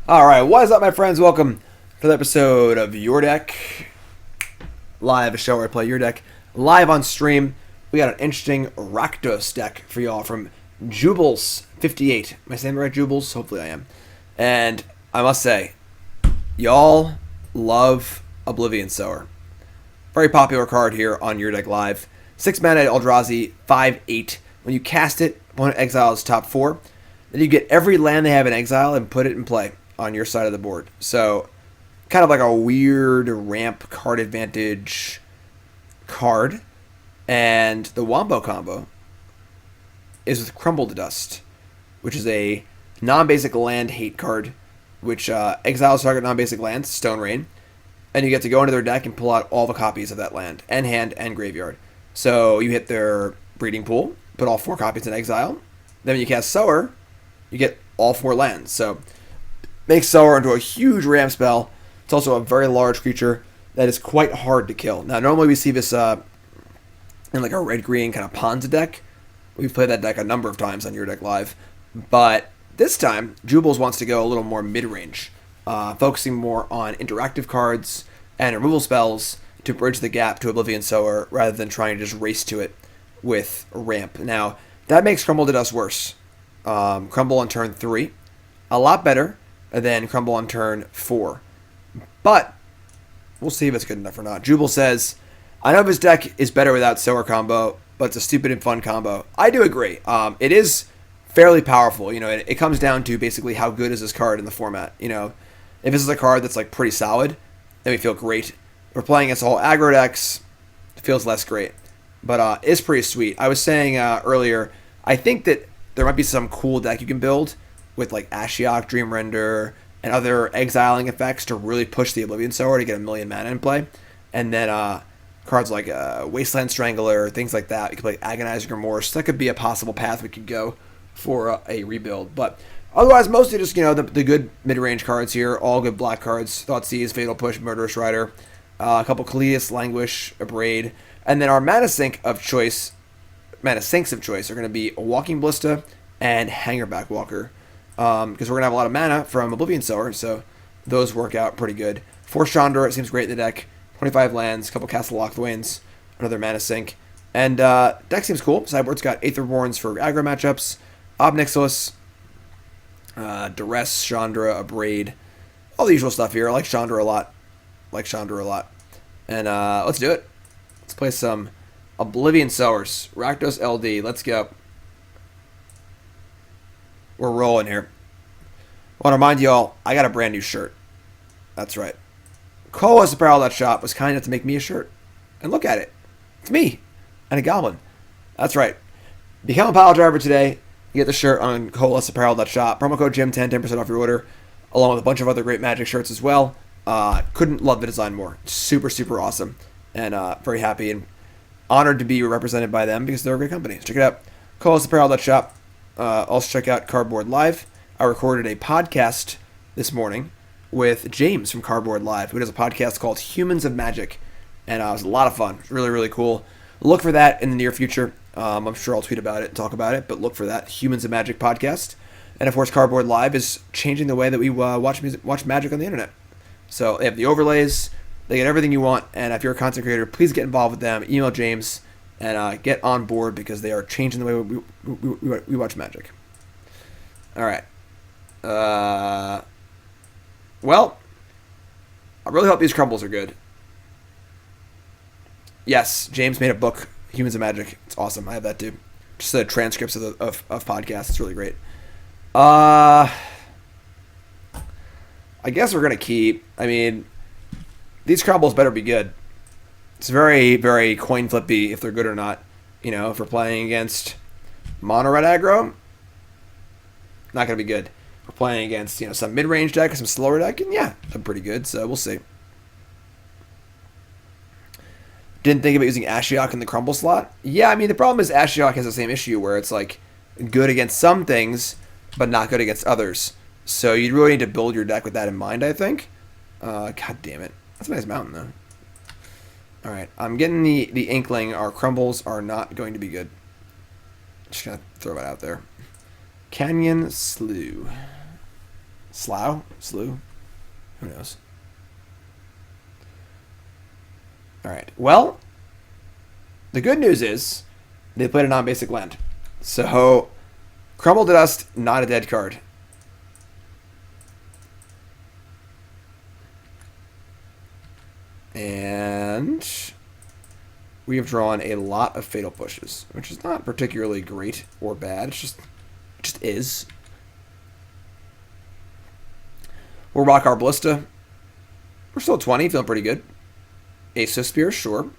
Alright, what is up, my friends? Welcome to the episode of Your Deck. Live, a show where I play Your Deck. Live on stream. We got an interesting Rakdos deck for y'all from Joobles58. Am I saying the right, Joobles? Hopefully I am. And I must say, y'all love Oblivion Sower. Very popular card here on Your Deck Live. 6 mana Eldrazi, 5/8. When you cast it, opponent exiles top 4. Then you get every land they have in exile and put it in play on your side of the board. So, kind of like a weird ramp card advantage card. And the Wombo combo is with Crumble to Dust, which is a non-basic land hate card, which exiles target non-basic lands, Stone Rain, and you get to go into their deck and pull out all the copies of that land, and hand, and graveyard. So you hit their breeding pool, put all 4 copies in exile, then when you cast Sower, you get all 4 lands. So makes Sower into a huge ramp spell. It's also a very large creature that is quite hard to kill. Now, normally we see this in like a red-green kind of Ponza deck. We've played that deck a number of times on Your Deck Live. But this time, Joobles wants to go a little more mid-range, focusing more on interactive cards and removal spells to bridge the gap to Oblivion Sower rather than trying to just race to it with ramp. Now, that makes Crumble to Dust worse. Crumble on turn 3, a lot better than Crumble on turn 4. But we'll see if it's good enough or not. Jooble says, I know this deck is better without Sower combo, but it's a stupid and fun combo. I do agree. It is fairly powerful. You know, it comes down to basically how good is this card in the format. You know, if this is a card that's like pretty solid, then we feel great. If we're playing against all aggro decks, it feels less great. But it's pretty sweet. I was saying earlier, I think that there might be some cool deck you can build with like Ashiok, Dream Render, and other exiling effects to really push the Oblivion Sower to get a million mana in play. And then cards like Wasteland Strangler, things like that. You could play Agonizing Remorse. That could be a possible path we could go for a rebuild. But otherwise, mostly just, you know, the good mid-range cards here. All good black cards. Thoughtseize, Fatal Push, Murderous Rider. A couple Kalitas, Languish, Abrade. And then our mana sinks of choice are going to be Walking Ballista and Hangarback Walker. Because we're going to have a lot of mana from Oblivion Sower, so those work out pretty good. 4 Chandra, it seems great in the deck. 25 lands, a couple Castle Locthwains, another mana sink. And deck seems cool. Sideboard's got Aetherborns for aggro matchups. Ob Nixilis, Duress, Chandra, Abrade. All the usual stuff here. I like Chandra a lot. And let's do it. Let's play some Oblivion Sowers. Rakdos LD. Let's go. We're rolling here. I want to remind you all, I got a brand new shirt. That's right. Colasapparel.shop was kind enough to make me a shirt. And look at it. It's me. And a goblin. That's right. Become a pile driver today. You get the shirt on colasapparel.shop. Promo code Jim10, 10% off your order. Along with a bunch of other great Magic shirts as well. Couldn't love the design more. Super, super awesome. And very happy and honored to be represented by them because they're a great company. So check it out. Colasapparel.shop. Also check out Cardboard Live. I recorded a podcast this morning with James from Cardboard Live, who does a podcast called Humans of Magic, and it was a lot of fun. Really, really cool. Look for that in the near future. I'm sure I'll tweet about it and talk about it, but look for that Humans of Magic podcast. And of course, Cardboard Live is changing the way that we watch Magic on the internet. So they have the overlays, they get everything you want, and if you're a content creator, please get involved with them. Email James and get on board because they are changing the way we watch Magic. All right. Well, I really hope these crumbles are good. Yes, James made a book, Humans of Magic. It's awesome. I have that too. Just the transcripts of podcasts. It's really great. I guess we're gonna keep. I mean, these crumbles better be good. It's very, very coin flippy if they're good or not. You know, if we're playing against mono red aggro, not gonna be good. If we're playing against, you know, some mid range deck or some slower deck, and yeah, they're pretty good. So we'll see. Didn't think about using Ashiok in the Crumble slot. Yeah, I mean the problem is Ashiok has the same issue where it's like good against some things, but not good against others. So you really need to build your deck with that in mind, I think. God damn it, that's a nice mountain though. All right, I'm getting the inkling our crumbles are not going to be good. Just gonna throw it out there. Canyon Slough. Slough? Who knows? Alright, well, the good news is they played a non-basic land. So, Crumble to Dust, not a dead card. And we have drawn a lot of Fatal Pushes, which is not particularly great or bad. It just is. We'll rock our Ballista. We're still 20, feeling pretty good. Ace of Spear, sure.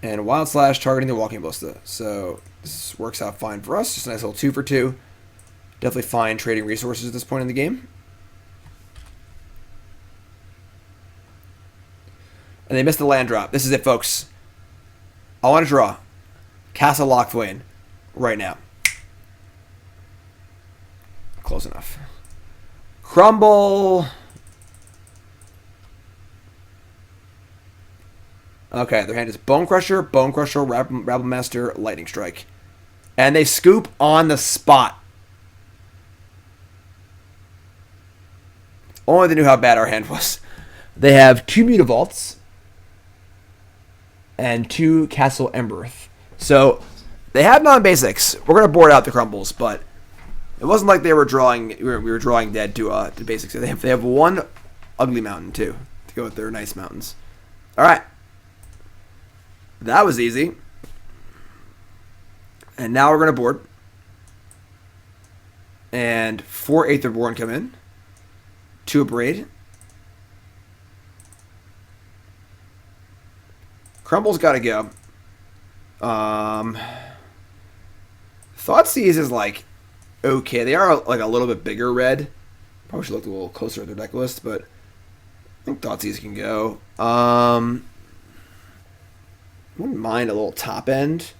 And Wild Slash targeting the Walking Ballista. So this works out fine for us. Just a nice little 2 for 2. Definitely fine trading resources at this point in the game. And they missed the land drop. This is it, folks. I want to draw Castle Locthwain right now. Close enough. Crumble. Okay, their hand is Bone Crusher, Rabble Master, Lightning Strike. And they scoop on the spot. Only they knew how bad our hand was. They have 2 Mutavaults and 2 Castle Embereth. So they have non-basics. We're going to board out the Crumbles, but it wasn't like they were drawing. We were drawing dead to basics. They have 1 Ugly Mountain too to go with their nice mountains. All right. That was easy. And now we're going to board. And 4 Aetherborn come in. 2 Abrade. Crumble's got to go. Thoughtseize is like okay. They are like a little bit bigger red. Probably should look a little closer at their deck list, but I think Thoughtseize can go. Wouldn't mind a little top end.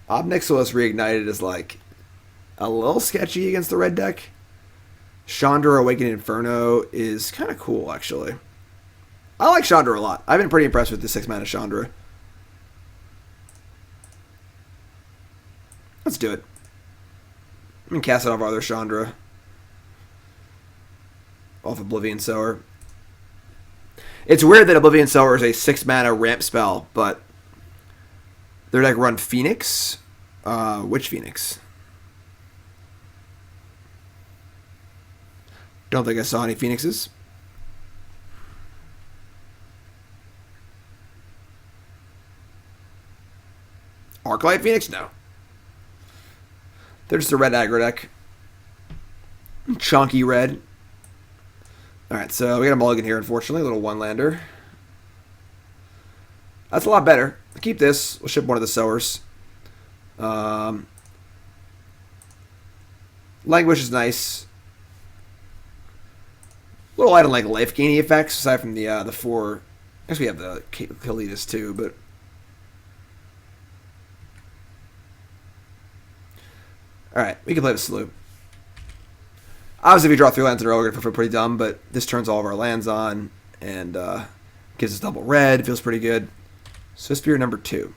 Ob Nixilis Reignited is like a little sketchy against the red deck. Chandra Awakening Inferno is kind of cool, actually. I like Chandra a lot. I've been pretty impressed with the 6-mana Chandra. Let's do it. I'm going to cast it off our other Chandra. Off Oblivion Sower. It's weird that Oblivion Sower is a 6-mana ramp spell, but their deck run Phoenix. Which Phoenix? Don't think I saw any Phoenixes. Arclight Phoenix? No. They're just a red aggro deck. Chunky red. Alright, so we got a mulligan here, unfortunately. A little one-lander. That's a lot better. Keep this. We'll ship one of the Sowers. Languish is nice. A little light on like life gaining effects, aside from the 4. I guess we have the Kalitas too, but alright, we can play the Slough. Obviously, if we draw 3 lands in a row, we're going to feel pretty dumb, but this turns all of our lands on and gives us double red. Feels pretty good. So, Spear number 2.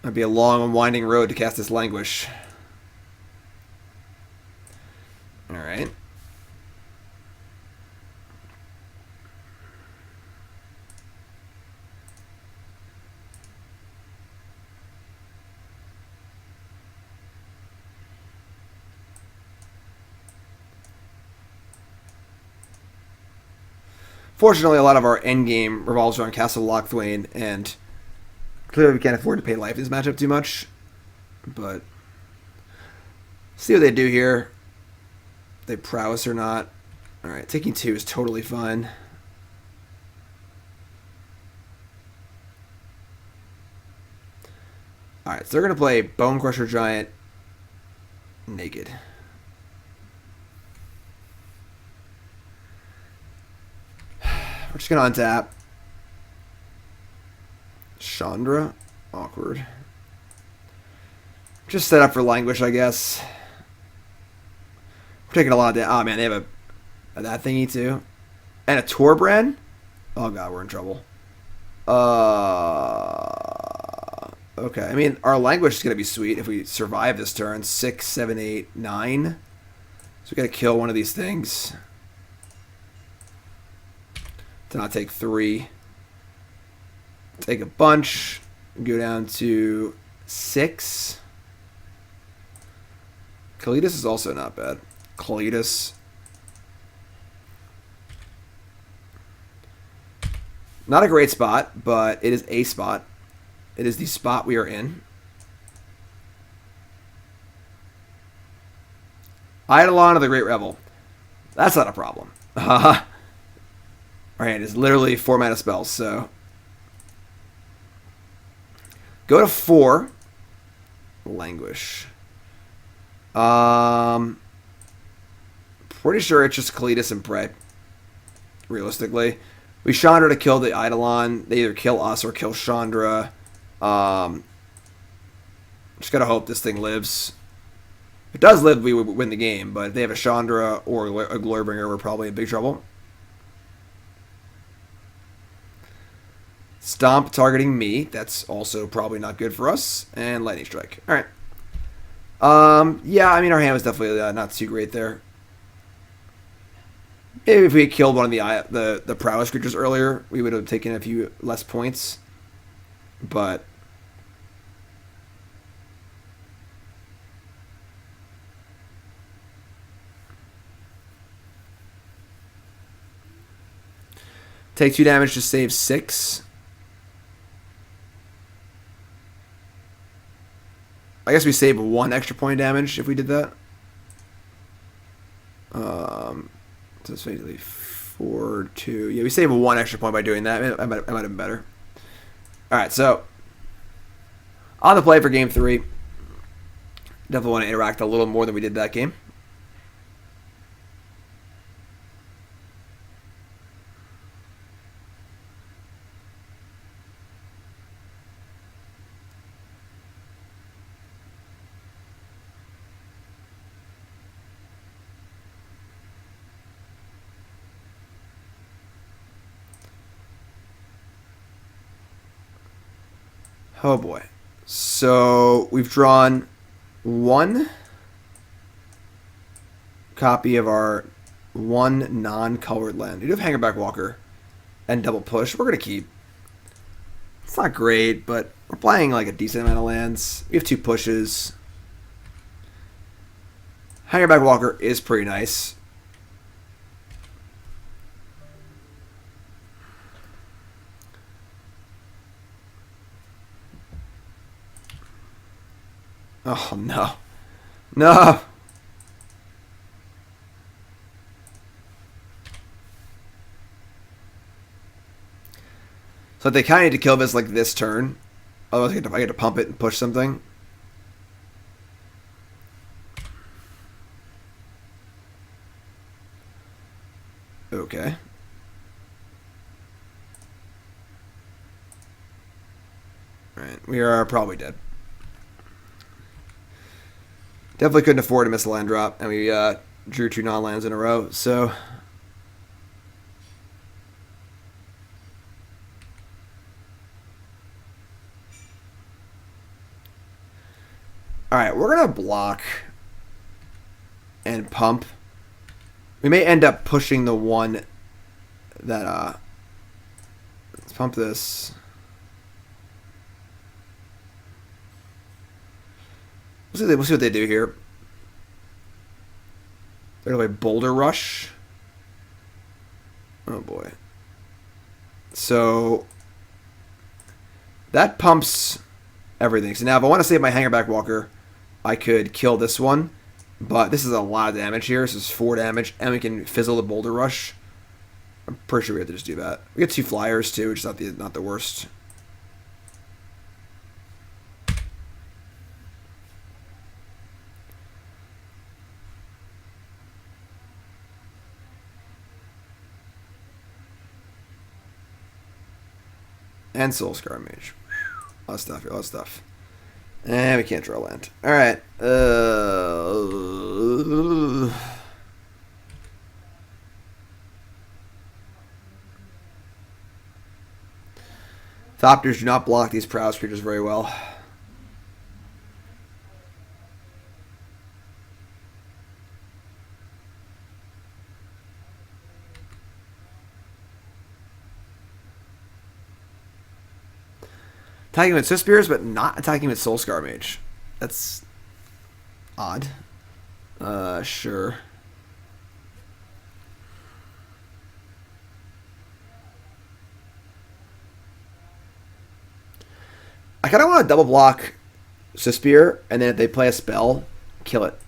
Might be a long and winding road to cast this Languish. Alright. Fortunately, a lot of our endgame revolves around Castle Locthwain, and clearly we can't afford to pay life in this matchup too much. But see what they do here. If they prowess or not. Alright, taking 2 is totally fine. Alright, so they're going to play Bone Crusher Giant naked. We're just going to untap. Chandra. Awkward. Just set up for Languish, I guess. We're taking a lot of damage. Oh, man, they have that thingy, too. And a Torbran? Oh, God, we're in trouble. Okay, I mean, our Languish is going to be sweet if we survive this turn. 6, 7, 8, 9. So we got to kill one of these things. To not take 3. Take a bunch. Go down to 6. Kalitas is also not bad. Kalitas. Not a great spot, but it is a spot. It is the spot we are in. Eidolon of the Great Revel. That's not a problem. Our hand is literally 4 mana spells, so. Go to 4. Languish. Pretty sure it's just Kalitas and Pray. Realistically. We Chandra to kill the Eidolon. They either kill us or kill Chandra. Just gotta hope this thing lives. If it does live, we would win the game. But if they have a Chandra or a Glorybringer, we're probably in big trouble. Stomp targeting me. That's also probably not good for us. And Lightning Strike. All right. Yeah, I mean, our hand was definitely not too great there. Maybe if we had killed one of the prowess creatures earlier, we would have taken a few less points. But take 2 damage to save 6. I guess we save 1 extra point of damage if we did that. So it's basically 4, 2. Yeah, we save 1 extra point by doing that. It might have been better. All right, so on the play for game 3. Definitely want to interact a little more than we did that game. Oh boy. So we've drawn 1 copy of our 1 non-colored land. We do have Hangarback Walker and double push. We're going to keep. It's not great, but we're playing like a decent amount of lands. We have 2 pushes. Hangarback Walker is pretty nice. Oh, no. No! So they kind of need to kill this like this turn. Otherwise I get to pump it and push something. Okay. Alright, we are probably dead. Definitely couldn't afford to miss a land drop, and we drew 2 non-lands in a row, so. Alright, we're going to block and pump. We may end up pushing the one that, let's pump this. We'll see what they do here. They're going to play Boulder Rush. Oh boy. So that pumps everything. So now if I want to save my Hangarback Walker, I could kill this one. But this is a lot of damage here. This is 4 damage. And we can fizzle the Boulder Rush. I'm pretty sure we have to just do that. We get 2 flyers too, which is not the worst. And Soulscar Mage. A lot of stuff here, a lot of stuff. And we can't draw land. Alright. Thopters do not block these prowess creatures very well. Attacking with Swift Spears, but not attacking with Soul Scar Mage. That's odd. Sure. I kind of want to double block Swift Spear, and then if they play a spell, kill it.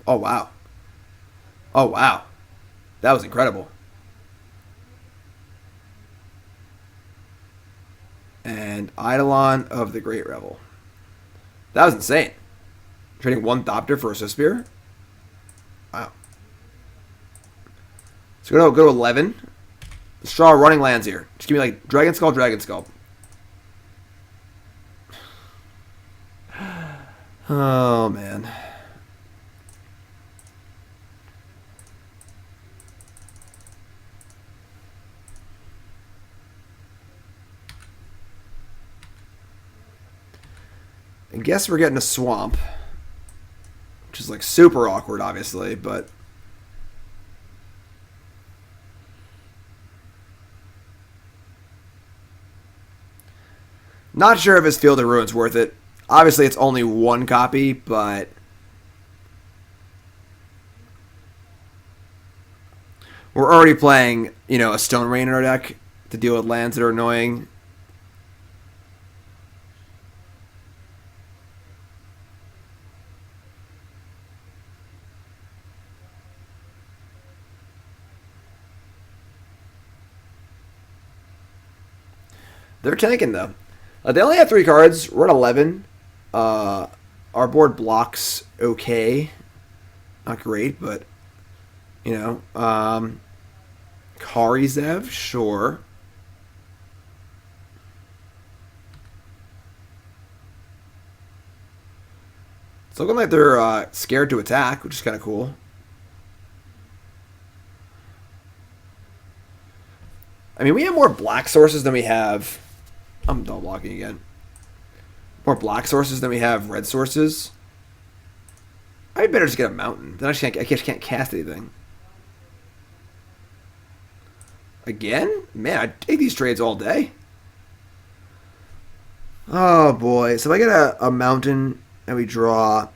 Oh, wow. Oh, wow. That was incredible. And Eidolon of the Great Revel. That was insane. Trading one Thopter for a Swift Spear? Wow. So go to 11. Let's draw running lands here. Just give me like Dragonskull, Dragonskull. Oh, man. I guess we're getting a swamp. Which is like super awkward, obviously, but... Not sure if his Field of Ruin's worth it. Obviously, it's only one copy, but... We're already playing, you know, a Stone Rain in our deck to deal with lands that are annoying. They're tanking, though. They only have 3 cards. We're at 11. Our board blocks okay. Not great, but, you know. Karizev, sure. It's looking like they're scared to attack, which is kind of cool. I mean, we have more black sources than we have... I'm double blocking again. More black sources than we have red sources. I better just get a mountain. Then I just can't cast anything. Again? Man, I take these trades all day. Oh boy. So if I get a mountain and we draw...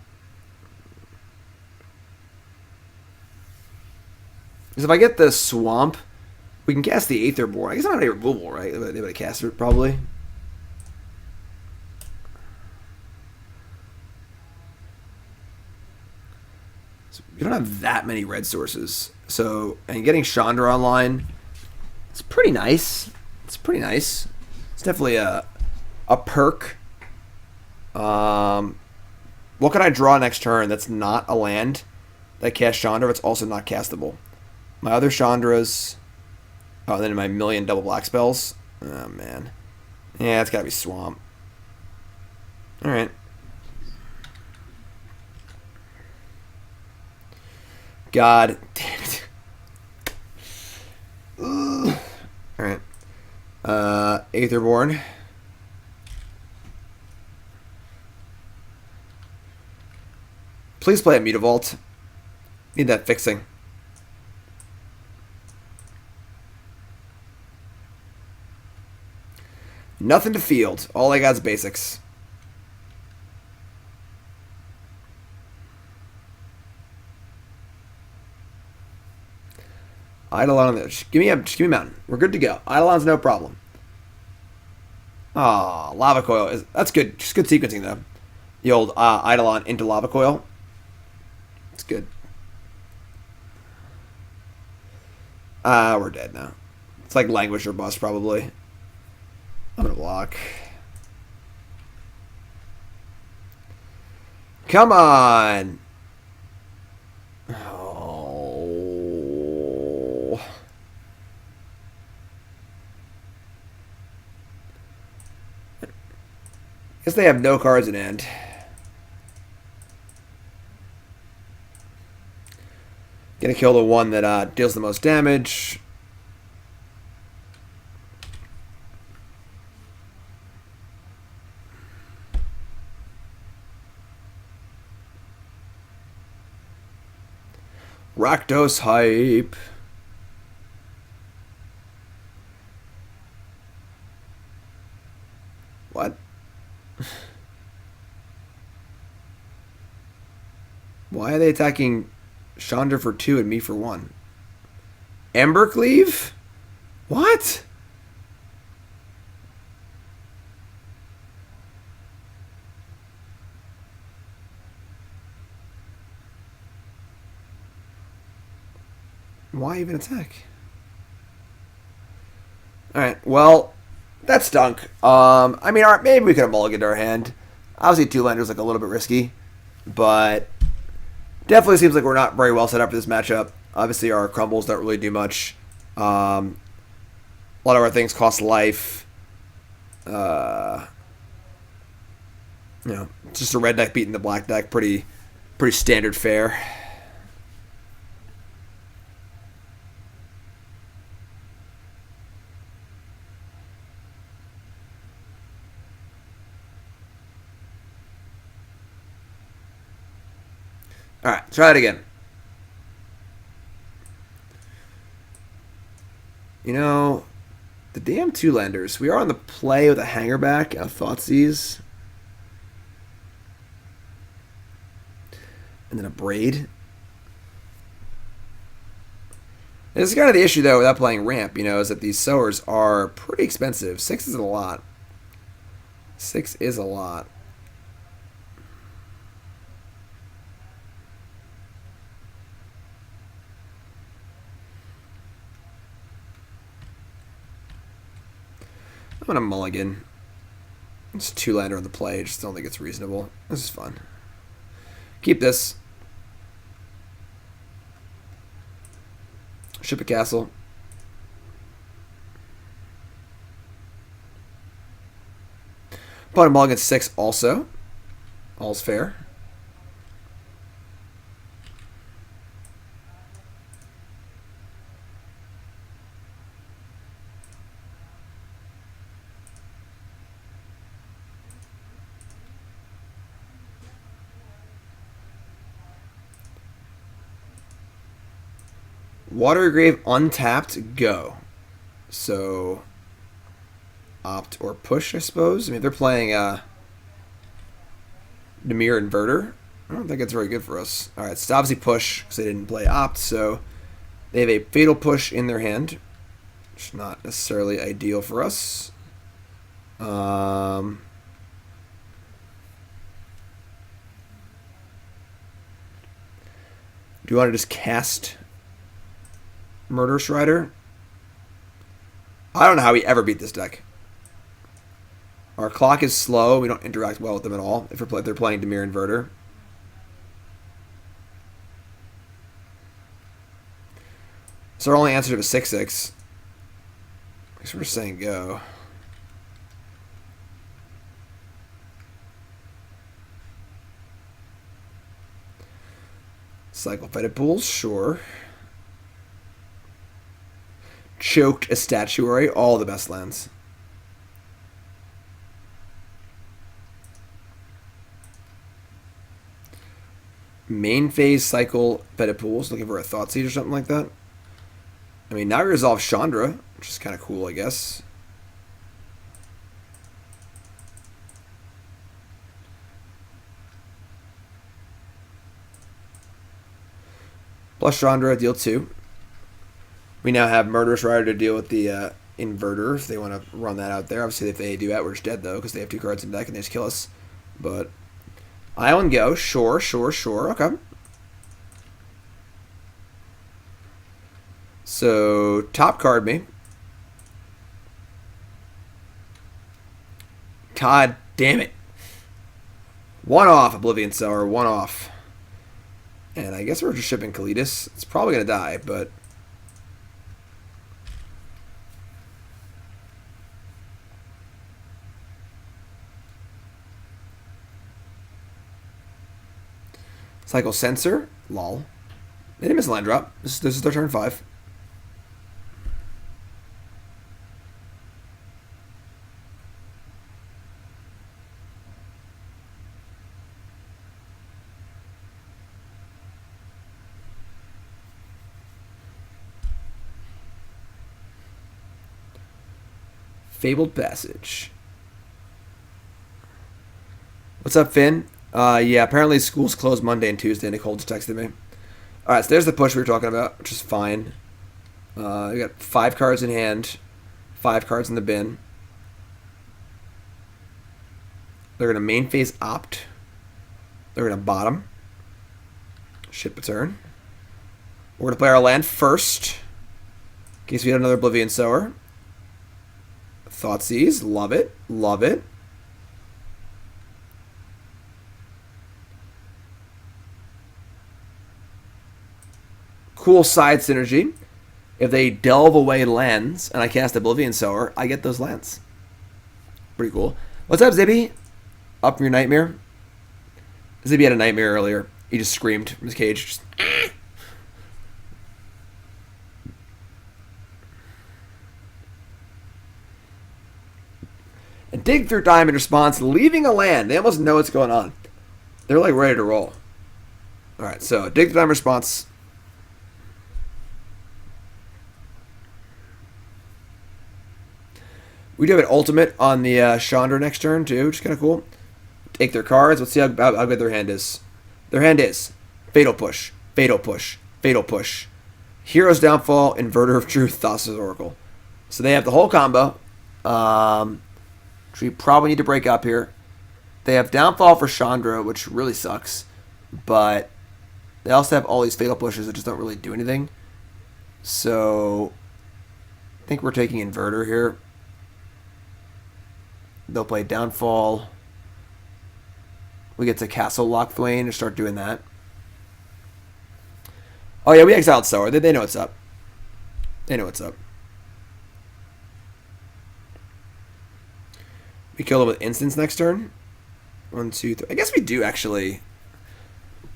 Because if I get the swamp, we can cast the Aetherborn. I guess I'm not any removal, right? They would cast it probably. We don't have that many red sources. So, and getting Chandra online, it's pretty nice. It's pretty nice. It's definitely a perk. What can I draw next turn that's not a land that casts Chandra, but it's also not castable? My other Chandras... Oh, and then my million double black spells. Oh, man. Yeah, it's got to be Swamp. Alright. God damn it. Alright. Aetherborn. Please play a Mutavault. Need that fixing. Nothing to field. All I got is basics. Eidolon on there. Just give me a mountain. We're good to go. Eidolon's no problem. Ah, Lava Coil. That's good. Just good sequencing, though. The old Eidolon into Lava Coil. It's good. We're dead now. It's like Languish or Bust, probably. I'm going to block. Come on! Oh. Guess they have no cards in hand. Gonna kill the one that deals the most damage. Rakdos hype. What? Why are they attacking Chandra for 2 and me for 1? Embercleave? What? Why even attack? Alright, well, that stunk. I mean, maybe we could have mulliganed our hand. Obviously, 2-lander is like a little bit risky, but definitely seems like we're not very well set up for this matchup. Obviously, our crumbles don't really do much. A lot of our things cost life. Just a red deck beating the black deck. Pretty standard fare. Alright, try it again. You know, the damn 2-landers. We are on the play with a Hangarback and a Thoughtseize. And then a Abrade. This is kind of the issue, though, without playing ramp, is that these sowers are pretty expensive. 6 is a lot. 6 is a lot. I'm going to mulligan. It's a 2-lander on the play. I just don't think it's reasonable. This is fun. Keep this. Ship a castle. Put a mulligan 6 also. All's fair. Watergrave untapped, go. So, opt or push, I suppose. I mean, they're playing Dimir Inverter. I don't think it's very good for us. Alright, it's obviously push, because they didn't play opt, so they have a fatal push in their hand, which is not necessarily ideal for us. Do you want to just cast Murderous Rider? I don't know how we ever beat this deck. Our clock is slow. We don't interact well with them at all if they're playing Dimir Inverter. So our only answer to a 6/6. I guess we're just saying go. Cycle Fetid Pools, sure. Choked a Statuary, all the best lands. Main phase cycle Fetid Pools, looking for a Thoughtseize or something like that. I mean, now we resolve Chandra, which is kind of cool, I guess. Plus Chandra, deal 2. We now have Murderous Rider to deal with the Inverter, if they want to run that out there. Obviously, if they do that, we're just dead, though, because they have 2 cards in deck and they just kill us. But Island Go, sure. Okay. So, top card me. God damn it. 1 off, Oblivion Sower, 1 off. And I guess we're just shipping Kalitas. It's probably going to die, but Cycle Sensor, lol. They didn't miss a land drop. This is their turn 5. Fabled Passage. What's up, Finn? Yeah, apparently school's closed Monday and Tuesday. Nicole just texted me. Alright, so there's the push we were talking about, which is fine. We got 5 cards in hand, 5 cards in the bin. They're going to main phase opt. They're going to bottom. Ship a turn. We're going to play our land first. In case we had another Oblivion Sower. Thoughtseize. Love it. Love it. Cool side synergy. If they delve away lands and I cast Oblivion Sower, I get those lands. Pretty cool. What's up, Zibby? Up from your nightmare? Zibby had a nightmare earlier. He just screamed from his cage. Just, And dig through time in response, leaving a land. They almost know what's going on. They're like ready to roll. Alright, so dig through time response. We do have an ultimate on the Chandra next turn, too, which is kind of cool. Take their cards. Let's see how good their hand is. Their hand is Fatal Push, Fatal Push, Fatal Push, Hero's Downfall, Inverter of Truth, Thoughtseize Oracle. So they have the whole combo, which we probably need to break up here. They have Downfall for Chandra, which really sucks. But they also have all these Fatal Pushes that just don't really do anything. So I think we're taking Inverter here. They'll play Downfall. We get to Castle Locthwain and start doing that. Oh yeah, we exiled Sower. They know what's up. They know what's up. We kill them with instants next turn. 1, 2, 3. I guess we do actually.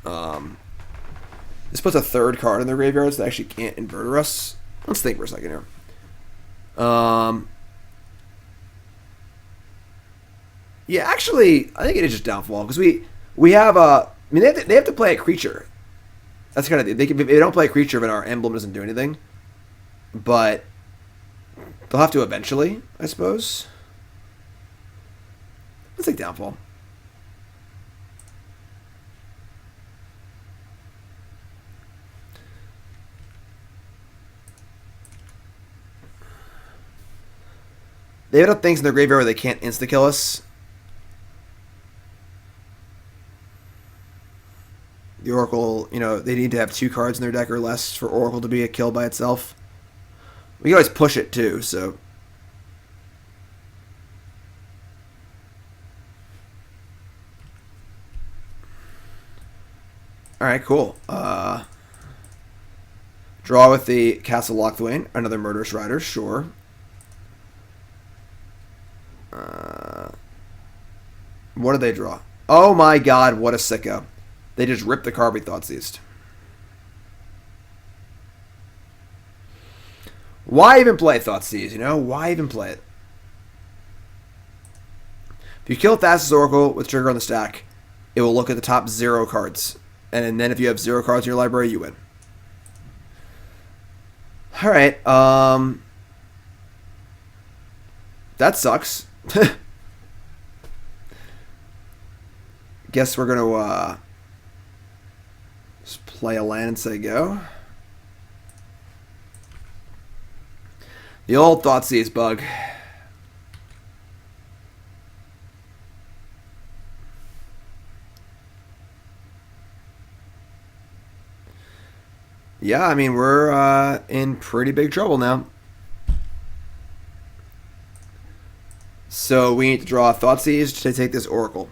This puts a 3rd card in their graveyard, so they actually can't Inverter us. Let's think for a second here. Yeah, actually, I think it is just Downfall because we have I mean, they have to play a creature. That's kind of if they don't play a creature, then our emblem doesn't do anything. But they'll have to eventually, I suppose. Let's take Downfall. They have enough things in their graveyard where they can't insta-kill us. The Oracle, you know, they need to have 2 cards in their deck or less for Oracle to be a kill by itself. We can always push it too, so. Alright, cool. Draw with the Castle Locthwain. Another Murderous Rider, sure. What did they draw? Oh my god, what a sicko. They just ripped the card we Thoughtseized. Why even play Thoughtseize, you know? Why even play it? If you kill Thougtseize Oracle with trigger on the stack, it will look at the top 0 cards. And then if you have 0 cards in your library, you win. Alright, that sucks. Guess we're gonna just play a land and say go. The old Thoughtseize bug. Yeah, I mean, we're in pretty big trouble now. So we need to draw a Thoughtseize to take this Oracle.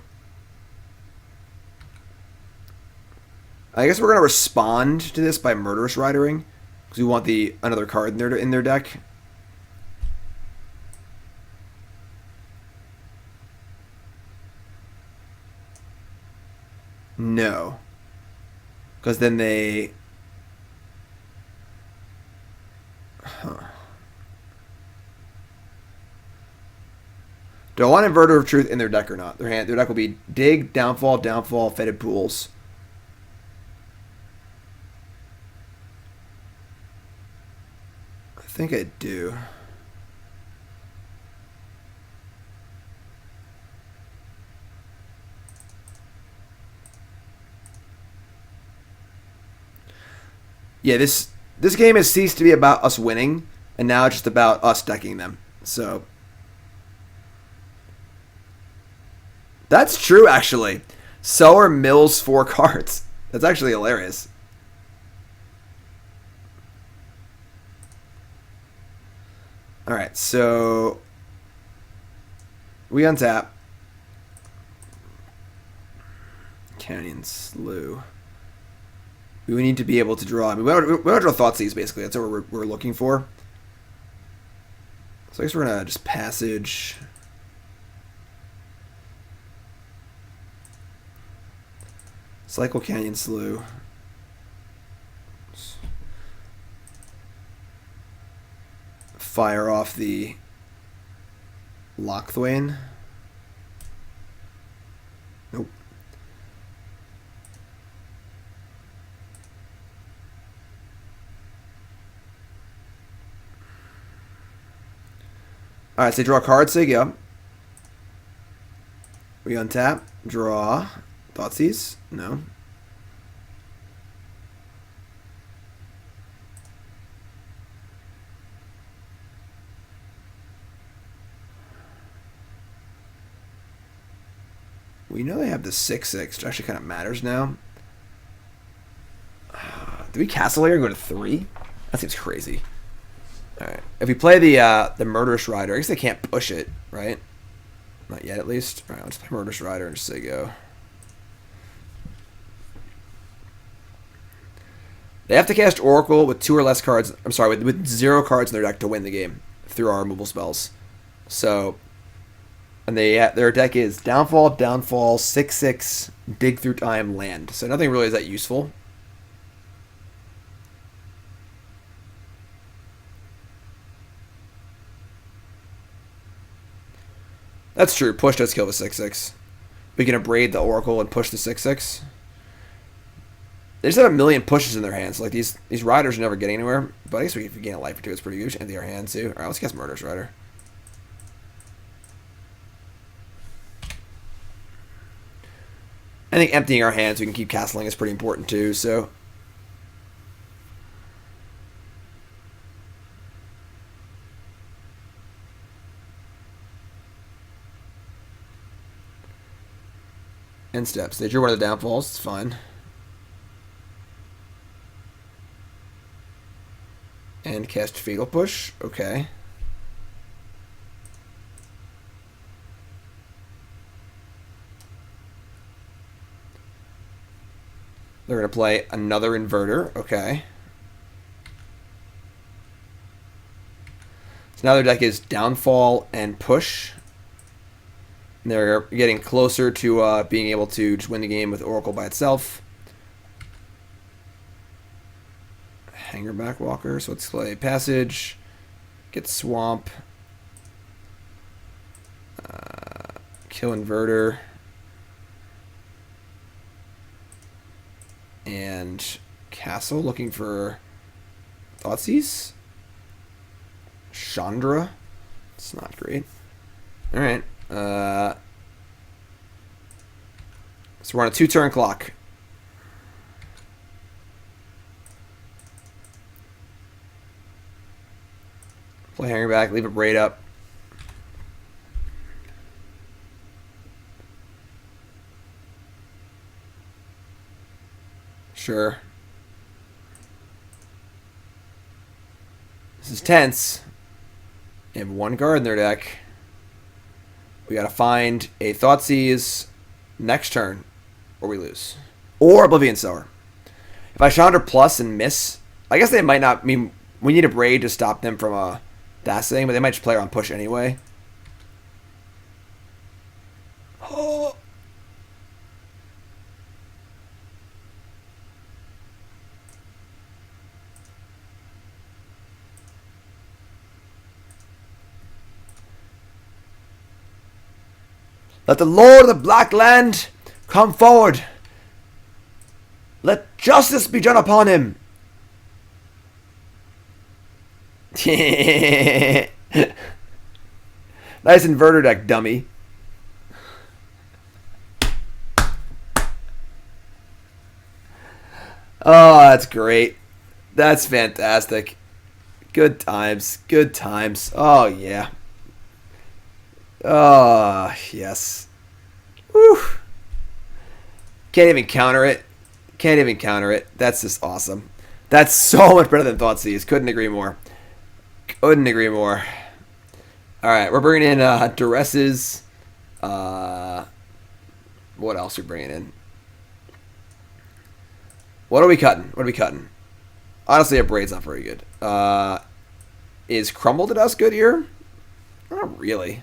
I guess we're going to respond to this by Murderous Ridering, because we want another card in their deck. No. Because then they... Huh. Do I want Inverter of Truth in their deck or not? Their deck will be Dig, Downfall, Downfall, Fetid Pools. I think I do. Yeah, this game has ceased to be about us winning, and now it's just about us decking them. So that's true, actually. Sower mills 4 cards. That's actually hilarious. All right, so we untap. Canyon Slough. We need to be able to draw. I mean, we want to draw Thoughtseize, basically. That's what we're looking for. So I guess we're going to just passage. Cycle Canyon Slough. Fire off the Locthwain. Nope. Alright, so draw cards, so you go. We untap, draw, Thoughtseize, no. We know they have the 6/6, which actually kind of matters now. Do we castle here and go to 3? That seems crazy. Alright. If we play the Murderous Rider, I guess they can't push it, right? Not yet, at least. Alright, let's play Murderous Rider and just say go. They have to cast Oracle with 2 or less cards. I'm sorry, with 0 cards in their deck to win the game through our removal spells. So, and their deck is Downfall, 6/6, Dig Through Time, Land. So nothing really is that useful. That's true. Push does kill the 6/6. We can Abrade the Oracle and push the 6/6. They just have a million pushes in their hands. Like these riders are never getting anywhere. But I guess if we gain a life or 2, it's pretty huge. And our hand too. Alright, let's cast Murderous Rider. I think emptying our hands so we can keep castling is pretty important too, so. End steps. They drew one of the downfalls, it's fine. And cast Fatal Push, okay. They're going to play another Inverter. Okay. So now their deck is Downfall and Push. And they're getting closer to being able to just win the game with Oracle by itself. Hangarback Walker. So let's play Passage. Get Swamp. Kill Inverter. And Castle, looking for Thoughtseize. Chandra. It's not great. Alright. So we're on a 2-turn clock. Play Hangarback, leave Abrade up. Sure. This is tense. They have 1 card in their deck. We gotta find a Thoughtseize next turn, or we lose. Or Oblivion Sower. If I Chandra plus and miss, I guess they might not. I mean, we need a Braid to stop them from dassing, but they might just play on push anyway. Oh. Let the Lord of the Black Land come forward. Let justice be done upon him. Nice Inverter deck, dummy. Oh, that's great. That's fantastic. Good times. Good times. Oh, yeah. Oh, yes. Whew. Can't even counter it. Can't even counter it. That's just awesome. That's so much better than Thoughtseize. Couldn't agree more. Couldn't agree more. Alright, we're bringing in Duresses. What else are we bringing in? What are we cutting? What are we cutting? Honestly, Abrade's not very good. Is Crumble to Dust good here? Not really.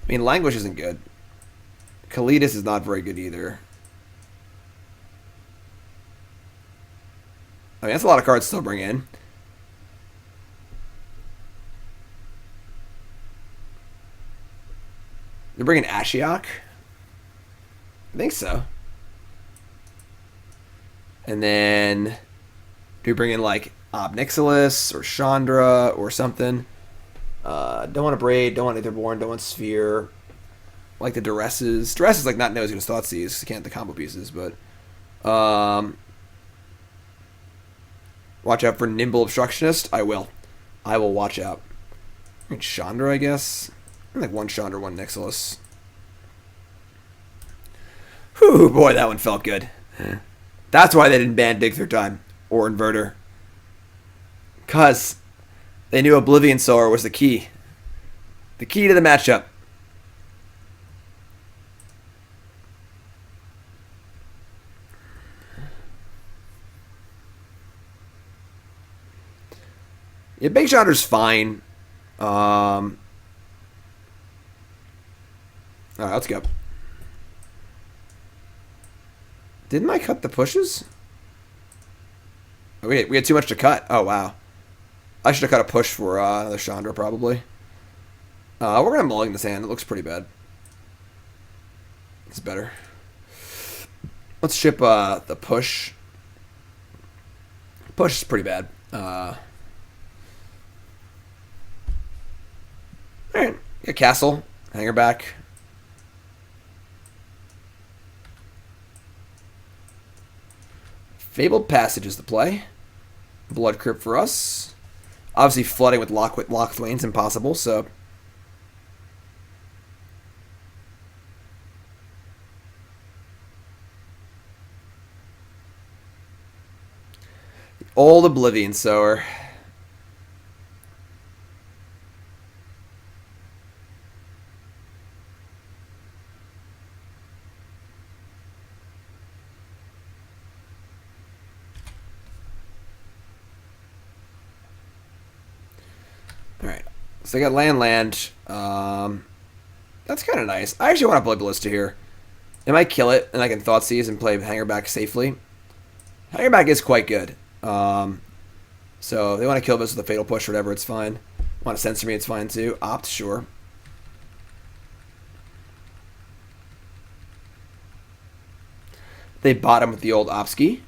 I mean, Languish isn't good. Kalitas is not very good either. I mean, that's a lot of cards to still bring in. They're bringing Ashiok? I think so. And then do we bring in like Ob Nixilis or Chandra or something? Don't want Abrade, don't want Aetherborn, don't want Sphere. Like the Duresses. Duress is like not knows against Thoughtseize. Can't the combo pieces, but watch out for Nimble Obstructionist. I will. I will watch out. I mean, Chandra, I guess. Like one Chandra, one Nixilis. Whew, boy, that one felt good. That's why they didn't ban Dig Through Time or Inverter. Because they knew Oblivion Sower was the key. The key to the matchup. Yeah, Big Chandra's fine. Alright, let's go. Didn't I cut the pushes? Oh, we had too much to cut. Oh, wow. I should have cut a push for another Chandra, probably. We're going to mulligan this hand. It looks pretty bad. It's better. Let's ship the push. Push is pretty bad. Alright. Yeah, Castle. Hangarback. Fabled Passage is the play. Blood Crypt for us. Obviously, flooding with Locthwain is impossible, so... Old Oblivion Sower. Alright, so I got land. That's kind of nice. I actually want to Blood Ballista here. It might kill it, and I can Thoughtseize and play Hangarback safely. Hangarback is quite good. So if they want to kill this with a Fatal Push or whatever, it's fine. Want to censor me, it's fine too. Opt, sure. They bought him with the old Opski.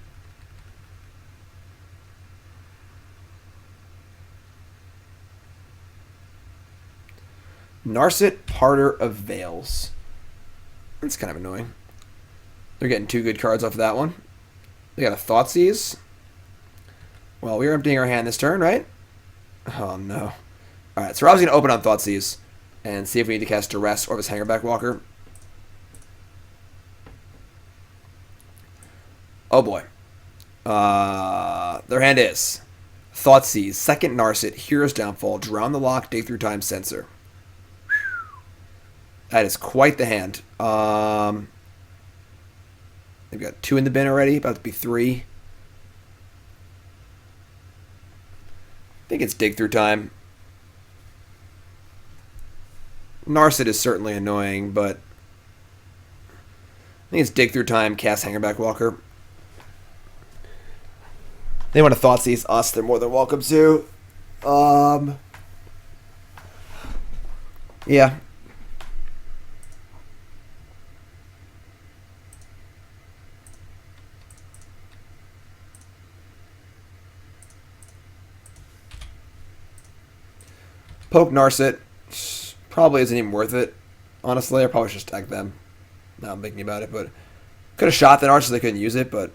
Narset, Parter of Veils. That's kind of annoying. They're getting two good cards off of that one. They got a Thoughtseize. Well, we're emptying our hand this turn, right? Oh, no. Alright, so we're obviously going to open on Thoughtseize and see if we need to cast Duress or this Hangarback Walker. Oh, boy. Their hand is Thoughtseize, second Narset, Hero's Downfall, Drown the Lock, Dig Through Time, Censor. That is quite the hand. They've got two in the bin already, about to be three. I think it's Dig Through Time. Narset is certainly annoying, but I think it's Dig Through Time, cast Hangarback Walker. They want to Thoughtseize us, they're more than welcome to. Yeah. Poke Narset probably isn't even worth it. Honestly, I probably should stack them. Now I'm thinking about it, but could have shot the Narset so they couldn't use it, but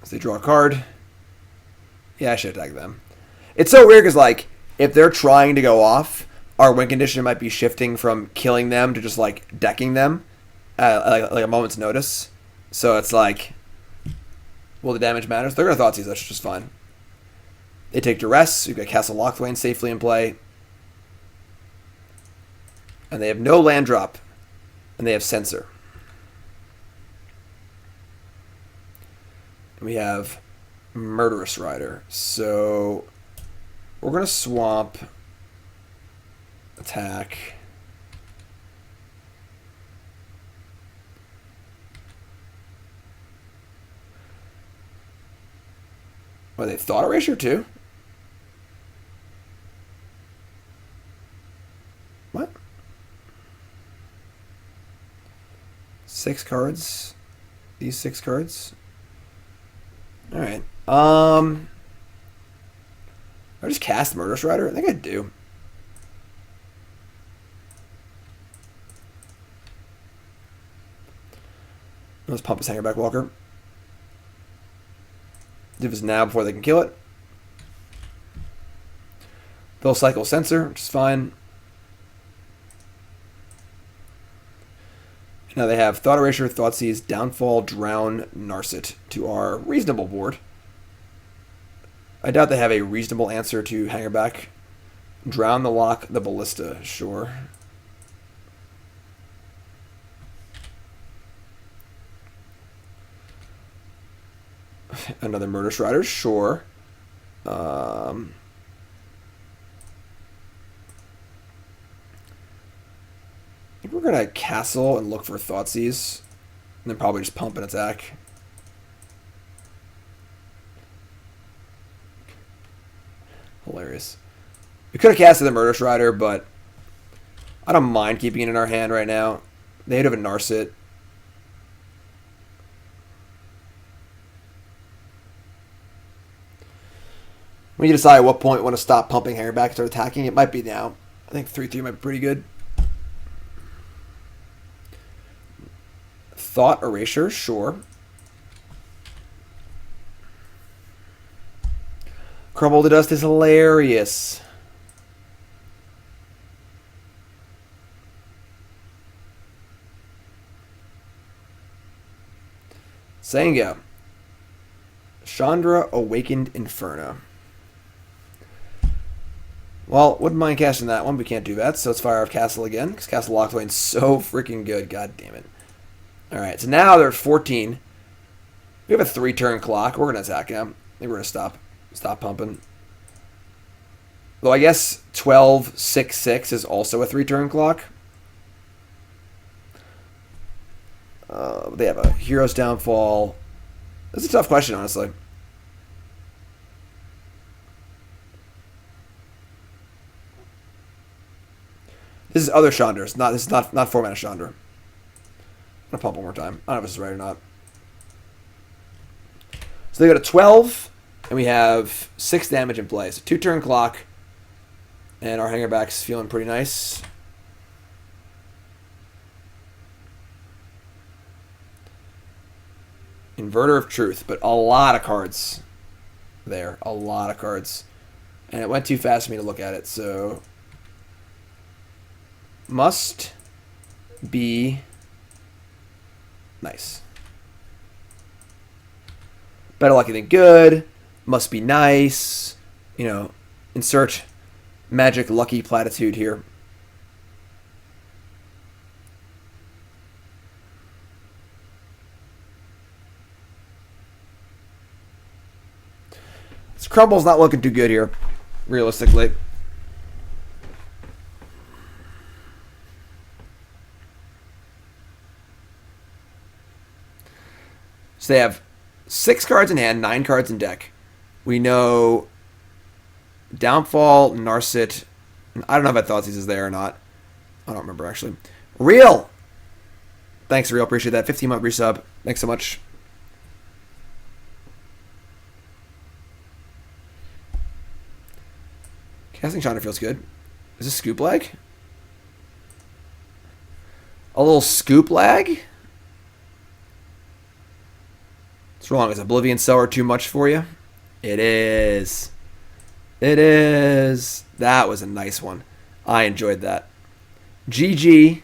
Because they draw a card. Yeah, I should attack them. It's so weird because, like, if they're trying to go off, our win condition might be shifting from killing them to just, like, decking them like a moment's notice. So it's like, well, the damage matters. They're going to Thoughtseize, that's just fine. They take Duress. We've got Castle Locthwain safely in play. And they have no land drop. And they have Censor. And we have Murderous Rider. So we're going to swamp, attack. Are they Thought Erasure too? What? 6 cards? These 6 cards? Alright. I just cast Murderous Rider? I think I do. Let's pump his Hangarback Walker. Do this now before they can kill it. They'll cycle Censor, which is fine. Now they have Thought Erasure, Thoughtseize, Downfall, Drown, Narset to our reasonable board. I doubt they have a reasonable answer to Hangarback. Drown the Lock, the Ballista, sure. Another Murderous Rider, sure. I think we're going to Castle and look for Thoughtseize. And then probably just pump and attack. Hilarious. We could have casted the Murderous Rider, but I don't mind keeping it in our hand right now. They have a Narset. We need to decide at what point we want to stop pumping Hangarback and start attacking. It might be now. I think 3-3 might be pretty good. Thought Erasure, sure. Crumble to Dust is hilarious. Senga. Chandra, Awakened Inferno. Well, wouldn't mind casting that one. We can't do that, so let's fire off Castle again, because Castle Locthwain's so freaking good. God damn it. Alright, so now they're at 14. We have a 3-turn clock. We're going to attack him. I think we're going to stop pumping. Though I guess 12-6-6 is also a 3-turn clock. They have a Hero's Downfall. That's a tough question, honestly. This is other Chandra. This is not 4-mana Chandra. I'm gonna pump one more time. I don't know if this is right or not. So they go to 12, and we have 6 damage in play. So 2-turn clock, and our Hangarback's feeling pretty nice. Inverter of Truth, but a lot of cards there. A lot of cards. And it went too fast for me to look at it, so must be nice. Better lucky than good. Must be nice. You know, insert magic lucky platitude here. This Crumble's not looking too good here, realistically. So they have 6 cards in hand, 9 cards in deck. We know Downfall, Narset. I don't know if Thoughtseize is there or not. I don't remember, actually. Real! Thanks, Real. Appreciate that. 15-month resub. Thanks so much. Casting Chandra feels good. Is this scoop lag? A little scoop lag? Let's What's wrong? Is Oblivion Sower too much for you? It is. It is. That was a nice one. I enjoyed that. GG.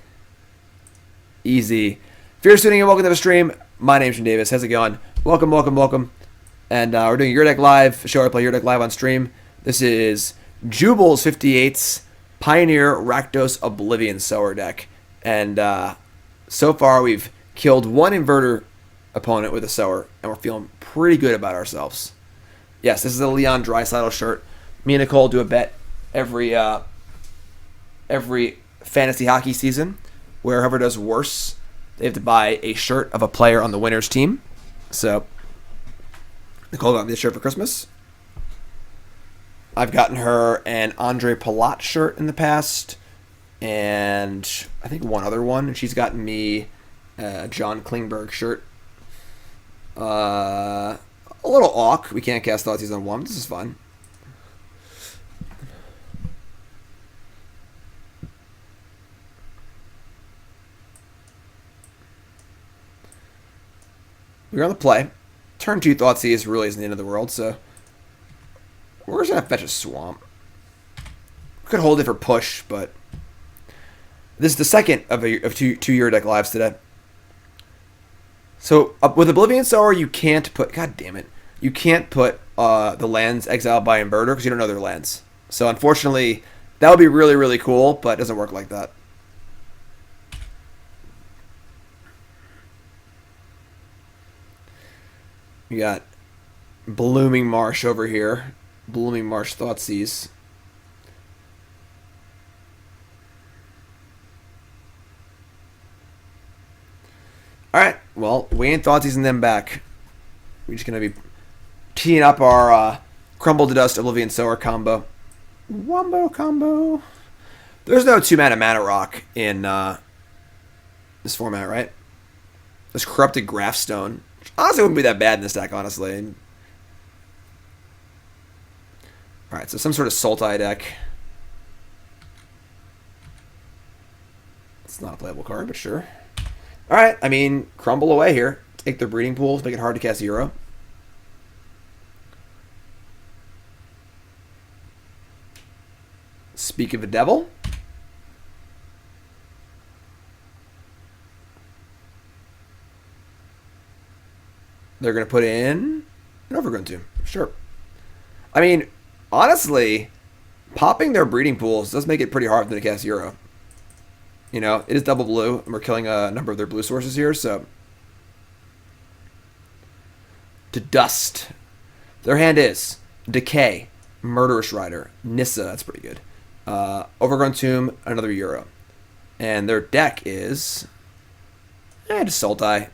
Easy. If you're tuning in, welcome to the stream. My name's Jim Davis. How's it going? Welcome, welcome, welcome. And we're doing Your Deck Live, a show where I play Your Deck Live on stream. This is Joobles58's Pioneer Rakdos Oblivion Sower deck. And so far we've killed one inverter opponent with a Sower, and we're feeling pretty good about ourselves. Yes, this is a Leon Draisaitl shirt. Me and Nicole do a bet every fantasy hockey season where whoever does worse, they have to buy a shirt of a player on the winner's team. So Nicole got me this shirt for Christmas. I've gotten her an Andre Palat shirt in the past, and I think one other one. And she's gotten me a John Klingberg shirt. A little awk. We can't cast Thoughtseize on one. This is fun. We're on the play. Turn 2 Thoughtseize really isn't the end of the world, so we're just going to fetch a Swamp. We could hold it for push, but this is the second of two Your Deck Lives today. So with Oblivion Sower, you can't put... God damn it. You can't put the lands exiled by Inverter because you don't know their lands. So unfortunately, that would be really, really cool, but it doesn't work like that. We got Blooming Marsh over here. Blooming Marsh Thoughtseize. Alright, well, we ain't Thoughtseizing them back. We're just going to be teeing up our Crumble to Dust Oblivion Sower combo. Wombo combo. There's no 2-mana Mana Rock in this format, right? There's Corrupted Graphstone. Honestly, it wouldn't be that bad in this deck, honestly. Alright, so some sort of Sultai deck. It's not a playable card, but sure. Alright, I mean, crumble away here. Take their breeding pools, make it hard to cast Euro. Speak of the Devil. They're going to put in an Overgrown Tomb. Sure. I mean, honestly, popping their breeding pools does make it pretty hard for them to cast Euro. You know, it is double blue, and we're killing a number of their blue sources here, so... To Dust. Their hand is Decay, Murderous Rider, Nissa, that's pretty good. Overgrown Tomb, another Euro. And their deck is... just Sultai.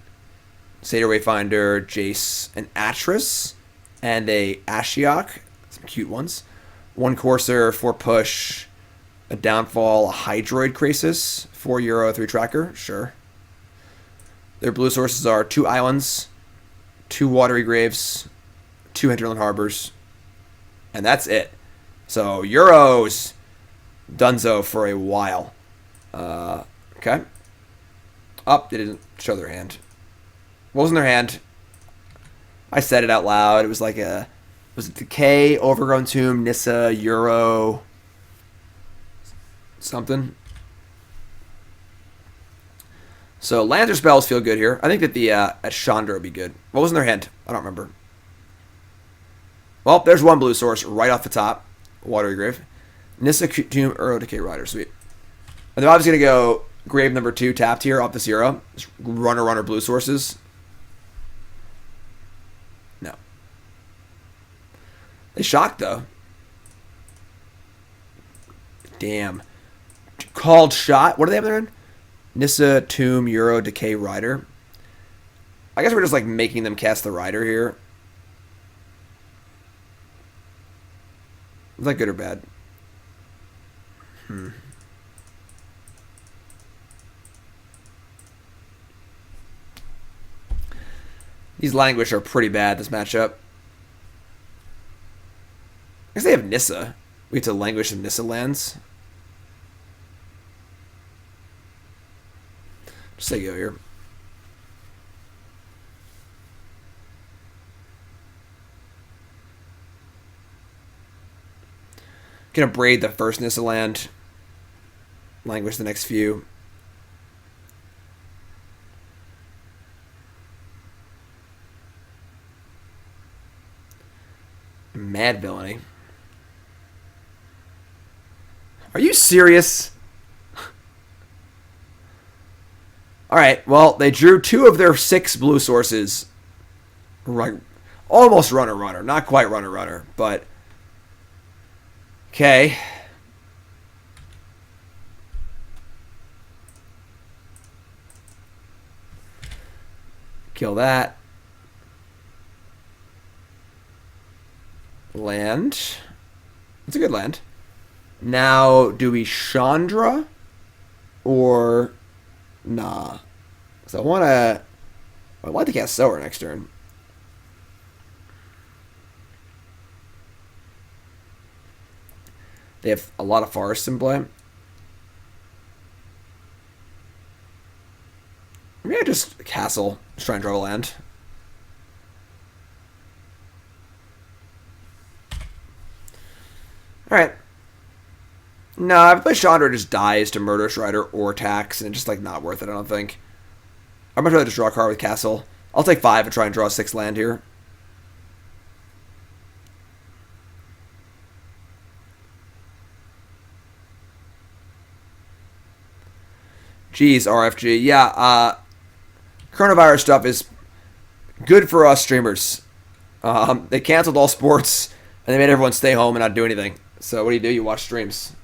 Satyr Wayfinder, Jace, an Atris, and a Ashiok. Some cute ones. 1 Courser, 4 Push, a Downfall, a Hydroid Krasis, 4 Euro, 3 Tracker. Sure. Their blue sources are 2 Islands, 2 Watery Graves, 2 Hinterland Harbors, and that's it. So Euro's Dunzo for a while. Okay. They didn't show their hand. What was in their hand? I said it out loud. It was like a... Was it Decay, Overgrown Tomb, Nissa, Euro... something? So, lands or spells feel good here. I think that the Chandra would be good. What was in their hand? I don't remember. Well, there's one blue source right off the top. Watery Grave. Nissa, Tomb, Uro, Decay, Rider. Sweet. And they're obviously going to go Grave number 2 tapped here off the Zero. Just runner blue sources. No. They shocked, though. Damn. Called Shot. What do they have there in? Nissa, Tomb, Euro, Decay, Rider. I guess we're just like making them cast the Rider here. Is that good or bad? These Languish are pretty bad, this matchup. I guess they have Nissa. We get to Languish and Nissa lands. Just say go here. Gonna braid the first Nissa land. Languish the next few. Mad villainy. Are you serious? Alright, well, they drew 2 of their 6 blue sources. Right. Almost runner. Not quite runner, but... Okay. Kill that. Land. It's a good land. Now, do we Chandra? Or... Nah. So I want to... I'd like to cast Sower next turn. They have a lot of forests in play. Maybe I just castle. Just try and draw a land. Alright. No, if I play Chandra, it just dies to Murderous Rider or attacks, and it's just like not worth it, I don't think. I'd much rather just draw a card with Castle. I'll take 5 and try and draw 6 land here. Jeez, RFG. Yeah, coronavirus stuff is good for us streamers. They canceled all sports, and they made everyone stay home and not do anything. So what do? You watch streams.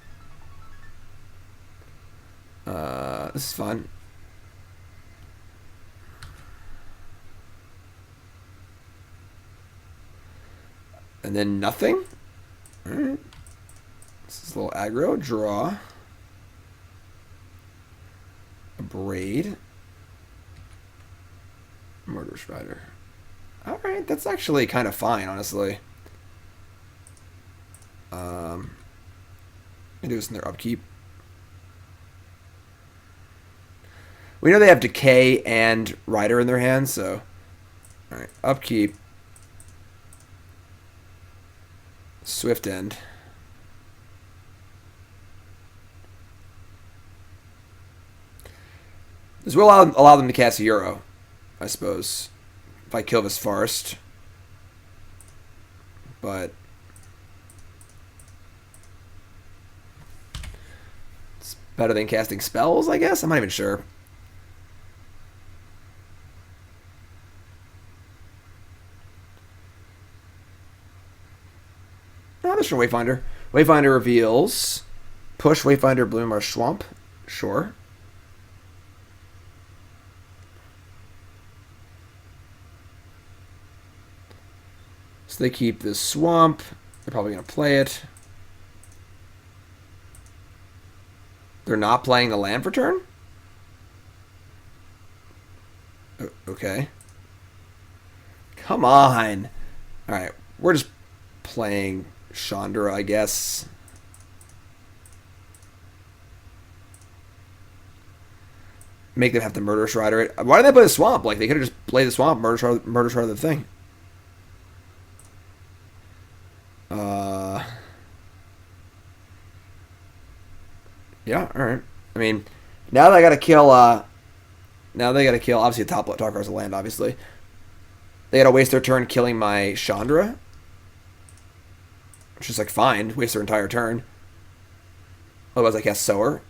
This is fun. And then nothing. Alright. This is a little aggro. Draw. Abrade. Murderous Rider. Alright, that's actually kind of fine, honestly. I do this in their upkeep. We know they have Decay and Rider in their hands, so... Alright, upkeep. Swift End. This will allow them to cast Euro, I suppose, if I kill this forest. But... it's better than casting spells, I guess? I'm not even sure. No, this from Wayfinder. Wayfinder reveals... Push Wayfinder Bloom or Swamp. Sure. So they keep this Swamp. They're probably going to play it. They're not playing the land for turn? Okay. Come on. Alright, we're just playing Chandra, I guess. Make them have to Murderous Rider it. Why did they play the Swamp? Like, they could have just played the Swamp, Murderous Rider the thing. Yeah, alright. I mean, now they gotta kill, obviously the top card's a land, obviously. They gotta waste their turn killing my Chandra. Which is, like, fine. Waste their entire turn. Otherwise, I cast Sower.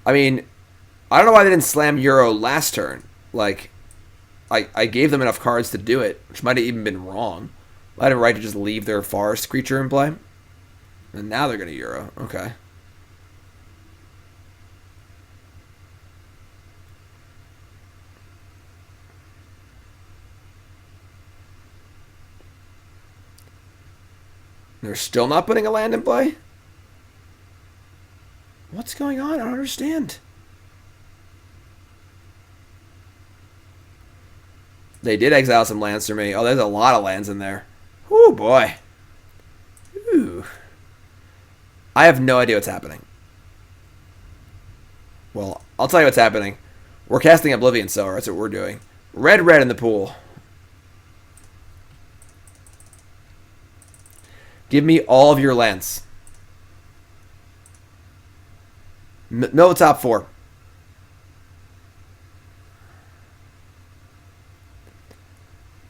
I mean, I don't know why they didn't slam Euro last turn. Like, I gave them enough cards to do it, which might have even been wrong. I had a right to just leave their forest creature in play. And now they're going to Euro. Okay. They're still not putting a land in play? What's going on? I don't understand. They did exile some lands for me. Oh, there's a lot of lands in there. Oh boy. Ooh. I have no idea what's happening. Well, I'll tell you what's happening. We're casting Oblivion Sower. That's what we're doing. Red in the pool. Give me all of your lands. Middle of the top 4.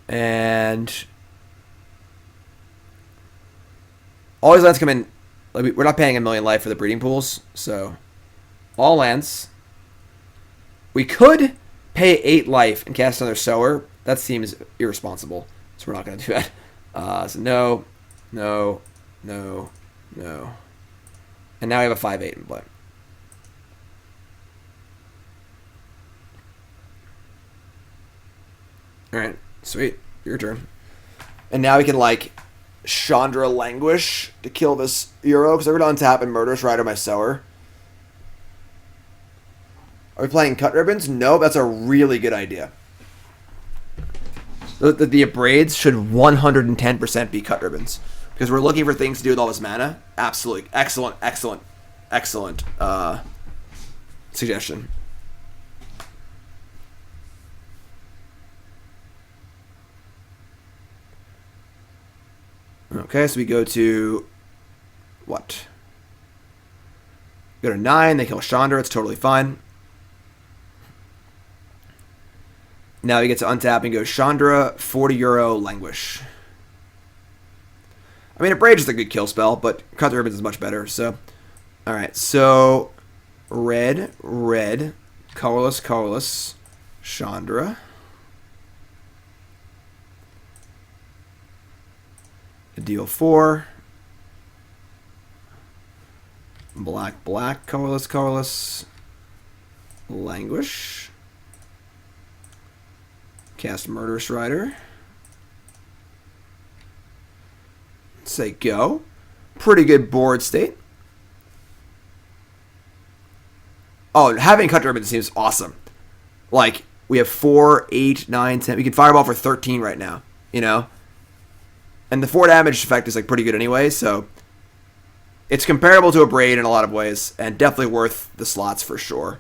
And all these lands come in. Like, we're not paying a million life for the breeding pools, so all lands. We could pay 8 life and cast another Sower. That seems irresponsible, so we're not going to do that. So no, no, no, no. And now we have a 5/8 in play. Alright, sweet. Your turn. And now we can, like, Chandra Languish to kill this Euro, because we're going to untap and Murderous Rider my Sower. Are we playing Cut Ribbons? No, that's a really good idea. The Abrades should 110% be Cut Ribbons, because we're looking for things to do with all this mana. Absolutely. Excellent, excellent, excellent suggestion. Okay, so we go to what? Go to 9, they kill Chandra, it's totally fine. Now we get to untap and go Chandra, 40 euro, Languish. I mean, Abrade is a good kill spell, but Cut the Ribbons is much better, so. Alright, so red, red, colorless, colorless, Chandra. Deal 4. Black, black, colorless, colorless. Languish. Cast Murderous Rider. Say go. Pretty good board state. Oh, having Cut Ribbon seems awesome. Like, we have 4, 8, 9, 10. We can Fireball for 13 right now, you know? And the 4 damage effect is like pretty good anyway, so it's comparable to a Abrade in a lot of ways, and definitely worth the slots for sure.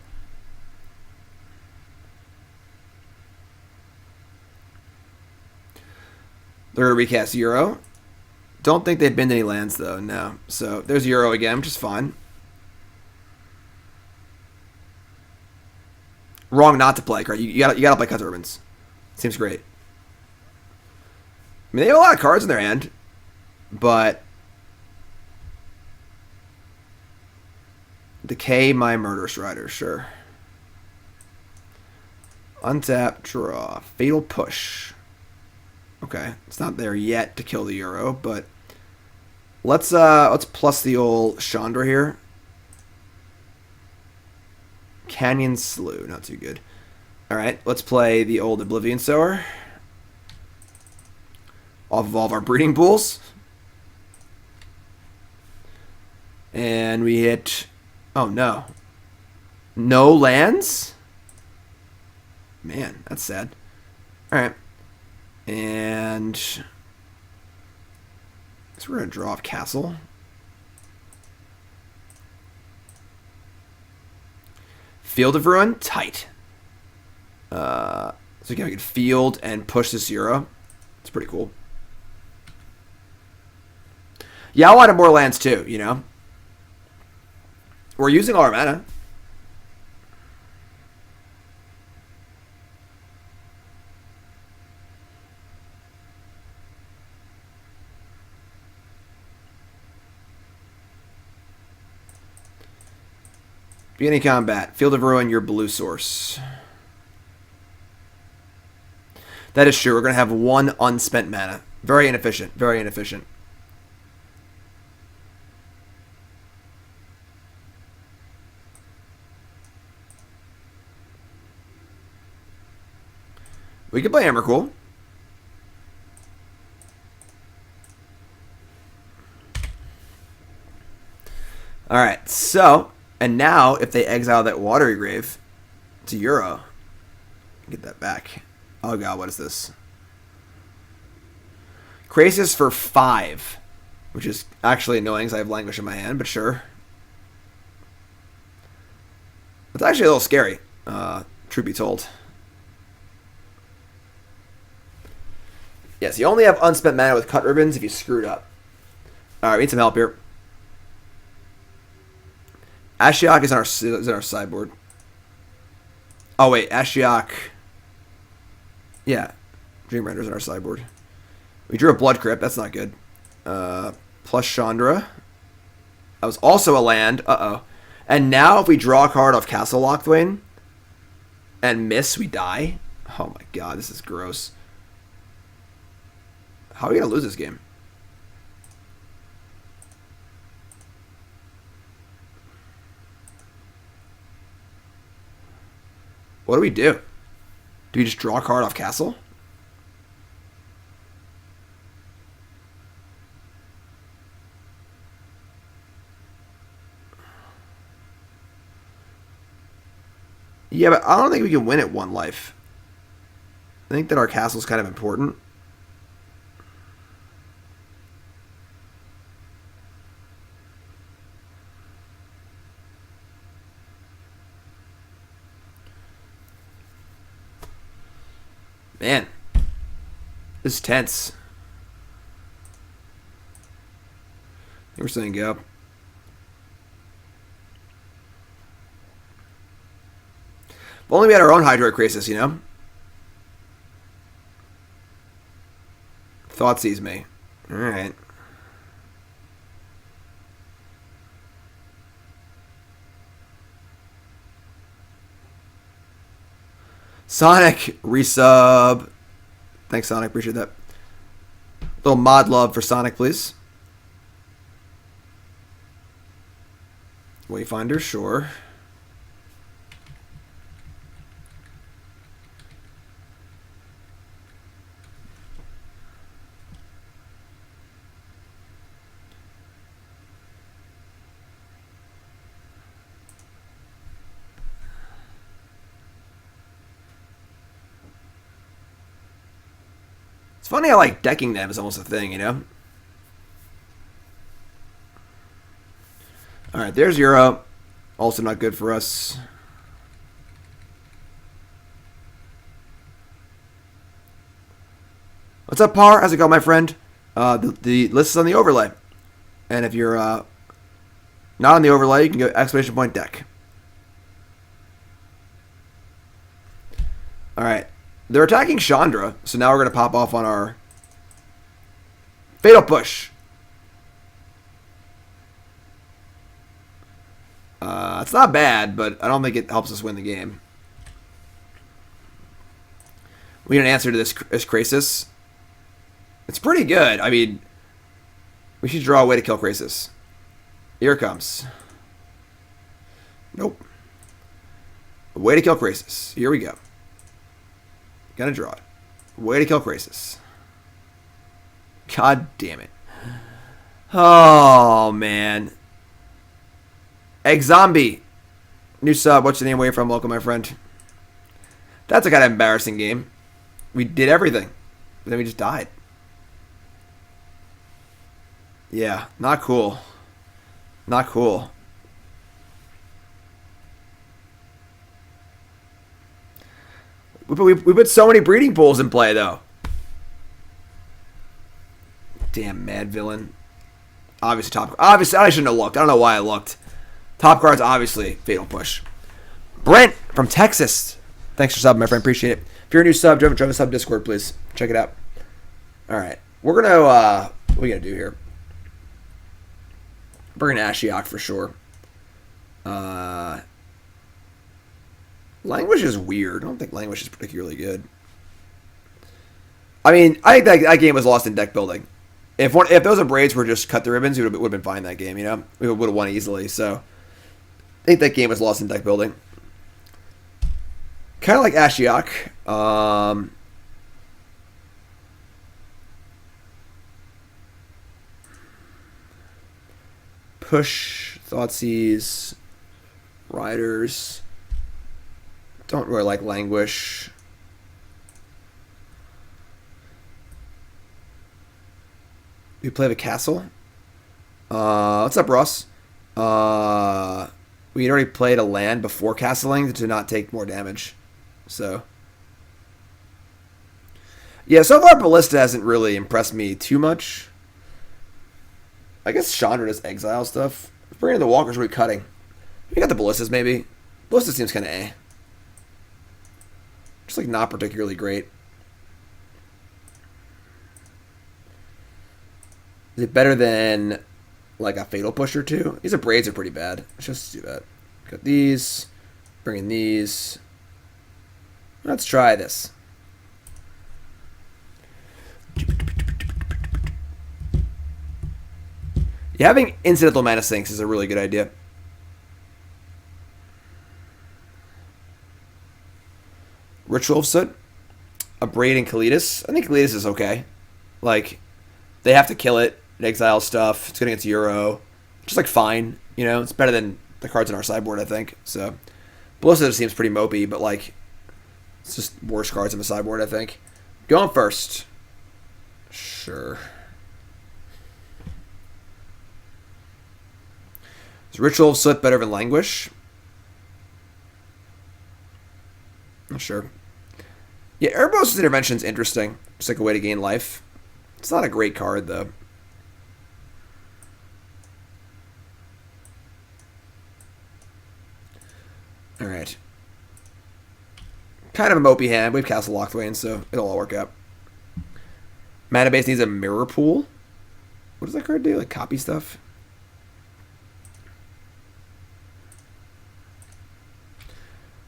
They're going to recast Euro. Don't think they've been to any lands though, no. So there's Euro again, which is fine. Wrong not to play, right? You gotta play Cut the Ribbons. Seems great. I mean, they have a lot of cards in their hand, but decay my Murderous Rider, sure. Untap, draw, Fatal Push. Okay, it's not there yet to kill the Euro, but let's plus the old Chandra here. Canyon Slough, not too good. All right, let's play the old Oblivion Sower. Off of all of our breeding pools. And we hit... Oh, no. No lands? Man, that's sad. Alright. And... So we're going to draw off Castle. Field of Ruin? Tight. So again, we can field and push this Euro. It's pretty cool. Yeah, I wanted more lands too, you know. We're using all our mana. Beginning combat. Field of Ruin, your blue source. That is true. We're going to have 1 unspent mana. Very inefficient. Very inefficient. We could play Emrakul. Alright, so, and now if they exile that Watery Grave to Euro, get that back. Oh god, what is this? Krasis for 5, which is actually annoying because I have Languish in my hand, but sure. It's actually a little scary, truth be told. Yes, you only have unspent mana with Cut Ribbons if you screwed up. All right, we need some help here. Ashiok is in our sideboard. Oh wait, Ashiok. Yeah, Dream Render's in our sideboard. We drew a Blood Crypt. That's not good. Plus Chandra. That was also a land. Uh-oh. And now if we draw a card off Castle Locthwain and miss, we die. Oh my god, this is gross. How are we going to lose this game? What do we do? Do we just draw a card off Castle? Yeah, but I don't think we can win at 1 life. I think that our castle's kind of important. Man, this is tense. I think we're saying go. If only we had our own Hydroid Crisis, you know? Thoughtseize me. Alright. Sonic, resub. Thanks, Sonic. Appreciate that. Little mod love for Sonic, please. Wayfinder, sure. Funny how like decking them is almost a thing, you know? Alright, there's Euro. Also not good for us. What's up, Par? How's it going, my friend? The list is on the overlay. And if you're not on the overlay, you can go exclamation point deck. Alright. They're attacking Chandra, so now we're going to pop off on our Fatal Push. It's not bad, but I don't think it helps us win the game. We need an answer to this Crisis. It's pretty good. I mean, we should draw a way to kill Crisis. Here it comes. Nope. A way to kill Crisis. Here we go. Gonna draw it. Way to kill Crisis. God damn it. Oh, man. Egg Zombie. New sub. What's your name? Where you from? Welcome, my friend. That's a kind of embarrassing game. We did everything. But then we just died. Yeah. Not cool. Not cool. We put so many breeding pools in play, though. Damn, mad villain. Obviously, obviously, I shouldn't have looked. I don't know why I looked. Top card's obviously Fatal Push. Brent from Texas. Thanks for subbing, my friend. Appreciate it. If you're a new sub, join the sub Discord, please. Check it out. All right. We're going to, what are we going to do here? We're going to Ashiok for sure. Languish is weird. I don't think Languish is particularly good. I mean, I think that game was lost in deck building. If those Abrades were just cut the ribbons, we would have been fine that game, you know? We would have won easily, so I think that game was lost in deck building. Kind of like Ashiok. Push, Thoughtseize, Riders. Don't really like Languish. We play the Castle. What's up, Ross? We had already played a land before castling to not take more damage. So, yeah, so far Ballista hasn't really impressed me too much. I guess Chandra does exile stuff. Bringing in the Walkers, we're cutting. We got the Ballistas, maybe. Ballista seems kind of eh. Just, like, not particularly great. Is it better than, like, a Fatal Push or two? These Abrades are pretty bad. Let's just do that. Got these. Bring in these. Let's try this. Yeah, having incidental mana sinks is a really good idea. Ritual of Soot, Abrade and Kalitas. I think Kalitas is okay. Like, they have to kill it. It exiles stuff. It's going against Euro. Just, like, fine. You know, it's better than the cards in our sideboard, I think. So, Ballista seems pretty mopey, but, like, it's just worse cards in the sideboard, I think. Going first. Sure. Is Ritual of Soot better than Languish? Not sure. Yeah, Erebos' Intervention is interesting. It's like a way to gain life. It's not a great card, though. Alright. Kind of a mopey hand. We have Castle Locthwain, so it'll all work out. Mana base needs a Mirror Pool. What does that card do? Like, copy stuff?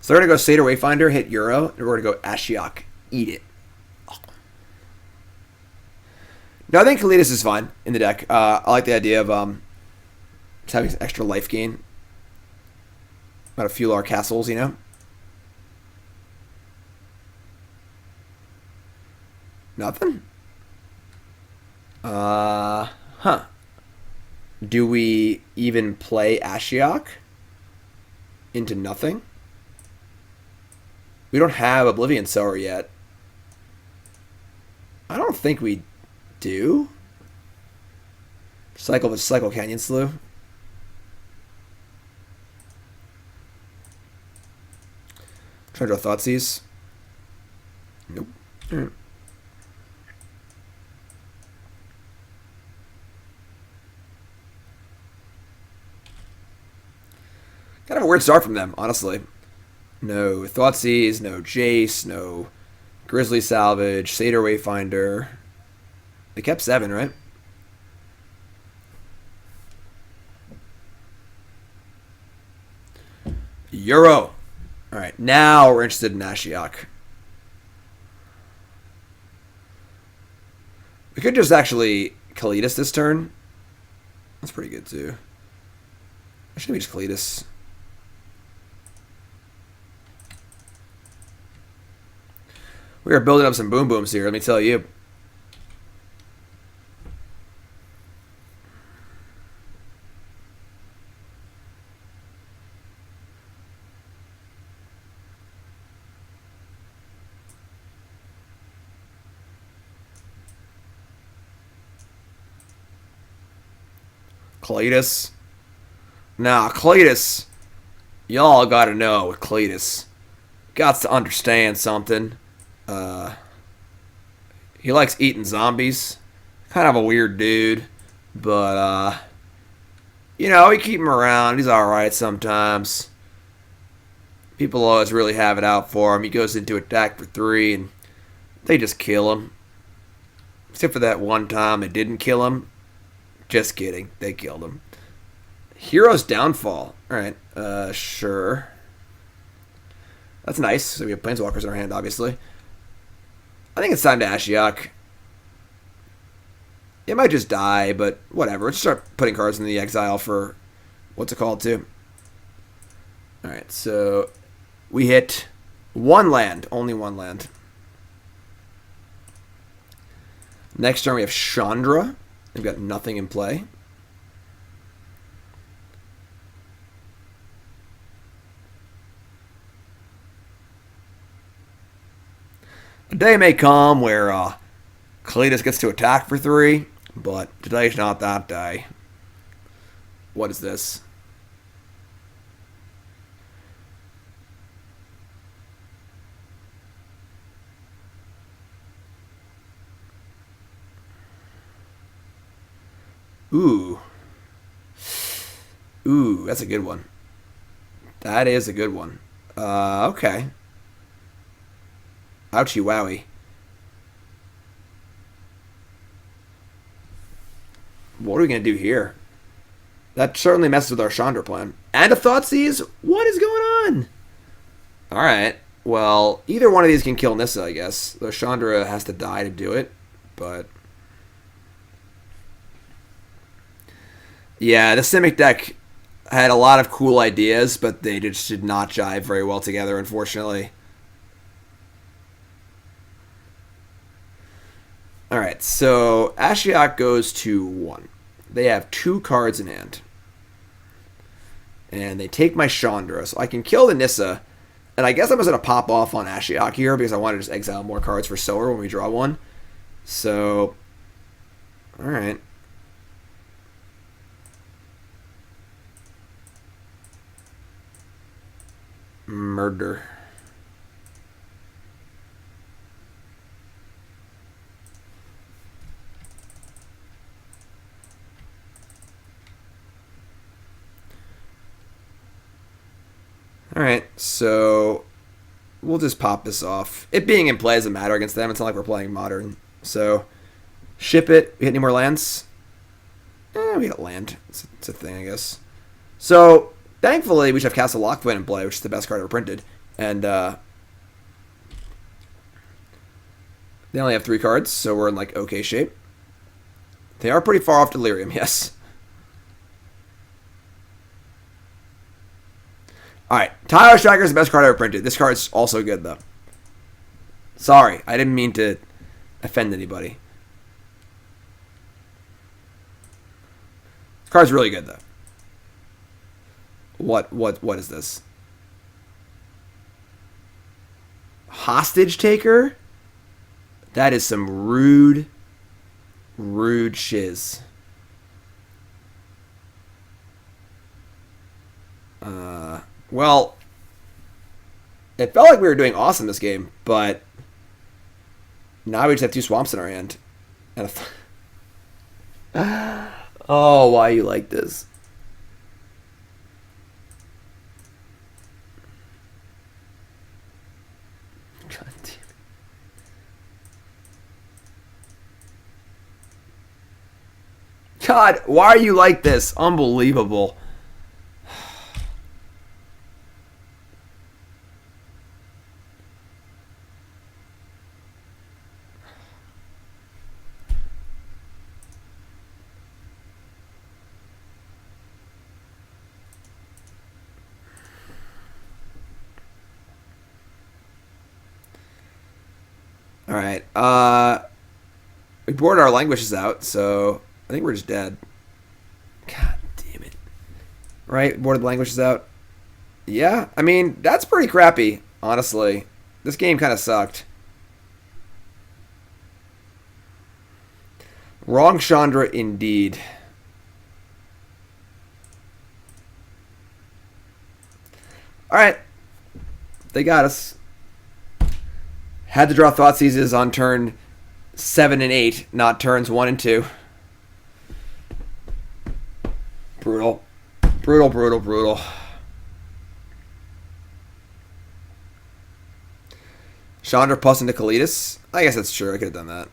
So we're going to go Satyr Wayfinder, hit Euro, and we're going to go Ashiok, eat it. Oh. No, I think Kalitas is fine in the deck. I like the idea of just having extra life gain. About to fuel our castles, you know? Nothing? Huh. Do we even play Ashiok into nothing? We don't have Oblivion Sower yet. I don't think we do. Cycle Canyon Slough. Try to draw Thoughtseize. Nope. Right. Kind of a weird start from them, honestly. No Thoughtseize, no Jace, no Grizzly Salvage, Satyr Wayfinder. They kept 7, right? Euro. Alright, now we're interested in Ashiok. We could just actually Kalitas this turn. That's pretty good, too. I should maybe just Kalitas. We are building up some boom booms here, let me tell you. Kalitas. Nah, Kalitas. Y'all gotta know with Kalitas. Got to understand something. He likes eating zombies. Kind of a weird dude. But, you know, we keep him around. He's alright sometimes. People always really have it out for him. He goes into attack for 3, and they just kill him. Except for that one time they didn't kill him. Just kidding. They killed him. Hero's Downfall. Alright, sure. That's nice. So we have Planeswalkers in our hand, obviously. I think it's time to Ashiok. It might just die, but whatever. Let's start putting cards in the exile for... What's it called, too? Alright, so... We hit 1 land. Only 1 land. Next turn we have Chandra. We've got nothing in play. A day may come where Kalitas gets to attack for 3, but today's not that day. What is this? Ooh. Ooh, that's a good one. That is a good one. Okay. Ouchie wowie. What are we going to do here? That certainly messes with our Chandra plan. And a Thoughtseize? What is going on? Alright. Well, either one of these can kill Nissa, I guess. Though Chandra has to die to do it. But... yeah, the Simic deck had a lot of cool ideas, but they just did not jive very well together, unfortunately. Alright, so Ashiok goes to 1. They have 2 cards in hand. And they take my Chandra, so I can kill the Nissa. And I guess I'm just going to pop off on Ashiok here, because I want to just exile more cards for Sower when we draw one. So, alright. Murder. Alright, so we'll just pop this off. It being in play doesn't matter against them. It's not like we're playing Modern. So, ship it. We hit any more lands? We got land. It's a thing, I guess. So, thankfully, we should have Castle Locthwain in play, which is the best card ever printed. And, they only have 3 cards, so we're in, like, okay shape. They are pretty far off Delirium, yes. Alright, Tyler Striker is the best card ever printed. This card's also good, though. Sorry, I didn't mean to offend anybody. This card's really good, though. What is this? Hostage Taker? That is some rude shiz. Well, it felt like we were doing awesome this game, but now we just have 2 swamps in our hand. And oh, why you like this? God damn it. God, why are you like this? Unbelievable. Alright, we boarded our Languishes out, so I think we're just dead. God damn it. Right, boarded the Languishes out. Yeah, I mean, that's pretty crappy, honestly. This game kind of sucked. Wrong Chandra indeed. Alright. They got us. Had to draw Thoughtseizes on turn 7 and 8, not turns 1 and 2. Brutal. Brutal, brutal, brutal. Chandra plus into Kalitas. I guess that's true. I could have done that.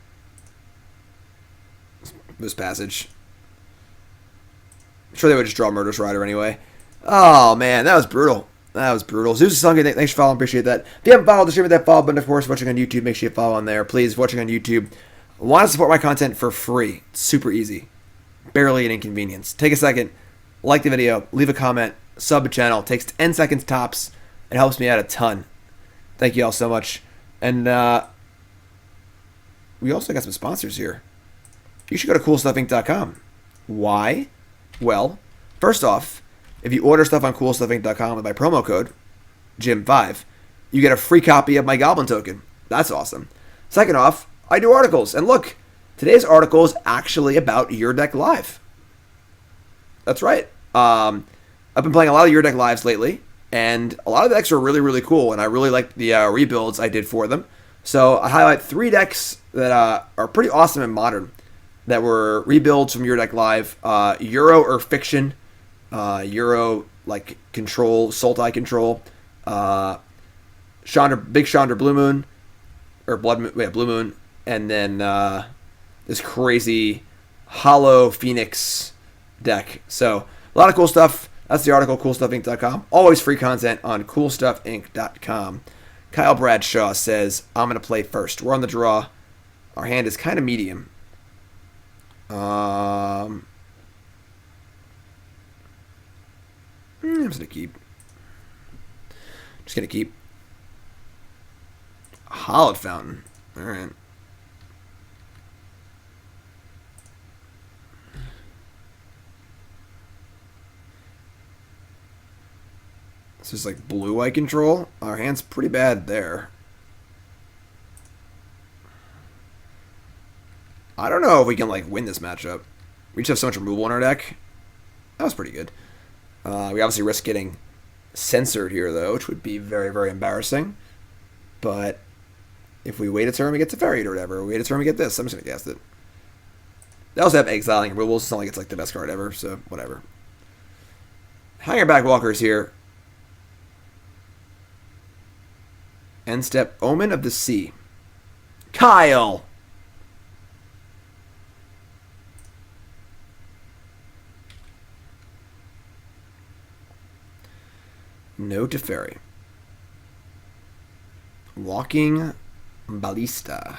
This passage. I'm sure they would just draw Murderous Rider anyway. Oh, man. That was brutal. That was brutal. Zeus is Sunday. Thanks for following. Appreciate that. If you haven't followed the stream with that follow button, of course, watching on YouTube, make sure you follow on there. Please, watching on YouTube. Want to support my content for free. It's super easy. Barely an inconvenience. Take a second. Like the video. Leave a comment. Sub the channel. It takes 10 seconds tops. It helps me out a ton. Thank you all so much. And we also got some sponsors here. You should go to CoolStuffInc.com. Why? Well, first off, if you order stuff on CoolStuffInc.com with my promo code, Jim5, you get a free copy of my Goblin token. That's awesome. Second off, I do articles. And look, today's article is actually about Your Deck Live. That's right. I've been playing a lot of Your Deck Lives lately, and a lot of the decks are really, really cool, and I really like the rebuilds I did for them. So I highlight 3 decks that are pretty awesome and modern that were rebuilds from Your Deck Live. Euro or Fiction, Euro like control, Sultai control, Chandra, big Chandra Blue Moon, or Blood Moon, yeah, Blue Moon, and then this crazy Hollow Phoenix deck. So a lot of cool stuff. That's the article, coolstuffinc.com. Always free content on coolstuffinc.com. Kyle Bradshaw says, I'm going to play first. We're on the draw. Our hand is kind of medium. I'm just going to keep. Just going to keep. Hallowed Fountain. All right. This is like blue I control. Our hand's pretty bad there. I don't know if we can like win this matchup. We just have so much removal in our deck. That was pretty good. We obviously risk getting censored here though, which would be very, very embarrassing. But if we wait a turn, we get Teferi or whatever. We wait a turn, we get this. I'm just gonna cast it. They also have exiling removals. It's not like it's like the best card ever, so whatever. Hangarback Walker is here. End step, Omen of the Sea. Kyle! No Teferi. Walking Ballista.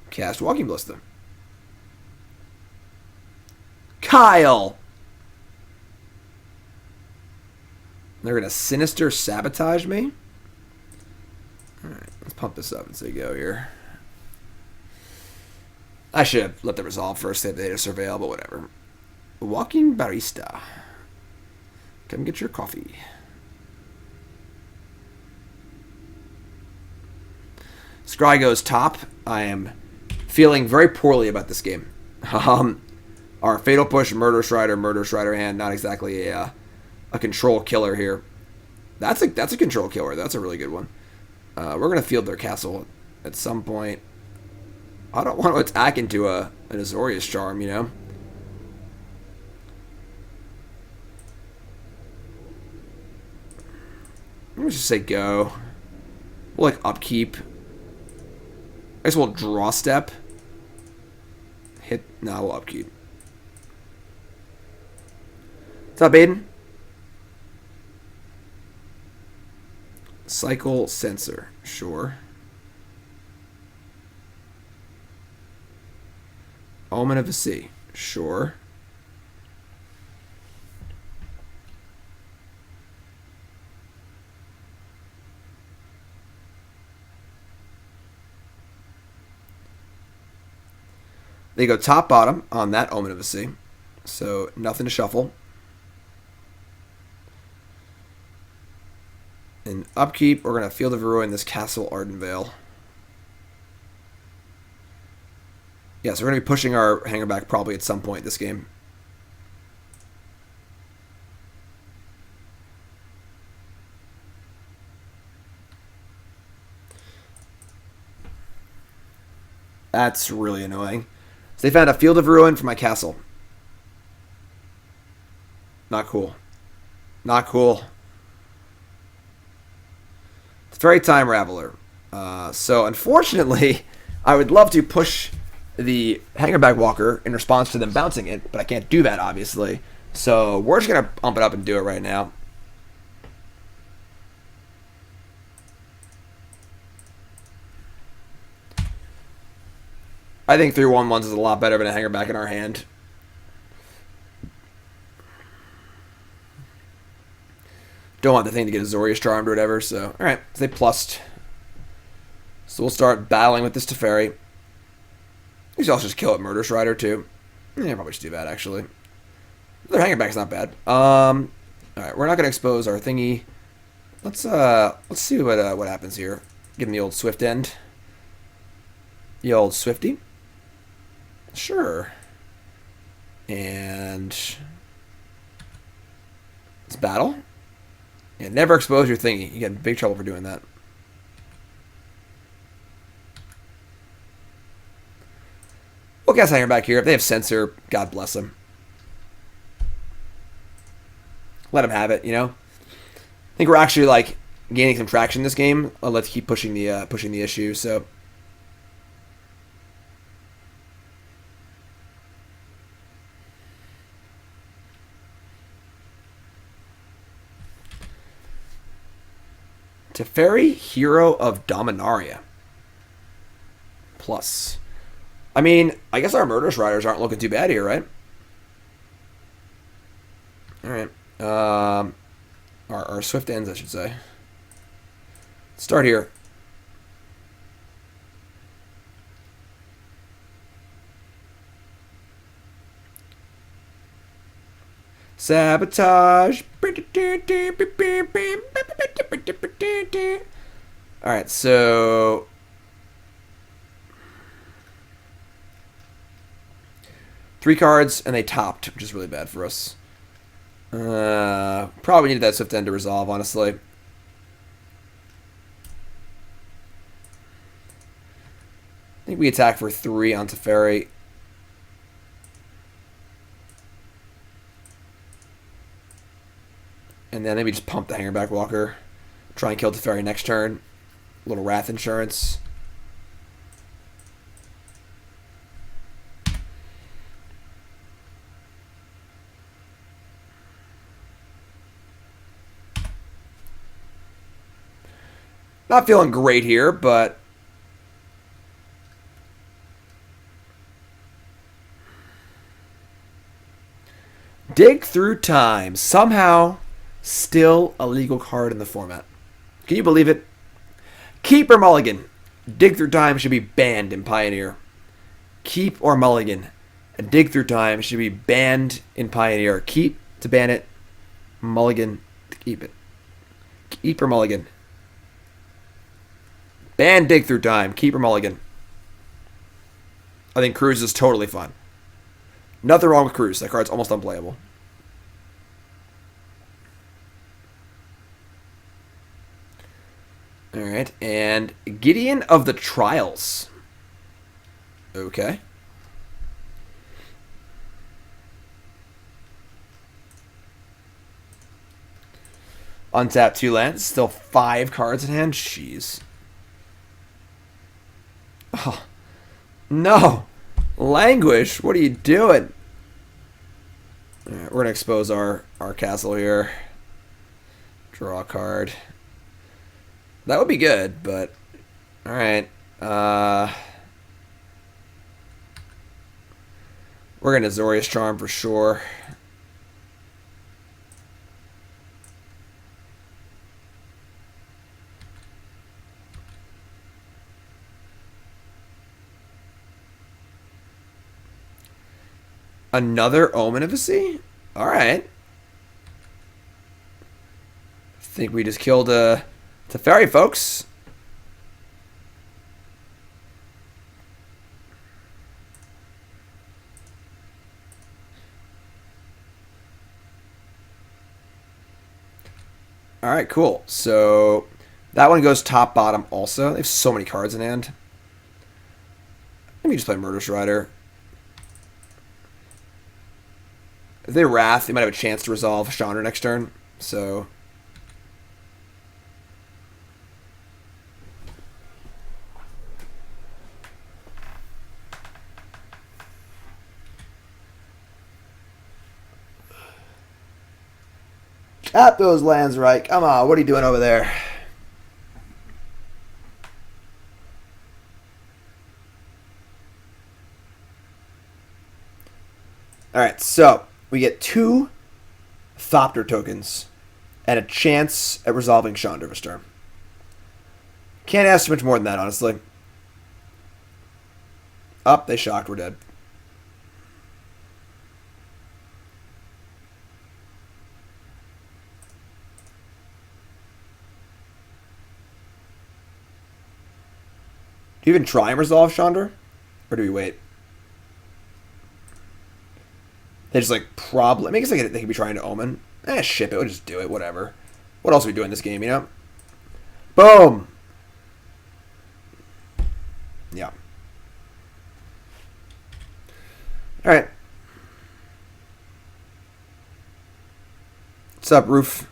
Cast Walking Ballista. Kyle! They're going to Sinister Sabotage me? Alright, let's pump this up and say go here. I should have let the resolve first, save the data surveil, but whatever. Walking Barista. Come get your coffee. Scry goes top. I am feeling very poorly about this game. Our Fatal Push, Murderous Rider hand, not exactly a control killer here. That's a control killer. That's a really good one. We're gonna field their castle at some point. I don't want to attack into an Azorius Charm, you know. Let me just say go. We'll like upkeep. I guess we'll draw step. Hit. No, we'll upkeep. What's up, Aiden? Cycle Sensor. Sure. Omen of the Sea. Sure. They go top bottom on that Omen of the Sea. So nothing to shuffle. In upkeep, we're going to Field of Ruin this Castle Ardenvale. Yeah, so we're going to be pushing our Hangarback probably at some point this game. That's really annoying. So they found a Field of Ruin for my castle. Not cool. Not cool. It's very Time Raveler. So unfortunately, I would love to push the Hangarback Walker in response to them bouncing it, but I can't do that, obviously. So we're just going to pump it up and do it right now. I think 3/1/1s is a lot better than a Hangarback in our hand. Don't want the thing to get Azorius Charmed or whatever, so... Alright, so they plussed. So we'll start battling with this Teferi. You should also just kill it Murderous Rider, too. Yeah, probably should do that, actually. Their Hangarback's not bad. Alright, we're not going to expose our thingy. Let's see what happens here. Give him the old Swift End. The old Swifty. Sure. And... let's battle. Yeah, never expose your thingy. You get in big trouble for doing that. We'll cast Hangarback here. If they have Censor, God bless them. Let them have it, you know? I think we're actually, like, gaining some traction in this game. Let's keep pushing the issue, so... Teferi, Hero of Dominaria. Plus. I mean, I guess our Murderous Riders aren't looking too bad here, right? Alright. Our Swift Ends, I should say. Start here. Sabotage. Alright, so... Three cards, and they topped, which is really bad for us. Probably needed that Swift End to resolve, honestly. I think we attack for 3 on Teferi. And then maybe just pump the Hangarback Walker. Try and kill Teferi next turn. A little Wrath Insurance. Not feeling great here, but... Dig Through Time. Somehow, still a legal card in the format. Can you believe it? Keep or mulligan. Dig Through Time should be banned in Pioneer. Keep or mulligan. Dig Through Time should be banned in Pioneer. Keep to ban it. Mulligan to keep it. Keep or mulligan. Ban Dig Through Time. Keep or mulligan. I think Cruise is totally fun. Nothing wrong with Cruise. That card's almost unplayable. Alright, and Gideon of the Trials. Okay. Untap 2 lands. Still 5 cards in hand. Jeez. Oh. No. Languish, what are you doing? Alright, we're going to expose our castle here. Draw a card. That would be good, but... Alright. We're going to Azorius Charm for sure. Another Omen of a Sea? Alright. I think we just killed Teferi, folks. Alright, cool. So, that one goes top, bottom also. They have so many cards in hand. Let me just play Murderous Rider. If they Wrath, they might have a chance to resolve Chandra next turn. So... Tap those lands right. Come on, what are you doing over there? Alright, so we get 2 Thopter tokens and a chance at resolving Chandra this turn. Can't ask too much more than that, honestly. Up, they shocked, we're dead. Do you even try and resolve Chandra? Or do we wait? They just like probably... I mean, I guess they could be trying to Omen. Ship it. We'll just do it. Whatever. What else are we doing in this game, you know? Boom! Yeah. Alright. What's up, Roof?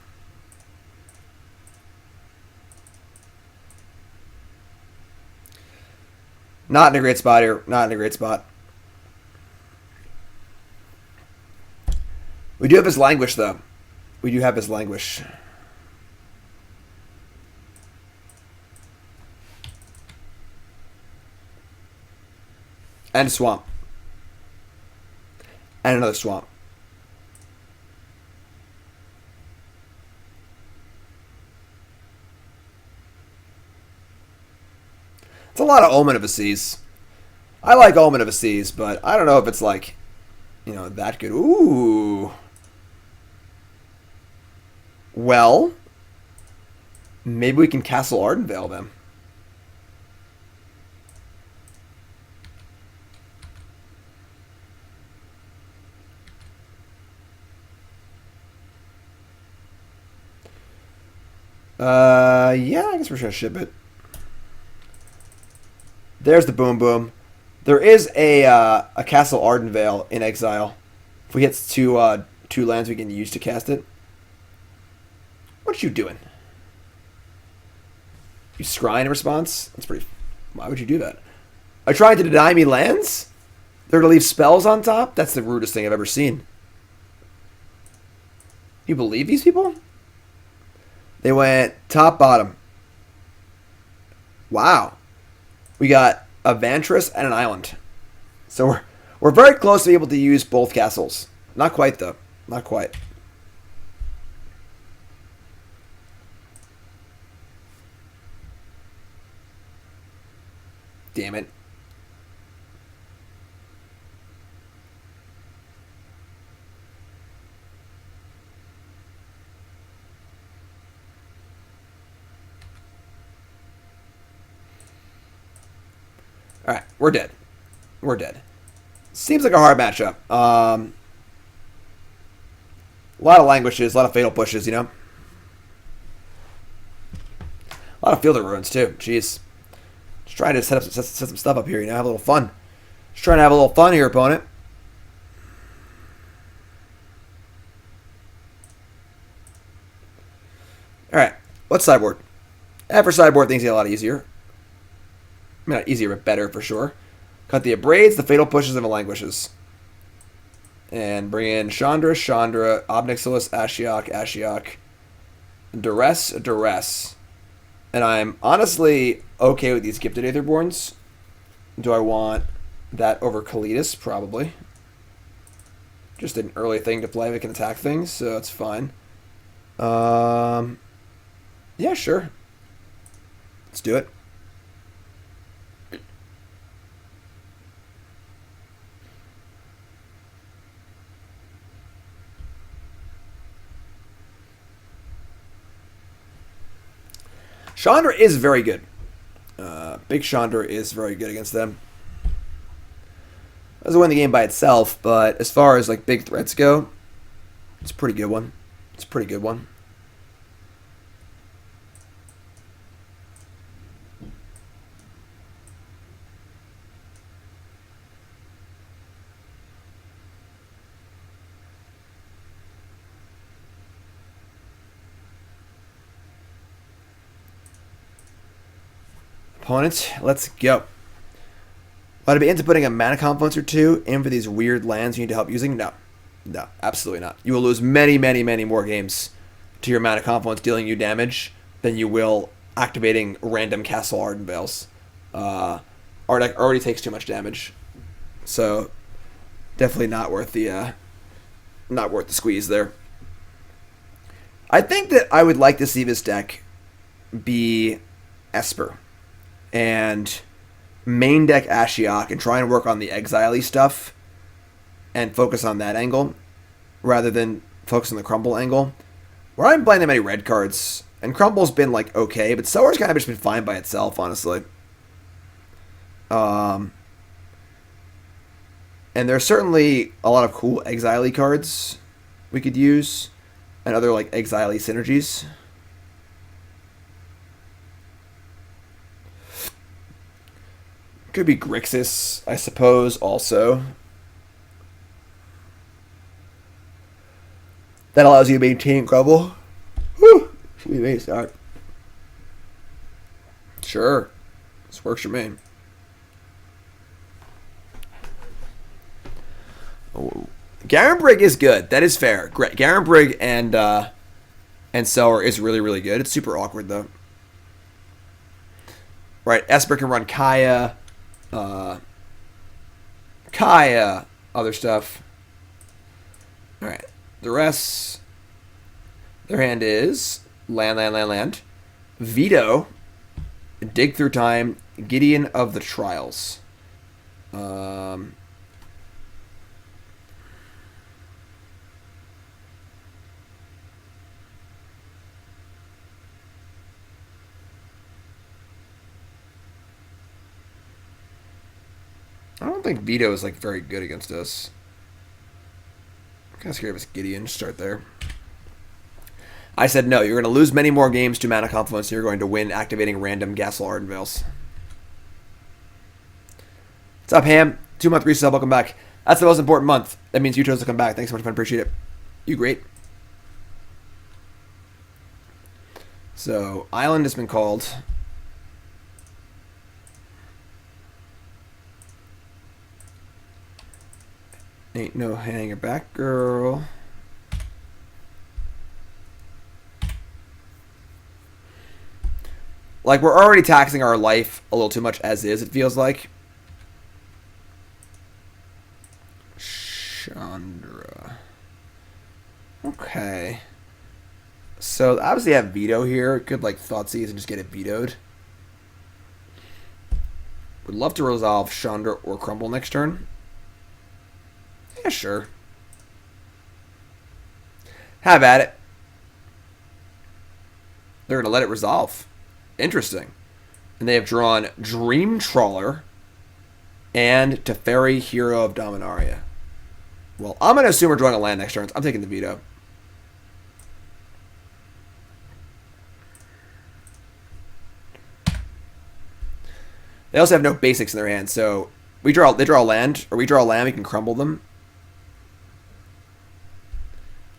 Not in a great spot here. Not in a great spot. We do have his Languish, though. We do have his Languish. And a Swamp. And another Swamp. It's a lot of Omen of a Seas. I like Omen of a Seas, but I don't know if it's like, you know, that good. Ooh. Well, maybe we can Castle Ardenvale them. Yeah, I guess we're gonna ship it. There's the Boom Boom. There is a Castle Ardenvale in exile. If we hit two lands, we can use to cast it. What you doing? You scrying in response? That's pretty. Why would you do that? Are you trying to deny me lands? They're to leave spells on top? That's the rudest thing I've ever seen. You believe these people? They went top, bottom. Wow. We got a Vantress and an island. So we're very close to be able to use both castles. Not quite, though. Not quite. Damn it. Alright, we're dead. We're dead. Seems like a hard matchup. A lot of languishes, a lot of fatal pushes, you know? A lot of fielder ruins, too. Jeez. Just trying to set some stuff up here, you know? Have a little fun. Just trying to have a little fun here, opponent. Alright, what's sideboard? For sideboard, things get a lot easier. I mean, not easier, but better for sure. Cut the Abrades, the Fatal Pushes, and the Languishes. And bring in Chandra, Ob Nixilis, Ashiok, Duress. And I'm honestly okay with these Gifted Aetherborns. Do I want that over Kalitas? Probably. Just an early thing to play that can attack things, so it's fine. Yeah, sure. Let's do it. Chandra is very good. Big Chandra is very good against them. Doesn't win the game by itself, but as far as like big threats go, it's a pretty good one. It's a pretty good one. Opponent, let's go. Would I be into putting a mana confluence or two in for these weird lands you need to help using? No. No, absolutely not. You will lose many, many, many more games to your mana confluence dealing you damage than you will activating random Castle Ardenvales. Our deck already takes too much damage. So definitely not worth the squeeze there. I think that I would like to see this deck be Esper and main deck Ashiok and try and work on the exile-y stuff and focus on that angle rather than focus on the Crumble angle. Where I'm playing that many red cards, and Crumble's been like okay, but Sower's kind of just been fine by itself, honestly. And there's certainly a lot of cool exile-y cards we could use and other like exile-y synergies. Could be Grixis, I suppose, also. That allows you to maintain Crumble. Whew. Should be amazing. Start. Sure. This works for me. Oh. Garenbrig is good. That is fair. Great. Garenbrig and Sower is really, really good. It's super awkward, though. Right. Esper can run Kaya. Other stuff. Alright. Duress. Their hand is land. Veto. Dig Through Time. Gideon of the Trials. I don't think Veto is like very good against us. I'm kind of scared of us Gideon. Start there. I said no. You're going to lose many more games to Mana Confluence. And you're going to win activating random Castle Ardenvales. What's up, Ham? 2-month resub. Welcome back. That's the most important month. That means you chose to come back. Thanks so much, man. Appreciate it. You great. So, Island has been called. Ain't no Hangarback girl. Like, we're already taxing our life a little too much as is, it feels like. Chandra. Okay. So, obviously I have Veto here. Could, like, Thoughtseize and just get it vetoed. Would love to resolve Chandra or Crumble next turn. Yeah, sure. Have at it. They're going to let it resolve. Interesting. And they have drawn Dream Trawler and Teferi, Hero of Dominaria. Well, I'm going to assume we're drawing a land next turn. So I'm taking the veto. They also have no basics in their hand, so they draw a land, or we draw a land, we can crumble them.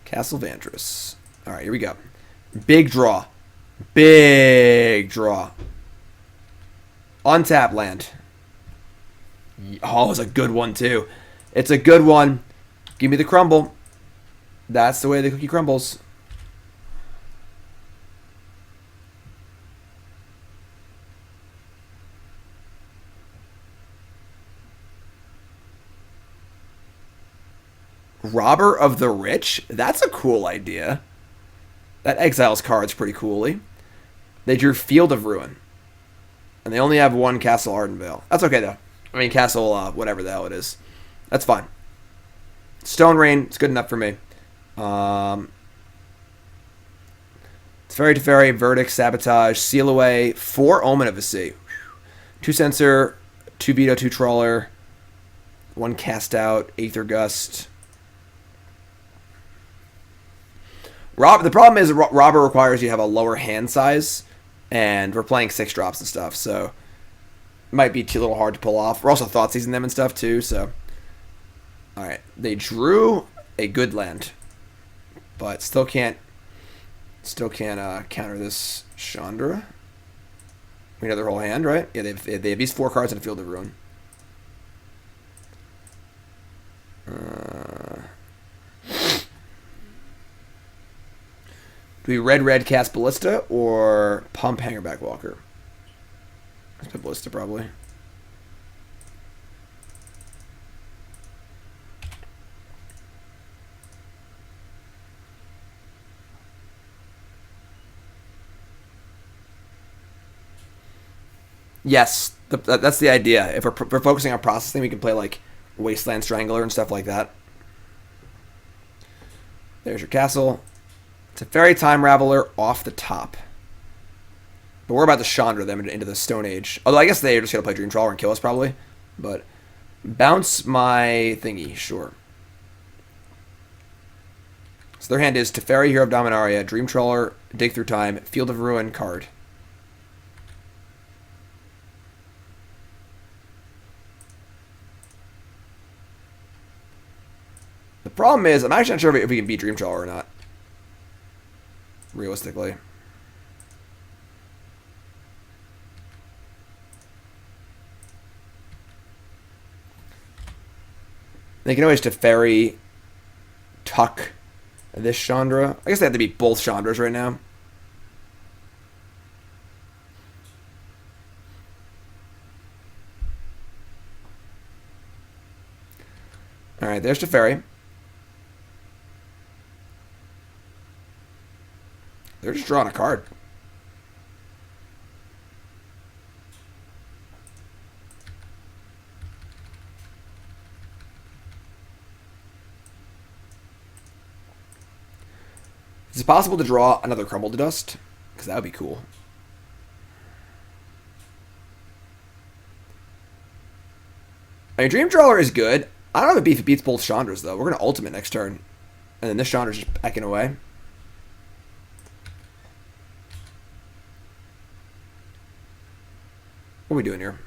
Castle Vandress. Alright, here we go. Big draw. Big draw. Untap land. Oh, it's a good one, too. It's a good one. Give me the crumble. That's the way the cookie crumbles. Robber of the Rich? That's a cool idea. That exiles card's pretty coolly. They drew Field of Ruin. And they only have one Castle Ardenvale. That's okay, though. I mean, Castle, whatever the hell it is. That's fine. Stone Rain, it's good enough for me. Teferi, Verdict, Sabotage, Seal Away, 4 Omen of the Sea. 2 Censor, 2 Veto, 2 Trawler, 1 Cast Out, Aether Gust. The problem is Robber requires you to have a lower hand size, and we're playing 6 drops and stuff, so it might be a little hard to pull off. We're also Thoughtseizing them and stuff too, so. Alright, they drew a good land, but still can't counter this Chandra. We know their whole hand, right? Yeah, they have these 4 cards in the Field of Ruin. Do we red cast Ballista or pump Hangarback Walker? Let's put Ballista probably. Yes, that's the idea. If we're focusing on processing, we can play like Wasteland Strangler and stuff like that. There's your castle. It's a Fairy Time Raveler off the top. But we're about to Chandra them into the Stone Age. Although I guess they're just going to play Dream Trawler and kill us probably. But bounce my thingy, sure. So their hand is Teferi, Hero of Dominaria, Dream Trawler, Dig Through Time, Field of Ruin card. The problem is, I'm actually not sure if we can beat Dream Trawler or not. realistically. They can always Teferi tuck this Chandra. I guess they have to be both Chandras right now. Alright, there's Teferi. They're just drawing a card. Is it possible to draw another Crumble to Dust? Because that would be cool. I mean, Dream Trawler is good. I don't know if it beats both Chandras, though. We're going to ultimate next turn. And then this Chandra's just backing away. What are we doing here?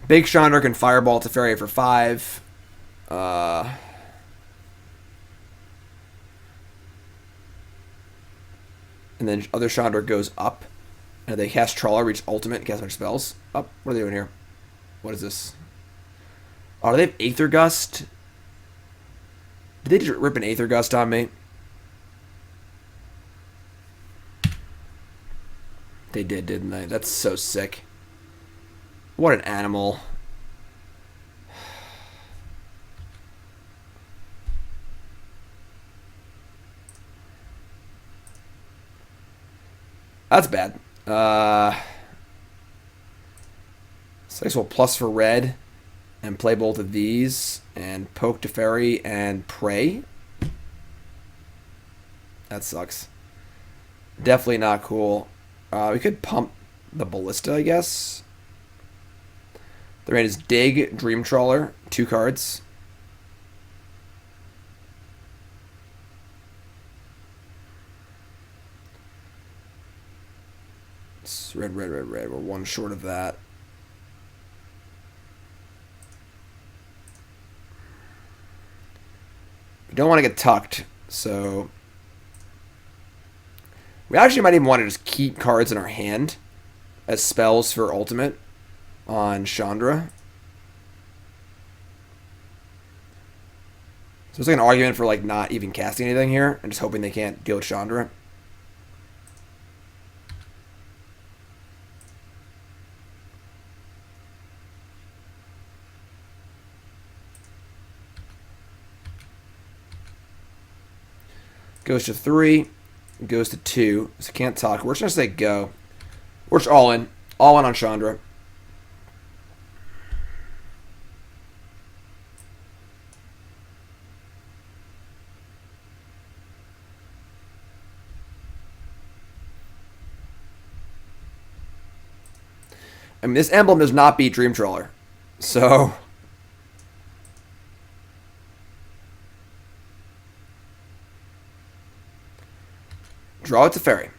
Big Chandra can Fireball Teferi for 5. And then other Chandra goes up. And they cast Trawler, reach ultimate, and cast a bunch of spells. Up. What are they doing here? What is this? Oh, do they have Aether Gust? Did they just rip an Aether Gust on me? They did, didn't they? That's so sick. What an animal. That's bad. So I guess we'll plus for red and play both of these and poke Teferi and pray. That sucks. Definitely not cool. We could pump the Ballista, I guess. The raid is Dig, Dream Trawler, 2 cards. It's red, red, red, red. We're 1 short of that. We don't want to get tucked, so we actually might even want to just keep cards in our hand as spells for ultimate on Chandra. So it's like an argument for like not even casting anything here and just hoping they can't deal with Chandra. Goes to 3, goes to 2, so can't talk. We're just going to say go. We're just all in. All in on Chandra. I mean, this emblem does not beat Dream Trawler. So draw it to Teferi.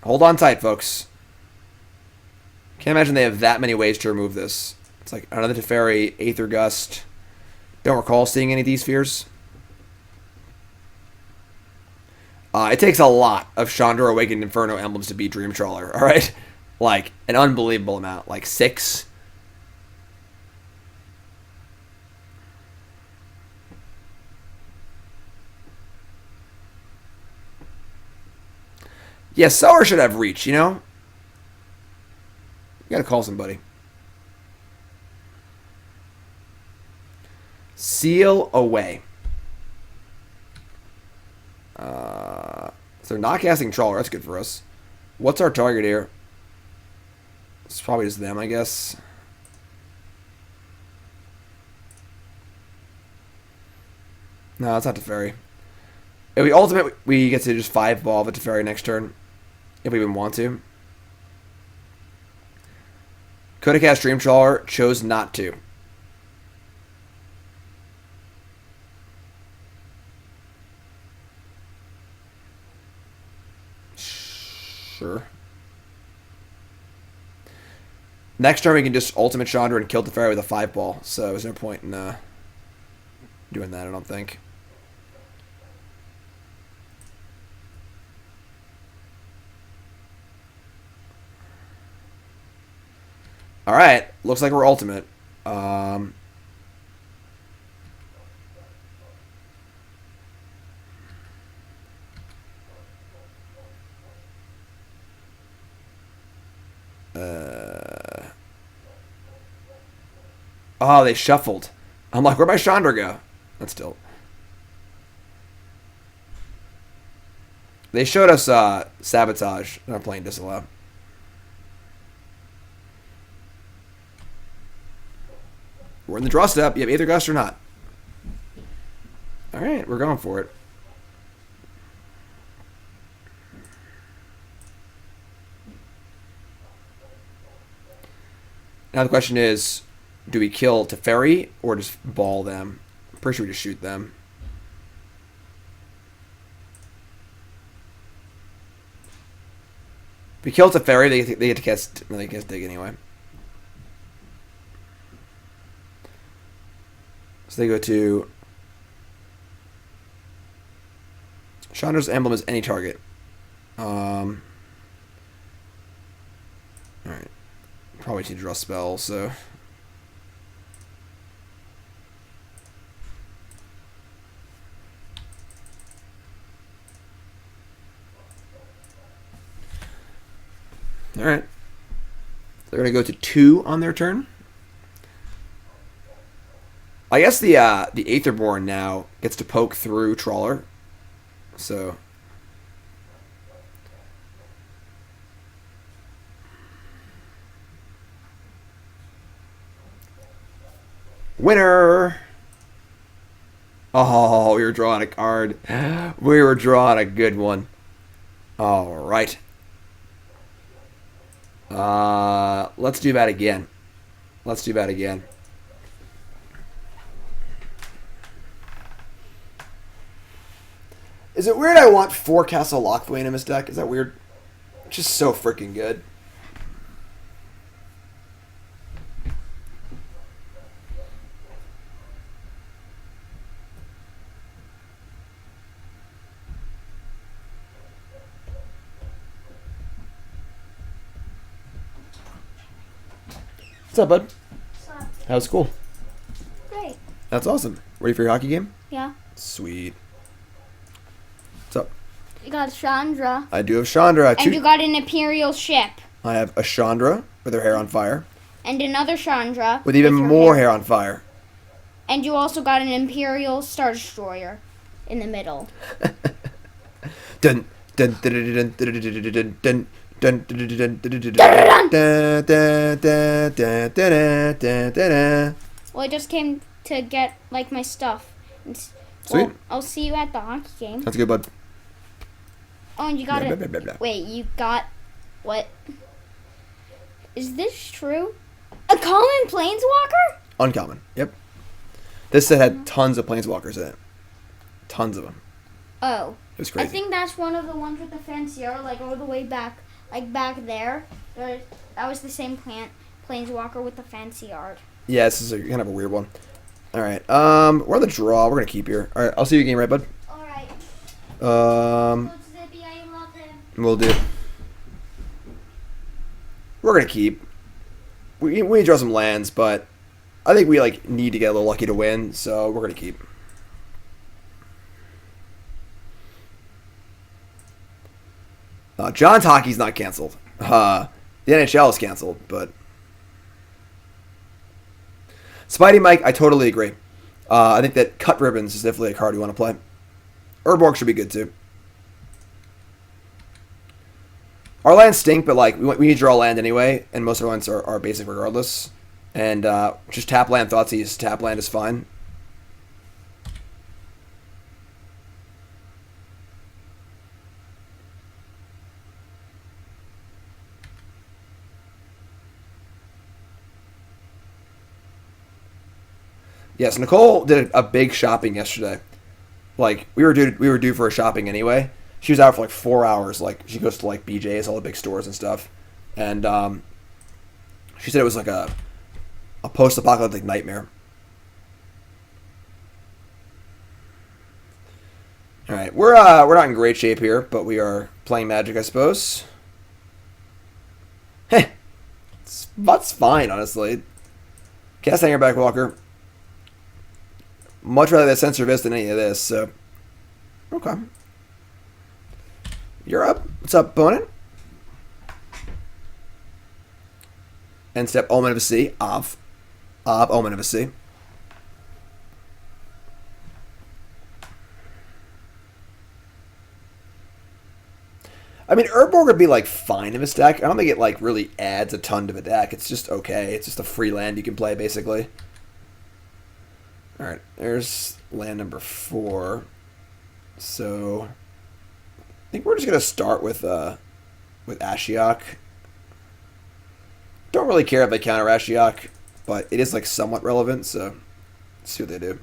Hold on tight, folks. Can't imagine they have that many ways to remove this. It's like another Teferi, Aether Gust. Don't recall seeing any of these fears. It takes a lot of Chandra Awakened Inferno emblems to beat Dream Trawler, alright? Like, an unbelievable amount. Like, 6. Yeah, Sower should have reach, you know? You gotta call somebody. Seal away. So they're not casting Trawler. That's good for us. What's our target here? It's probably just them, I guess. No, it's not Teferi. If we ultimate, we get to just 5-ball the Teferi next turn. If we even want to. Could have cast Dream Trawler, chose not to. Sure. Next turn we can just ultimate Chandra and kill Teferi with a 5-ball, so there's no point in doing that, I don't think. All right, looks like we're ultimate. Oh, they shuffled. I'm like, where'd my Chandra go? That's still. They showed us Sabotage. They're not playing Disallow. We're in the draw step. You have Aether Gust or not? Alright, we're going for it. Now the question is, do we kill Teferi or just ball them? I'm pretty sure we just shoot them. If we kill Teferi, they get to cast Dig anyway. So they go to... Chandra's emblem is any target. Alright. Probably need to draw spells, so... Alright. They're going to go to 2 on their turn. I guess the Aetherborn now gets to poke through Trawler. So... Winner! Oh, we were drawing a card. We were drawing a good one. Alright. Let's do that again. Let's do that again. Is it weird I want 4 Castle Locthwain in this deck? Is that weird? It's just so freaking good. What's up, bud? What's up? How's school? Great. That's awesome. Ready for your hockey game? Yeah. Sweet. What's up? You got Chandra. I do have Chandra. And you got an Imperial ship. I have a Chandra with her hair on fire. And another Chandra. With even more hair on fire. And you also got an Imperial Star Destroyer in the middle. Dun dun dun dun dun dun dun. Well, I just came to get like my stuff. Sweet. I'll see you at the hockey game. That's good, bud. Oh, and you got it. Wait, you got what? Is this true? A common planeswalker? Uncommon. Yep. This set had tons of planeswalkers in it. Tons of them. Oh. It was crazy. I think that's one of the ones with the fancy art, like all the way back. Like back there, that was the same planeswalker with the fancy art. Yeah, this is kind of a weird one. All right, we're on the draw. We're gonna keep here. All right, I'll see you game, right, bud? All right. Zippy, I love him. We'll do. We're gonna keep. We need to draw some lands, but I think we need to get a little lucky to win, so we're gonna keep. John's hockey's not canceled. The NHL is canceled, but Spidey Mike, I totally agree. I think that Cut Ribbons is definitely a card you want to play. Urborg should be good too. Our lands stink, but we need to draw land anyway, and most of our lands are basic regardless. And just tap land, Thoughtseize, tap land is fine. Yes, Nicole did a big shopping yesterday. We were due for a shopping anyway. She was out for 4 hours. She goes to BJ's, all the big stores and stuff, and she said it was a post-apocalyptic nightmare. All right, we're not in great shape here, but we are playing Magic, I suppose. Heh. That's fine, honestly. Cast Hangarback Walker. Much rather that Sensor Vist than any of this, so. Okay. You're up. What's up, opponent? End step, Omen of a Sea. Of, Omen of a Sea. I mean, Urborg would be, like, fine in this deck. I don't think it, like, really adds a ton to the deck. It's just okay. It's just a free land you can play, basically. Alright, there's land number 4. So, I think we're just going to start with Ashiok. Don't really care if they counter Ashiok, but it is, like, somewhat relevant, so let's see what they do.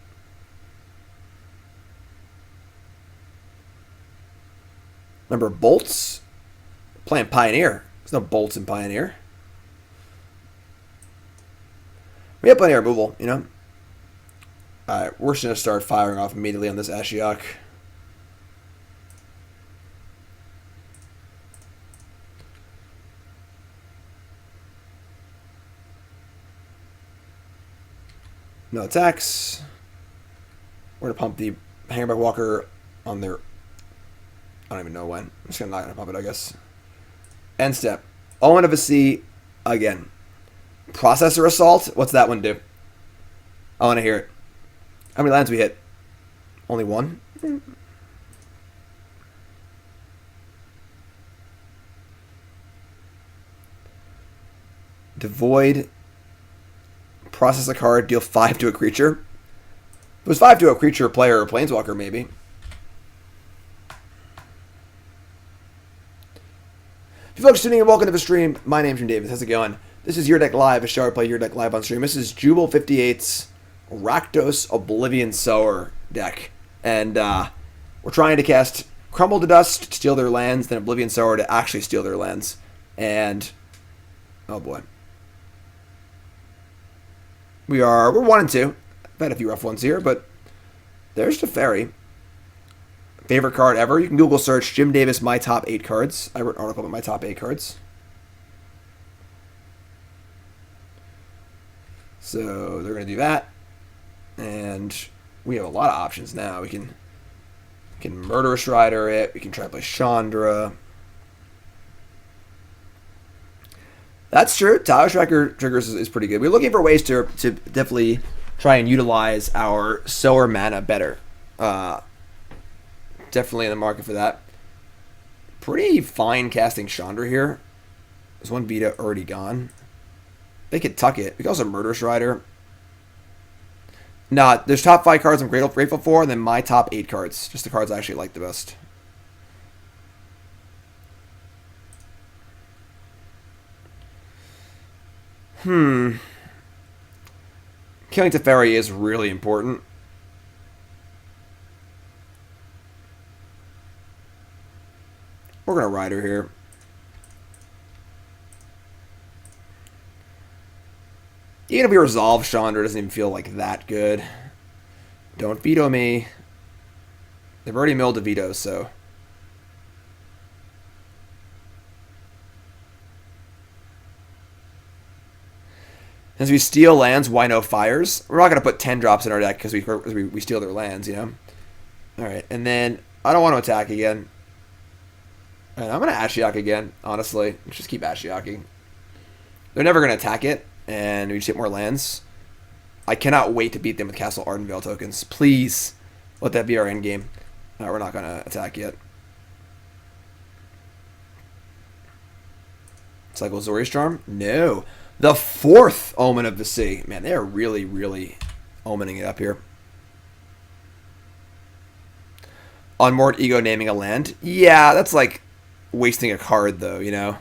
Remember, bolts? Playing Pioneer. There's no bolts in Pioneer. We have plenty of removal, you know? Alright, we're just going to start firing off immediately on this Ashiok. No attacks. We're going to pump the Hangarback Walker on their... I don't even know when. I'm just not going to pump it, I guess. End step. Omen of a Sea again. Processor Assault? What's that one do? I want to hear it. How many lands we hit? Only one? Devoid. Process a card, deal 5 to a creature. If it was 5 to a creature, player, or planeswalker, maybe. If you folks tuning in, welcome to the stream. My name's Jim Davis. How's it going? This is Your Deck Live, a show where I play Your Deck Live on stream. This is Joobles58's Rakdos Oblivion Sower deck. And we're trying to cast Crumble to Dust to steal their lands, then Oblivion Sower to actually steal their lands. And, oh boy. We're 1 and 2. I've had a few rough ones here, but there's Teferi. Favorite card ever? You can Google search Jim Davis My Top 8 Cards. I wrote an article about my top 8 cards. So they're going to do that. And we have a lot of options now. We can Murderous Rider it. We can try to play Chandra. That's true. Tower Tracker triggers is pretty good. We're looking for ways to definitely try and utilize our Sower mana better. Definitely in the market for that. Pretty fine casting Chandra here. There's one Vita already gone. They could tuck it. We can also Murderous Rider. Nah, there's top 5 cards I'm grateful for, and then my top 8 cards. Just the cards I actually like the best. Killing Teferi is really important. We're going to Rider here. Even if we resolve Chandra, it doesn't even feel like that good. Don't veto me. They've already milled a veto, so... As we steal lands, why no fires? We're not going to put 10 drops in our deck because we steal their lands, you know? Alright, and then I don't want to attack again. And I'm going to Ashiok again, honestly. Let's just keep Ashioking. They're never going to attack it, and we just get more lands. I cannot wait to beat them with Castle Ardenvale tokens. Please, let that be our end game. No, we're not going to attack yet. Cycle Zori's Charm? No. The 4th Omen of the Sea. Man, they are really, really omening it up here. Unmoored Ego naming a land. Yeah, that's like wasting a card, though, you know?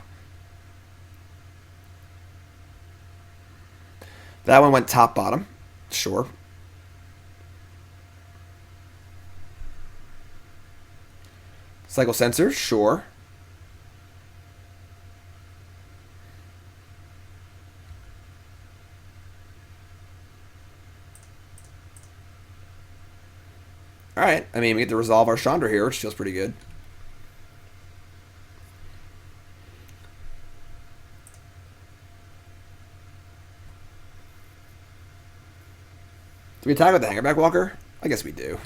That one went top bottom. Sure. Cycle Sensor. Sure. Alright, I mean, we get to resolve our Chandra here, which feels pretty good. Do we attack with the Hangarback Walker? I guess we do.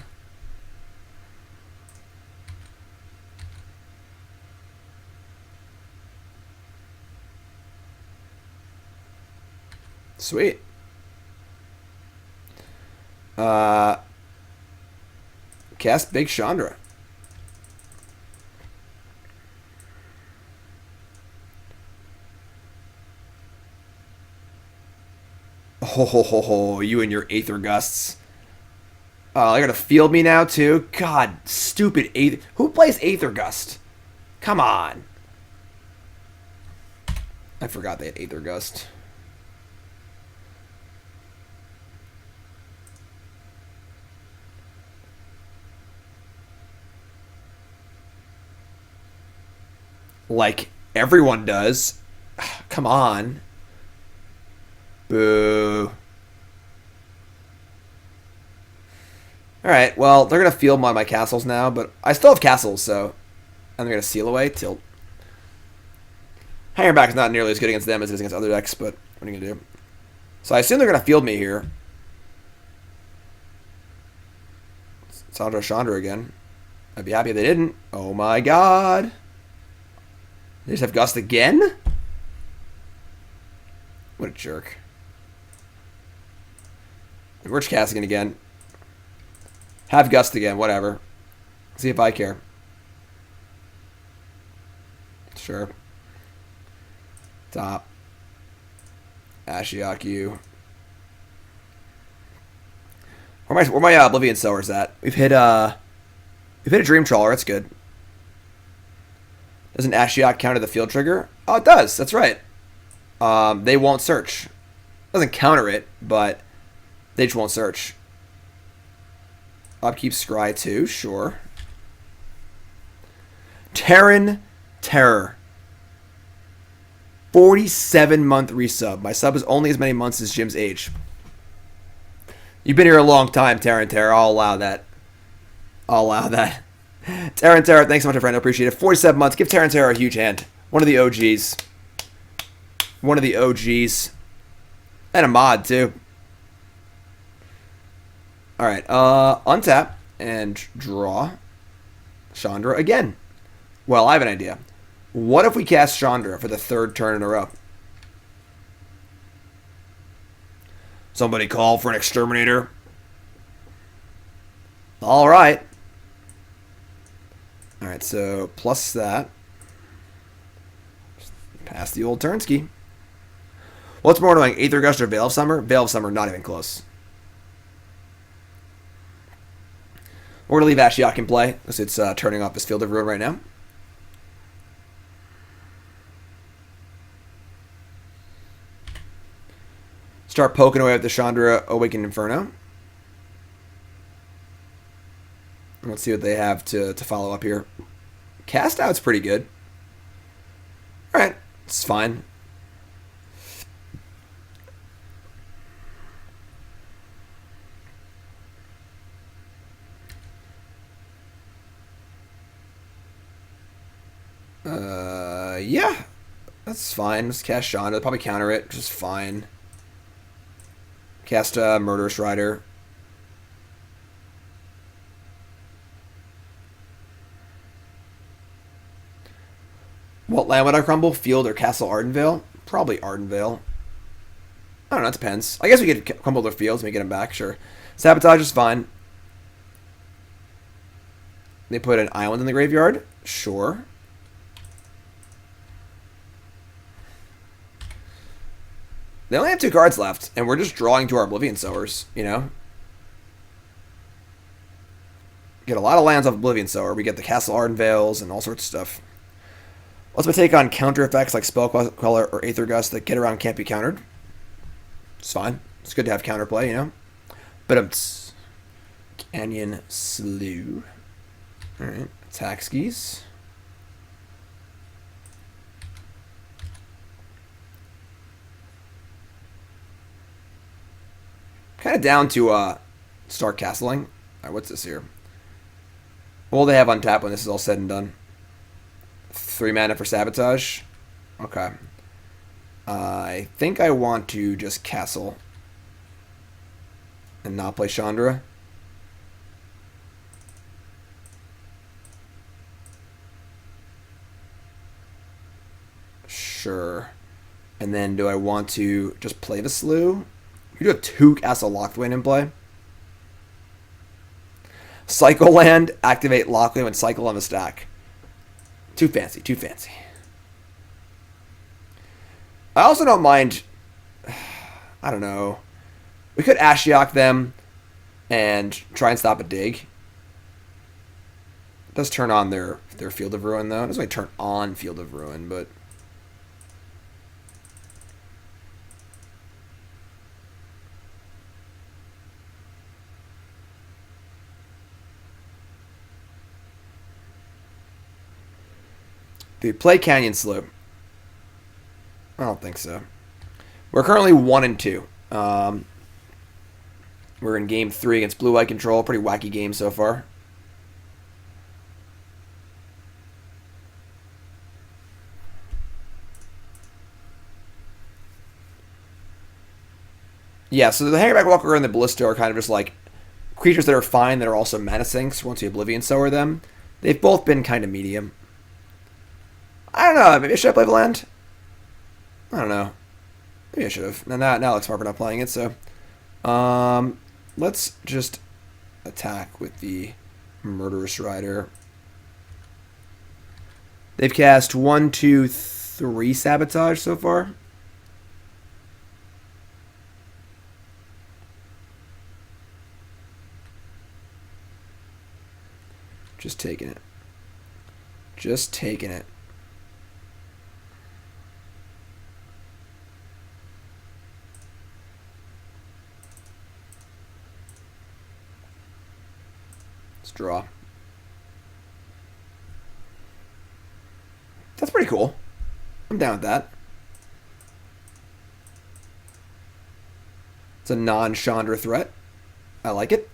Sweet. Cast Big Chandra. Oh, you and your Aether Gusts. Oh, they're gonna field me now too? God, stupid Aether. Who plays Aether Gust? Come on. I forgot they had Aether Gust. Like everyone does. Come on. Boo. Alright, well, they're going to field one of my castles now, but I still have castles, so... And they're going to seal away, tilt. Hangarback's not nearly as good against them as it is against other decks, but what are you going to do? So I assume they're going to field me here. Chandra again. I'd be happy if they didn't. Oh my god. They just have Gust again? What a jerk. We're just casting it again. Have Gust again, whatever. See if I care. Sure. Top. Ashiok you. Where my Oblivion Sowers at? We've hit a Dream Trawler, that's good. Doesn't Ashiok counter the field trigger? Oh, it does. That's right. They won't search. Doesn't counter it, but they just won't search. Upkeep Scry too, sure. Terran Terror. 47-month resub. My sub is only as many months as Jim's age. You've been here a long time, Terran Terror. I'll allow that. I'll allow that. Terran Terror, thanks so much, my friend. I appreciate it. 47 months. Give Terran Terror a huge hand. One of the OGs. One of the OGs. And a mod, too. Alright, untap and draw Chandra again. Well, I have an idea. What if we cast Chandra for the 3rd turn in a row? Somebody call for an exterminator. Alright. Alright, so plus that. Pass the old Turnski. What's more annoying, Aether Gust or Veil of Summer? Veil of Summer, not even close. We're going to leave Ashiok in play, because it's turning off his Field of Ruin right now. Start poking away at the Chandra Awakened Inferno. Let's see what they have to follow up here. Cast Out's pretty good. Alright, it's fine. Yeah. That's fine. Just cast Chandra. They'll probably counter it. Just fine. Cast Murderous Rider. What land would I crumble? Field or Castle Ardenvale? Probably Ardenvale. I don't know, it depends. I guess we could crumble their fields and we get them back, sure. Sabotage is fine. They put an island in the graveyard? Sure. They only have 2 cards left, and we're just drawing to our Oblivion Sowers, you know? Get a lot of lands off Oblivion Sower. We get the Castle Ardenvales and all sorts of stuff. What's my take on counter effects like Spell Queller or Aether Gust that get around can't be countered? It's fine. It's good to have counterplay, you know? But Canyon Slough. Alright. Attack skis. Kind of down to start castling. Alright, what's this here? What will they have on tap when this is all said and done? 3 mana for Sabotage. Okay. I think I want to just castle. and not play Chandra. Sure. And then do I want to just play the Slough? You do have 2 Castle Locthwain in play. Cycle land, activate Locthwain and cycle on the stack. Too fancy, too fancy. I also don't mind... I don't know. We could Ashiok them and try and stop a dig. It does turn on their Field of Ruin, though. It doesn't really turn on Field of Ruin, but... Do we play Canyon Slough? I don't think so. We're currently 1-2. We're in game 3 against Blue-White Control. Pretty wacky game so far. Yeah, so the Hangarback Walker and the Ballista are kind of just like creatures that are fine that are also menacing. So once you Oblivion Sower them, they've both been kind of medium. I don't know. Maybe should I play the land? I don't know. Maybe I should have. Now it looks smart for not playing it. So, let's just attack with the Murderous Rider. They've cast 1, 2, 3 Sabotage so far. Just taking it. Just taking it. Let's draw. That's pretty cool. I'm down with that. It's a non-Chandra threat. I like it.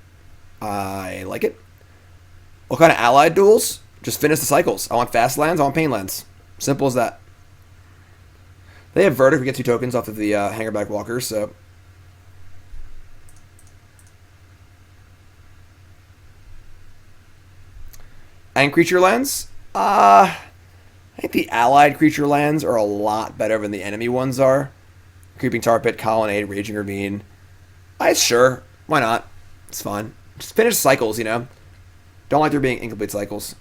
I like it. What kind of allied duels? Just finish the cycles. I want fast lands, I want pain lands. Simple as that. They have Verdict. We get 2 tokens off of the Hangarback Walker, so... And creature lands? I think the allied creature lands are a lot better than the enemy ones are. Creeping Tar Pit, Colonnade, Raging Ravine. Sure. Why not? It's fun. Just finish cycles, you know? Don't like there being incomplete cycles.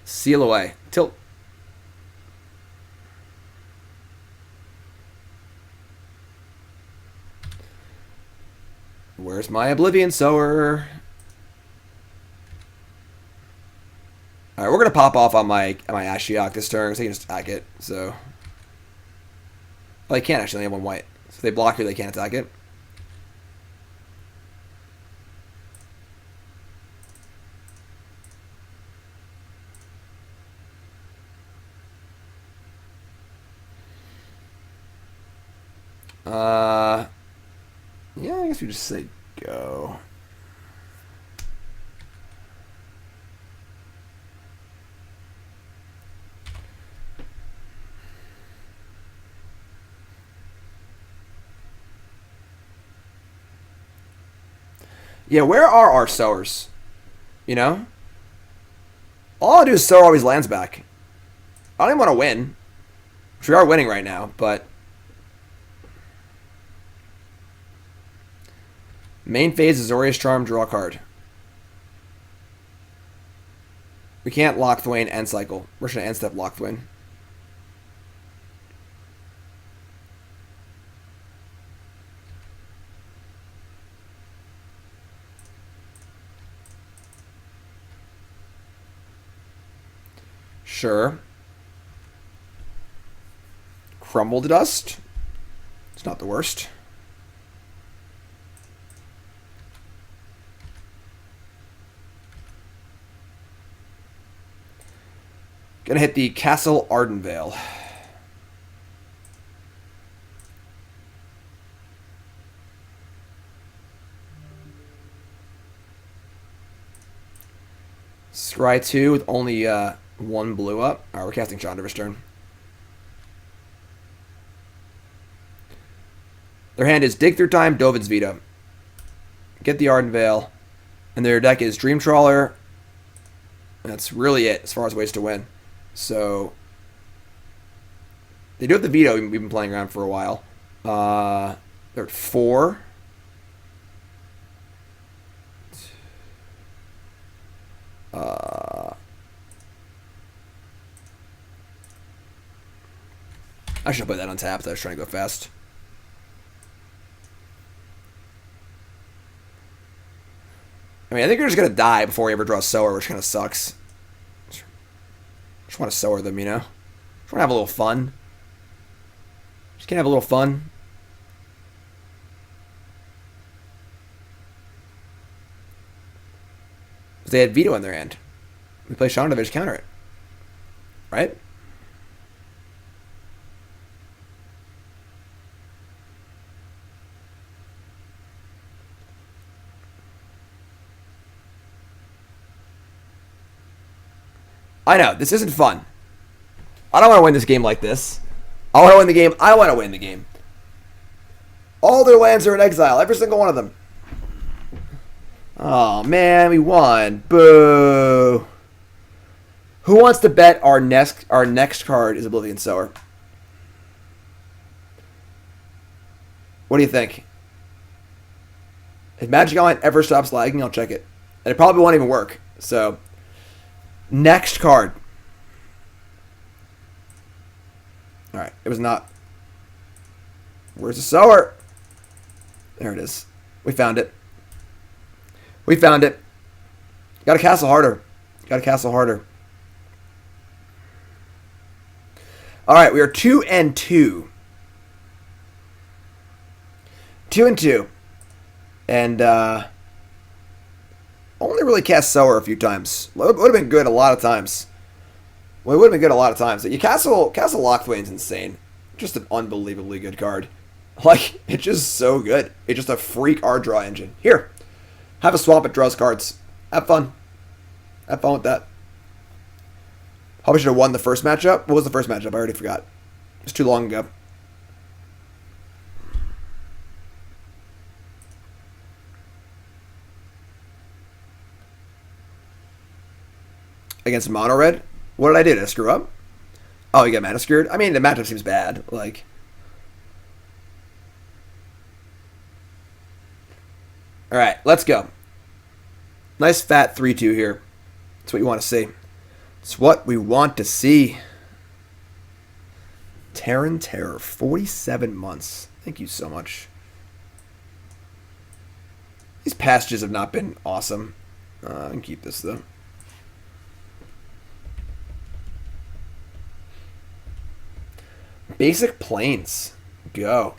Seal away. Tilt. Where's my Oblivion Sower? Alright, we're going to pop off on my Ashiok this turn because they can just attack it. So, well, they can't actually. They have 1 white. So if they block here, they can't attack it. Yeah, I guess we just say go. Yeah, where are our sowers? You know? All I do is sow all these lands back. I don't even want to win. Which we are winning right now, but... Main phase is Azorius Charm, draw a card. We can't Locthwain and cycle. We're just going to end step Locthwain. Sure. Crumble to dust. It's not the worst. Gonna hit the Castle Ardenvale. Scry 2 with only 1 blue up. Alright, we're casting Chandra this turn. Their hand is Dig Through Time, Dovin's Veto. Get the Arden Veil. And their deck is Dream Trawler. That's really it as far as ways to win. So, they do have the Veto we've been playing around for a while. They're at 4. I should have put that on tap. I was trying to go fast. I mean, I think you're just going to die before you ever draw a Sower, which kind of sucks. Just want to Sower them, you know? Just want to have a little fun. Just can have a little fun. Because they had Veto in their hand. We play Chandra, they just counter it. Right? I know, this isn't fun. I don't want to win this game like this. I want to win the game. I want to win the game. All their lands are in exile. Every single one of them. Oh, man, we won. Boo. Who wants to bet our next card is Oblivion Sower? What do you think? If Magic Online ever stops lagging, I'll check it. And it probably won't even work. So, next card. Alright, it was not. Where's the Sower? There it is. We found it. We found it. Got to castle harder. Got to castle harder. Alright, we are 2-2. 2-2. And, only really cast Sower a few times. Would have been good a lot of times. Well, it would have been good a lot of times. Castle Locthwain's insane. Just an unbelievably good card. Like, it's just so good. It's just a freak art draw engine. Here, have a swamp that draws cards. Have fun. Have fun with that. Probably should have won the first matchup. What was the first matchup? I already forgot. It was too long ago. Against mono red? What did I do? Did I screw up? Oh, you got mana screwed? I mean, the matchup seems bad. Like, alright, let's go. Nice fat 3-2 here. That's what you want to see. It's what we want to see. Terran Terror, 47 months. Thank you so much. These passages have not been awesome. I can keep this, though. Basic Plains. Go.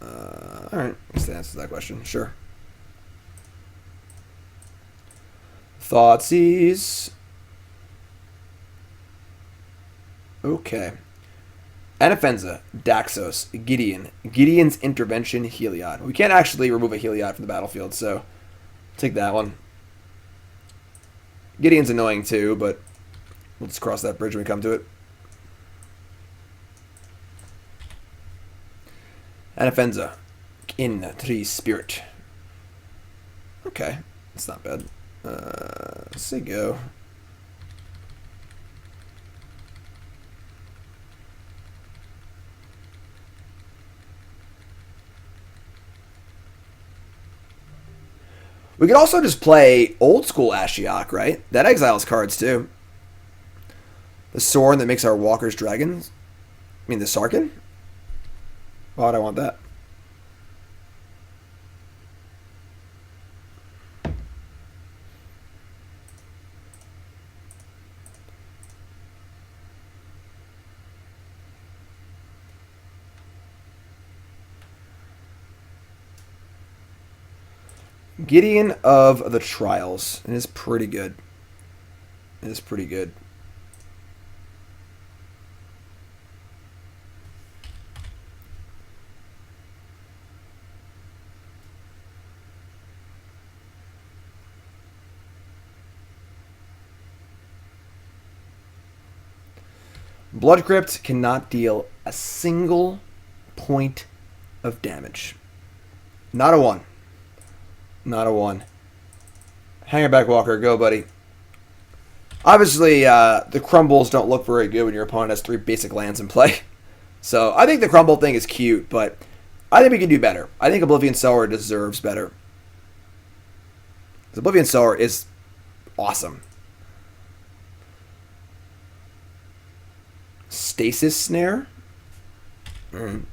Alright, I guess that answers that question. Sure. Thoughtseize. Okay. Anafenza, Daxos, Gideon. Gideon's Intervention, Heliod. We can't actually remove a Heliod from the battlefield, so take that one. Gideon's annoying too, but we'll just cross that bridge when we come to it. Anafenza, in Tree Spirit. Okay, that's not bad. Say go. We could also just play old school Ashiok, right? That exiles cards too. The Sorin that makes our walkers dragons. I mean the Sarkin? Why would I want that? Gideon of the Trials. It is pretty good. It is pretty good. Blood Crypt cannot deal a single point of damage. Not a one. Not a one. Hangarback Walker, go, buddy. Obviously, the crumbles don't look very good when your opponent has 3 basic lands in play. So, I think the crumble thing is cute, but I think we can do better. I think Oblivion Sower deserves better. Oblivion Sower is awesome. Stasis Snare? Mm.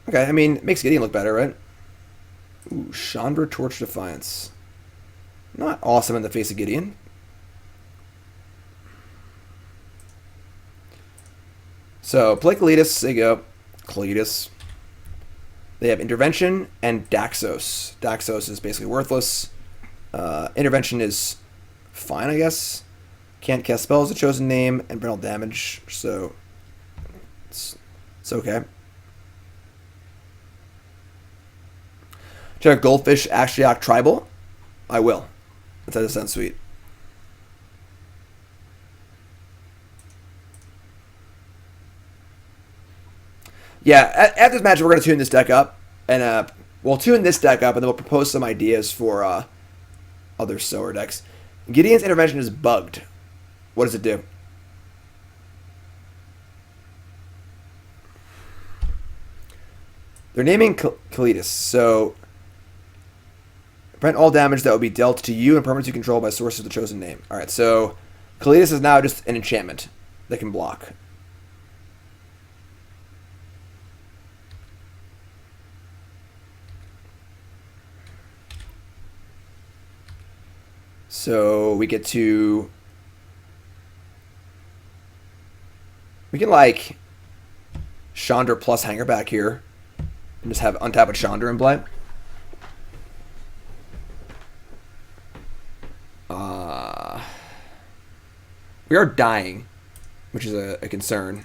Okay, I mean, it makes Gideon look better, right? Ooh, Chandra Torch Defiance. Not awesome in the face of Gideon. So, play Kalitas, there you go. Kalitas. They have Intervention and Daxos. Daxos is basically worthless. Intervention is fine, I guess. Can't cast spells, a chosen name, and brittle damage, so it's okay. Check Goldfish Ashiok Tribal. I will. That sounds sweet. Yeah, after this match, we're going to tune this deck up. And we'll tune this deck up, and then we'll propose some ideas for other Sower decks. Gideon's Intervention is bugged. What does it do? They're naming Kalitas, so prevent all damage that will be dealt to you and permanents you control by sources of the chosen name. Alright, so Kalitas is now just an enchantment that can block. So we get to... We can, like, Chandra plus Hangarback here. And just have untap with Chandra in play. We are dying, which is a concern.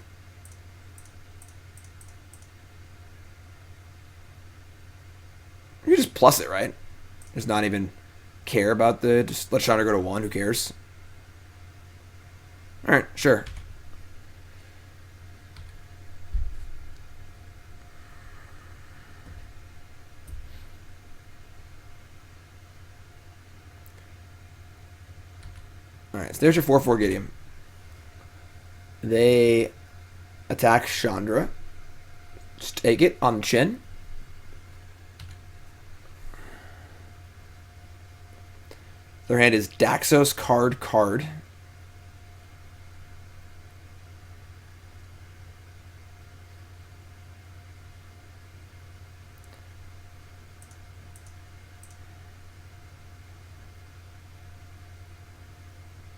You just plus it, right? Just not even care about the... Just let Chandra go to 1, who cares? Alright, sure. Alright, so there's your 4/4 Gideon. They attack Chandra. Just take it on the chin. Their hand is Daxos card.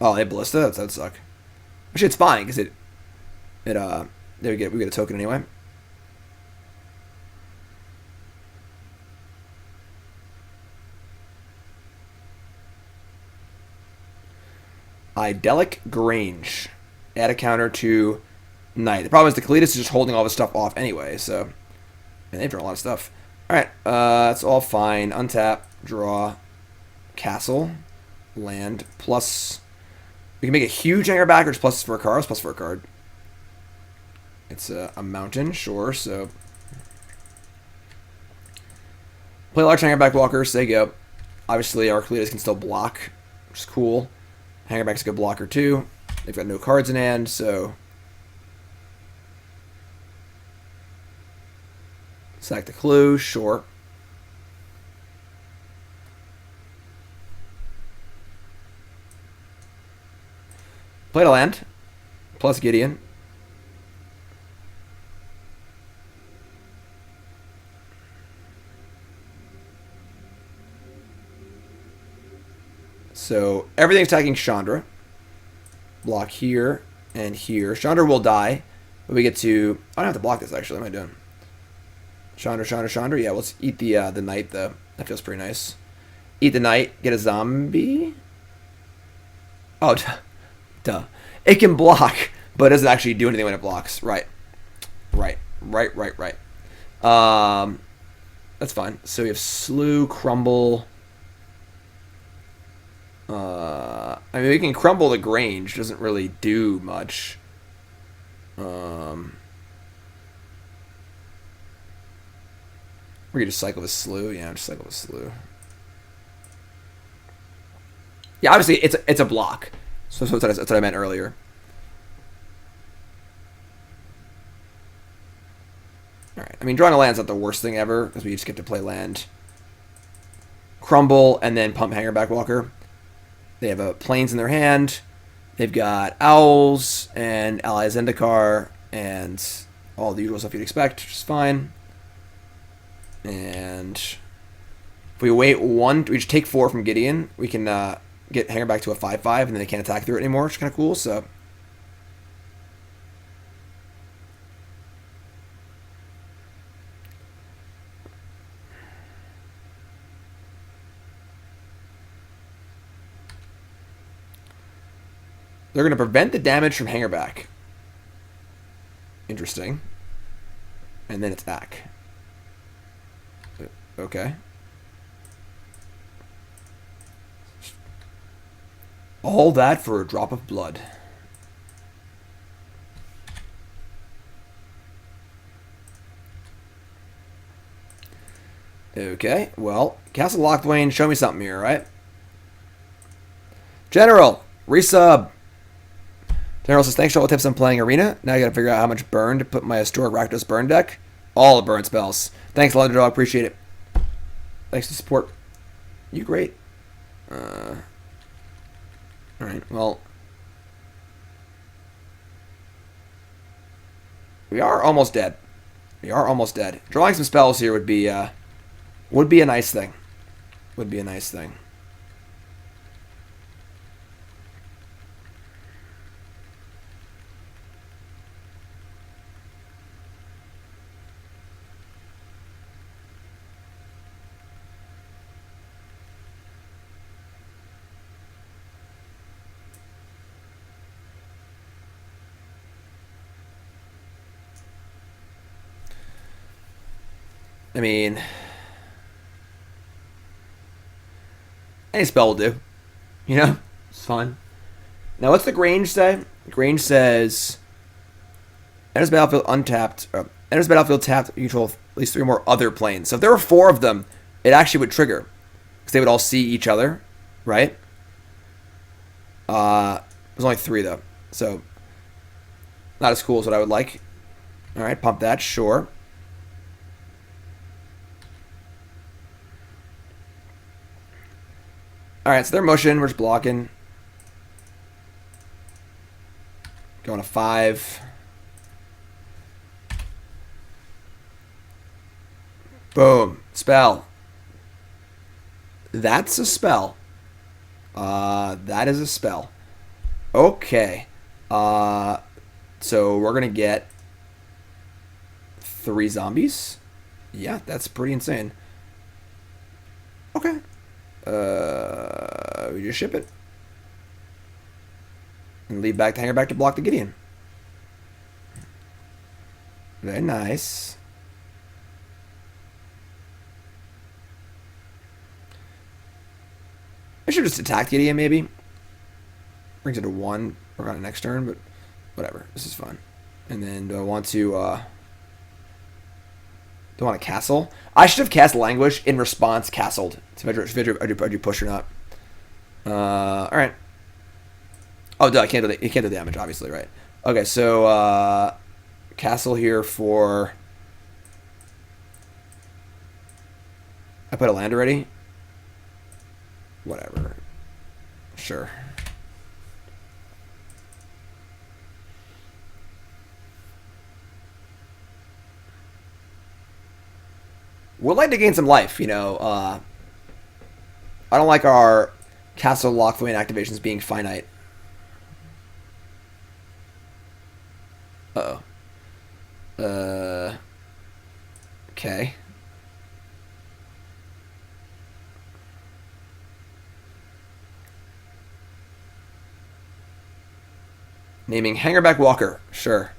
Oh, they Ballista? That'd suck. Actually, it's fine, because there we get a token anyway. Idyllic Grange. Add a counter to Knight. The problem is the Kalitas is just holding all this stuff off anyway, so... Man, they've drawn a lot of stuff. Alright, that's all fine. Untap, draw, Castle, land, plus... We can make a huge Hangarback or just plus for a card. Plus for a card. It's a mountain, sure, so... Play large Hangarback Walker, say go. Obviously, our Kalitas can still block, which is cool. Hangarback's a good blocker, too. They've got no cards in hand, so... Sack the clue, sure. Play to land, plus Gideon. So everything's attacking Chandra. Block here and here. Chandra will die, but we get to... I don't have to block this, actually. What am I doing? Chandra. Yeah, let's eat the knight, though. That feels pretty nice. Eat the knight, get a zombie. Oh, duh. It can block, but it doesn't actually do anything when it blocks. Right. That's fine. So we have Slew, Crumble. I mean, we can Crumble the Grange. Doesn't really do much. We could just cycle with Slew. Yeah, just cycle with Slew. Yeah, obviously it's a block. So that's what I meant earlier. Alright, I mean, drawing a land's not the worst thing ever, because we just get to play land. Crumble, and then pump Hangarback Walker. They have planes in their hand. They've got Owls, and Ally Zendikar, and all the usual stuff you'd expect, which is fine. And if we wait one, we just take 4 from Gideon, we can get Hangarback to a 5/5, and then they can't attack through it anymore, which is kind of cool, so... They're going to prevent the damage from Hangarback. Interesting. And then attack. Okay. All that for a drop of blood. Okay, well, Castle Locthwain, show me something here, right? General, resub. General says, thanks for all the tips on playing Arena. Now I gotta figure out how much burn to put in my historic Rakdos burn deck. All the burn spells. Thanks, Leather appreciate it. Thanks to support. You great. Alright, well. We are almost dead. We are almost dead. Drawing some spells here would be a nice thing. Would be a nice thing. I mean, any spell will do. You know? It's fun. Now, what's the Grange say? The Grange says, enters battlefield untapped. Enters battlefield tapped. You control at least 3 more other planes. So if there were 4 of them, it actually would trigger. Because they would all see each other. Right? There's only 3, though. So, not as cool as what I would like. Alright, pump that. Sure. Alright, so they're motion. We're just blocking. Going to 5. Boom. Spell. That's a spell. That is a spell. Okay. So we're going to get 3 zombies. Yeah, that's pretty insane. Okay. We just ship it. And leave back the Hangarback to block the Gideon. Very nice. I should just attack Gideon, maybe. Brings it to 1. Work on it next turn, but whatever. This is fun. And then do I want to... do I want to castle? I should have cast Languish in response castled. To measure if I do push or not. Alright. Oh, duh, you can't do damage, obviously, right? Okay, so, castle here for... I put a land already? Whatever. Sure. We'd like to gain some life, you know. I don't like our Castle Locthwain activations being finite. Uh-oh. Okay. Naming Hangarback Walker. Sure.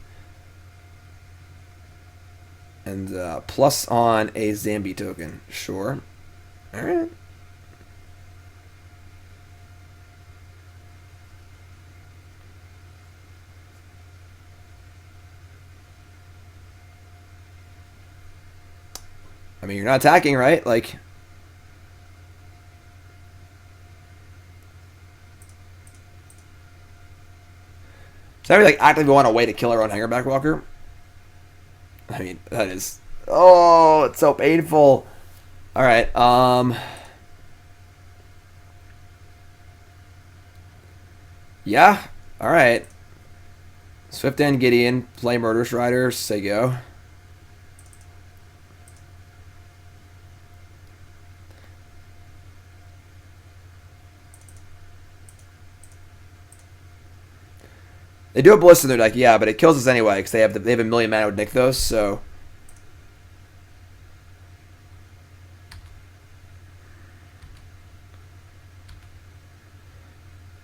And And plus on a Zambi token. Sure. Alright. I mean, you're not attacking, right? Like... So we like actively want a way to kill our own Hangarback Walker? I mean, that is... Oh, it's so painful. Alright, yeah, alright. Swift End Gideon, play Murderous Rider, say go. They do have Ballista in their deck, yeah, but it kills us anyway because they have a million mana with Rakdos, so...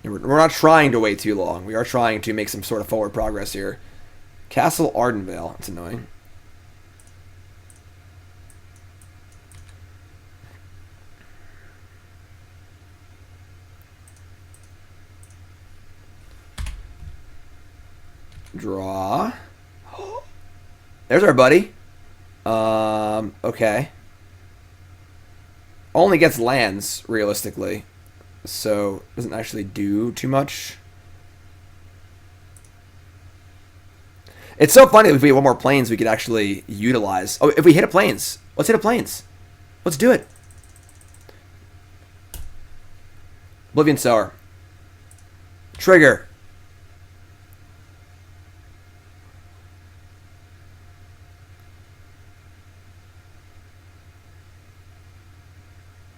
We're not trying to wait too long. We are trying to make some sort of forward progress here. Castle Ardenvale. That's annoying. Draw. There's our buddy. Okay. Only gets lands, realistically. So, doesn't actually do too much. It's so funny if we had one more planes we could actually utilize. Oh, if we hit a planes. Let's hit a planes. Let's do it. Oblivion Sower. Trigger.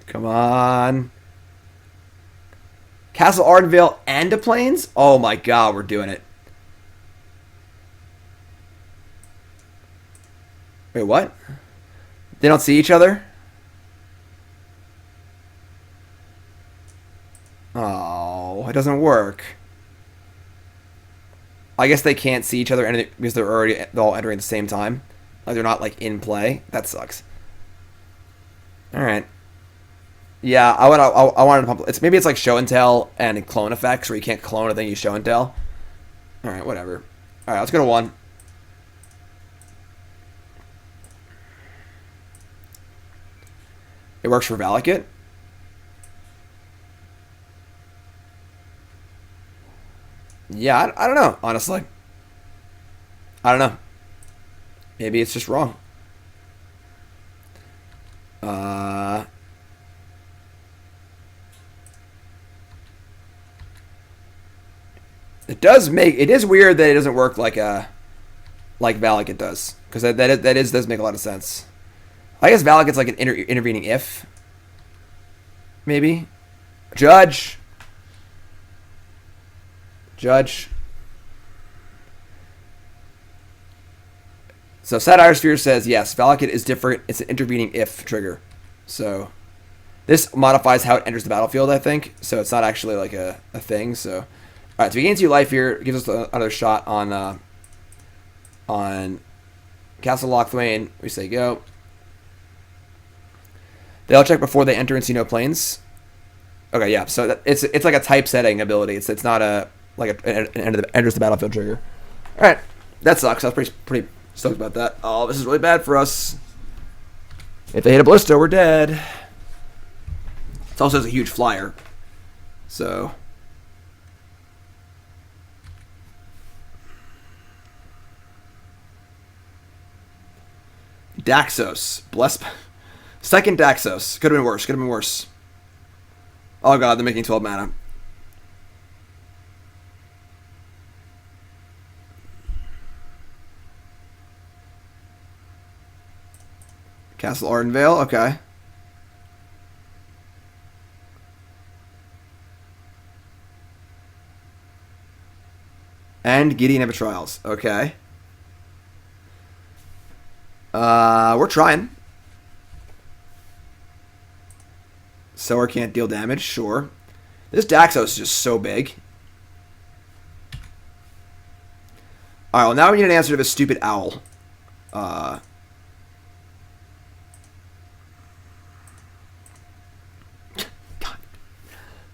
Come on. Castle Ardenvale and a planes? Oh my god, we're doing it. Wait, what? They don't see each other? Oh, it doesn't work. I guess they can't see each other because they're all entering at the same time. Like they're not like in play. That sucks. Alright. Yeah, I wanted to pump. Maybe it's like show and tell and clone effects where you can't clone a thing you show and tell. All right, whatever. All right, let's go to 1. It works for Valakut. Yeah, I don't know, honestly. I don't know. Maybe it's just wrong. It is weird that it doesn't work like Valakut does, because that does make a lot of sense. I guess Valakut's like an intervening if, maybe. Judge. So Satire Sphere says yes, Valakut is different. It's an intervening if trigger. So this modifies how it enters the battlefield, I think. So it's not actually like a thing. So. Alright, so we gain 2 life here. It gives us another shot on Castle Locthwain. We say go. They all check before they enter and see no planes. Okay, yeah. So it's like a type setting ability. It's not an enters the battlefield trigger. Alright, that sucks. I was pretty stoked about that. Oh, this is really bad for us. If they hit a Ballista, we're dead. It's also a huge flyer. So... Daxos. Second Daxos. Could have been worse. Oh god, they're making 12 mana. Castle Ardenvale, okay. And Gideon Ever Trials, okay. We're trying. Sower can't deal damage, sure. This Daxos is just so big. Alright, well now we need an answer to this stupid owl.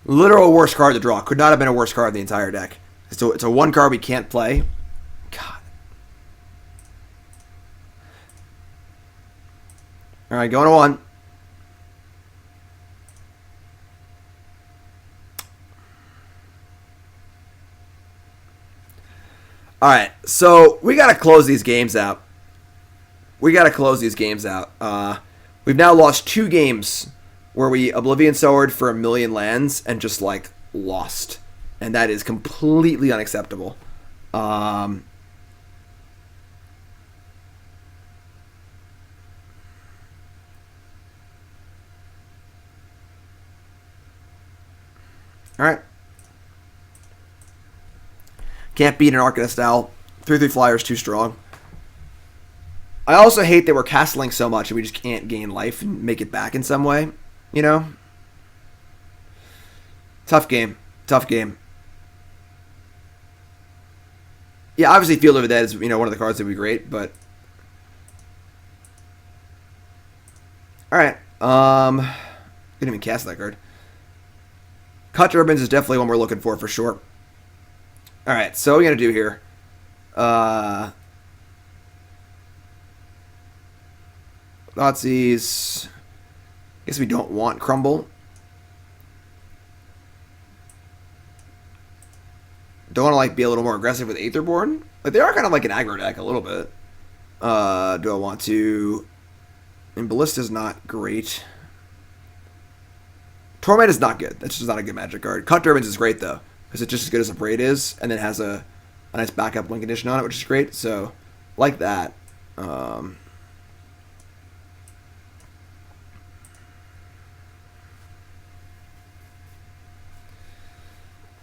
Literal worst card to draw. Could not have been a worse card in the entire deck. So it's a 1 card we can't play. God. Alright, going to 1. Alright, so we got to close these games out. We've now lost 2 games where we Oblivion Sowered for 1,000,000 lands and just, like, lost. And that is completely unacceptable. Alright. Can't beat an Arcanist Owl. 3/3 flyer is too strong. I also hate that we're castling so much and we just can't gain life and make it back in some way. You know? Tough game. Yeah, obviously Field of the Dead is, one of the cards that would be great, but... Alright. Didn't even cast that card. Cut Turbines is definitely one we're looking for sure. Alright, so what are we going to do here? Thoughtseize. Guess we don't want Crumble. Don't want to, like, be a little more aggressive with Aetherborn. Like, they are kind of like an aggro deck a little bit. Do I want to... And Ballista's not great. Torment is not good. That's just not a good Magic card. Cut Turbines is great, though. Because it's just as good as Abrade is. And then has a nice backup win condition on it, which is great. So, like that.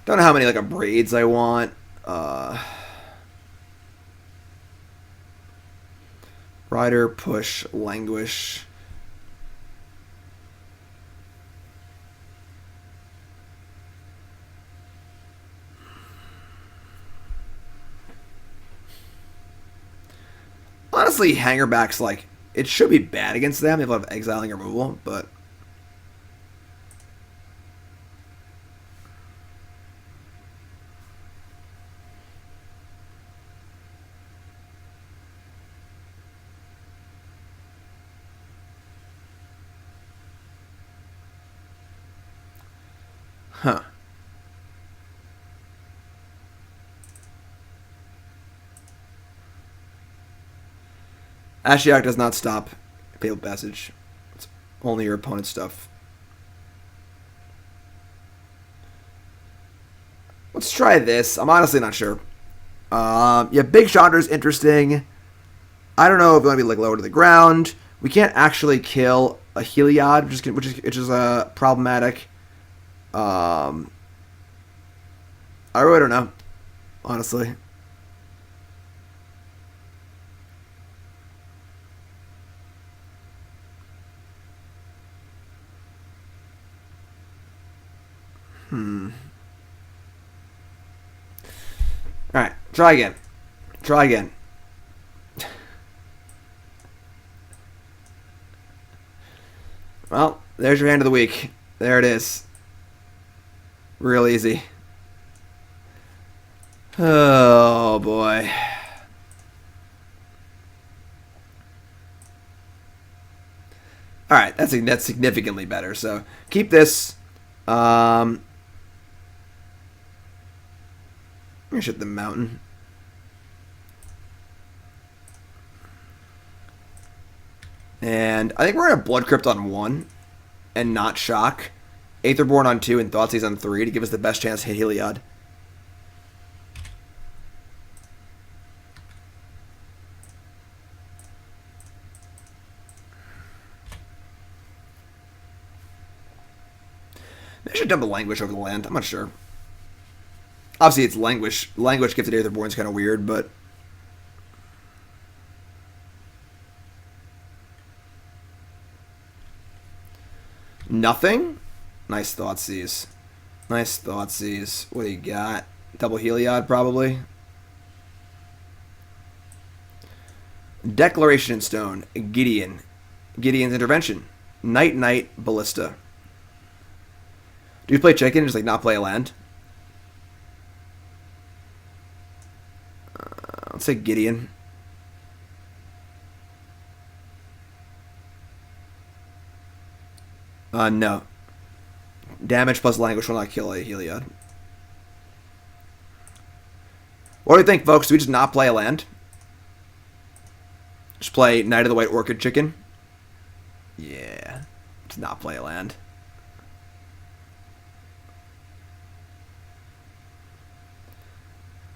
Don't know how many, like, Abrades I want. Rider, push, Languish. Honestly, Hangarback's, like, it should be bad against them. They have a lot of exiling removal, but... Huh. Ashiok does not stop Fabled Passage. It's only your opponent's stuff. Let's try this. I'm honestly not sure. Yeah, Big Chandra's interesting. I don't know if we want to be, like, lower to the ground. We can't actually kill a Heliod, which is problematic. I really don't know, honestly. Alright, try again. Well, there's your hand of the week. There it is. Real easy. Oh, boy. Alright, that's significantly better. So, keep this. Hit the mountain. And I think we're going to Blood Crypt on 1 and not Shock. Aetherborn on 2 and Thoughtseize on 3 to give us the best chance to hit Heliod. Maybe I should dump a Languish over the land. I'm not sure. Obviously, it's Languish. Languish Gifted Aetherborn is kind of weird, but... Nothing? Nice Thoughtseize. What do you got? Double Heliod, probably. Declaration in Stone. Gideon's Intervention. Night, Ballista. Do you play chicken and just like not play a land? Let's say Gideon. No. Damage plus Languish will not kill a Heliod. What do you think, folks? Do we just not play a land? Just play Knight of the White Orchid Chicken? Yeah. Just not play a land.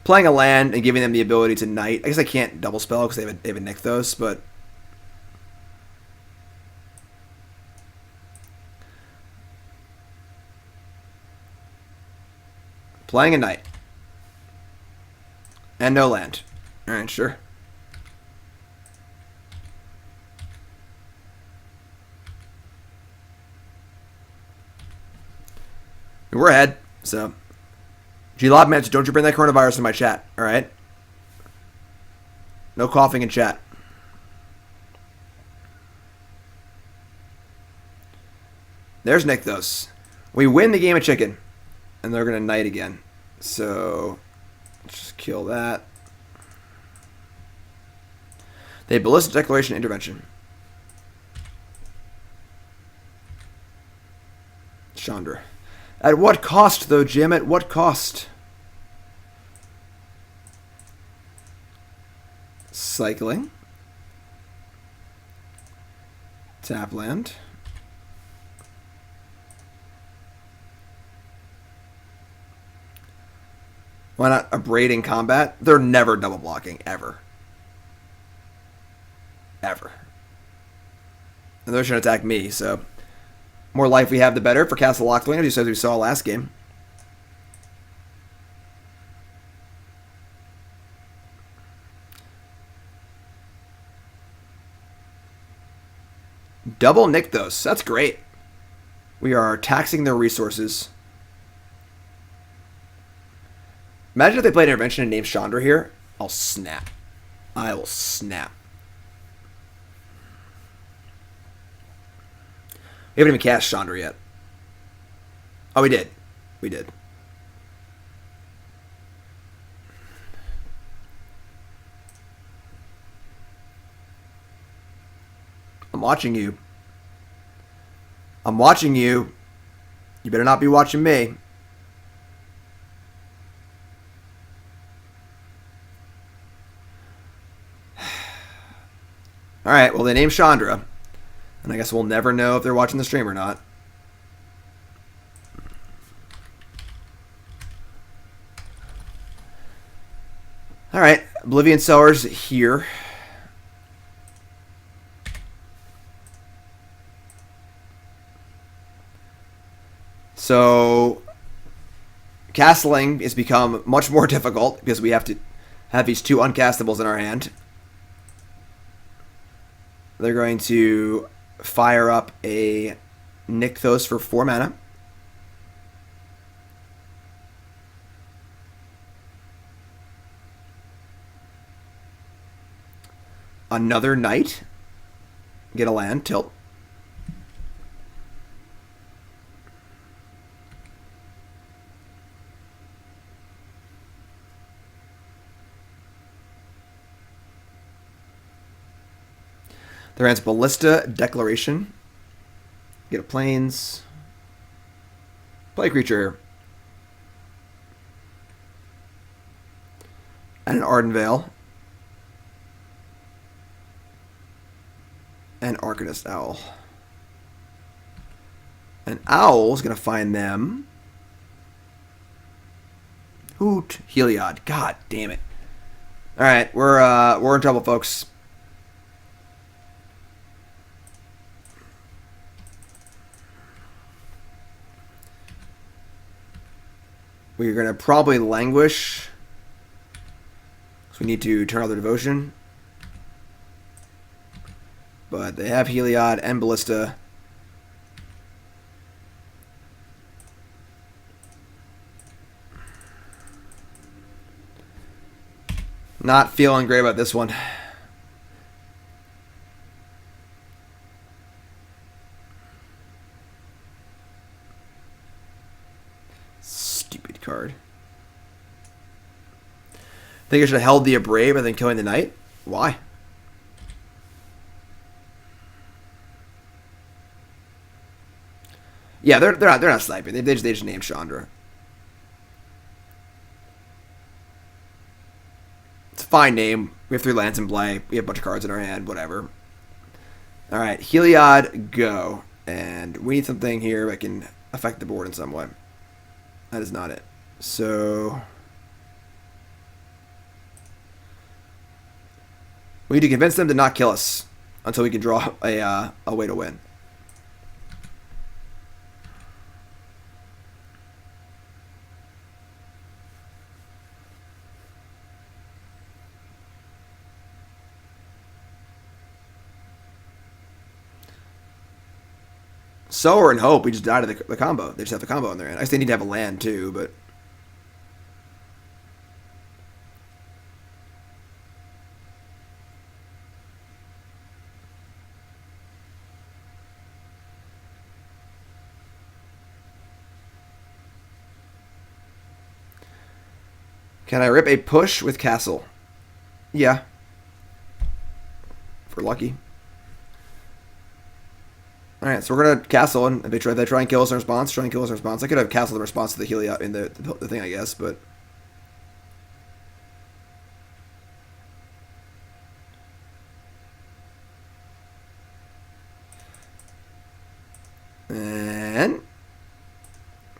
Playing a land and giving them the ability to Knight. I guess I can't double spell because they have a Nykthos, but... Playing a Knight. And no land. Alright, sure. We're ahead, so... G-Lob Match, don't you bring that coronavirus in my chat, alright? No coughing in chat. There's Nykthos. We win the game of chicken. And they're going to Knight again. So, just kill that. They have Ballistic Declaration Intervention. Chandra. At what cost, though, Jim? At what cost? Cycling. Tap land. Why not Abrade in combat? They're never double blocking, ever. Ever. And they're trying to attack me, so... More life we have, the better for Castle Locthwain, just as we saw last game. Double Nykthos. That's great. We are taxing their resources. Imagine if they played Intervention and named Chandra here. I'll snap. I will snap. We haven't even cast Chandra yet. Oh, we did. We did. I'm watching you. I'm watching you. You better not be watching me. Alright, well, they named Chandra. And I guess we'll never know if they're watching the stream or not. Alright, Oblivion Sower's here. So, castling has become much more difficult because we have to have these two uncastables in our hand. They're going to fire up a Nykthos for 4 mana. Another Knight. Get a land, tilt. Their hand's Ballista, Declaration. Get a Plains. Play a creature. And an Arden Veil. And Arcanist Owl. An Owl's going to find them. Hoot. Heliod. God damn it. Alright, we're in trouble, folks. We're going to probably Languish. So we need to turn off their Devotion. But they have Heliod and Ballista. Not feeling great about this one. card. Think I should have held the Abrade rather than killing the Knight? Why? Yeah, they're not sniping. They just named Chandra. It's a fine name. We have 3 lands in play. We have a bunch of cards in our hand. Whatever. All right, Heliod, go. And we need something here that can affect the board in some way. That is not it. So we need to convince them to not kill us until we can draw a way to win. Sower and Hope, we just died of the combo. They just have the combo in their hand. I guess they need to have a land too, but... Can I rip a push with Castle? Yeah. If we're lucky. Alright, so we're going to Castle, and if they try and kill us in response, I could have Castle in response to the Heliod in the thing, I guess, but... And...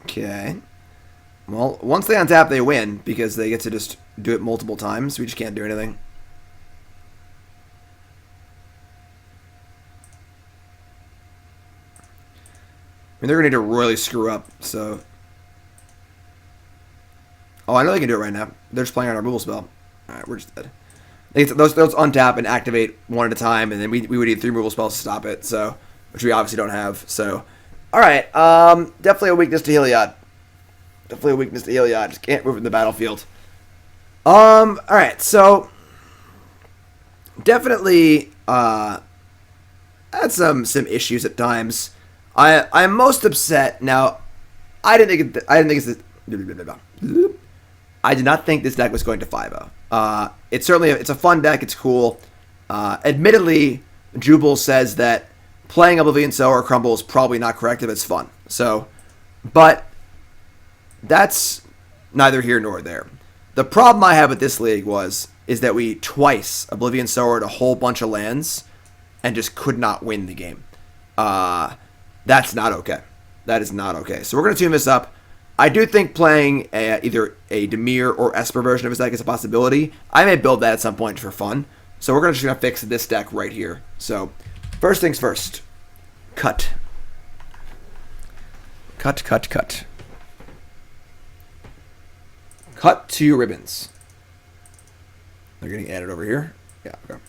Okay. Well, once they untap, they win, because they get to just do it multiple times. We just can't do anything. I mean, they're going to need to royally screw up, so... Oh, I know they can do it right now. They're just playing on our removal spell. Alright, we're just dead. Those untap and activate one at a time, and then we would need 3 removal spells to stop it, so... Which we obviously don't have, so... Alright, definitely a weakness to Heliod. Just can't move in the battlefield. Alright, so... Definitely, had some issues at times. I'm most upset now. I did not think this deck was going to 5-0. It's a fun deck. It's cool. Admittedly, Joobles says that playing Oblivion Sower or Crumble is probably not correct if it's fun. So, but that's neither here nor there. The problem I have with this league is that we twice Oblivion Sowered a whole bunch of lands and just could not win the game. That's not okay. That is not okay. So we're going to tune this up. I do think playing either a Dimir or Esper version of his deck is a possibility. I may build that at some point for fun. So we're just going to fix this deck right here. So first things first. Cut. Cut. Cut 2 ribbons. They're getting added over here. Yeah, okay.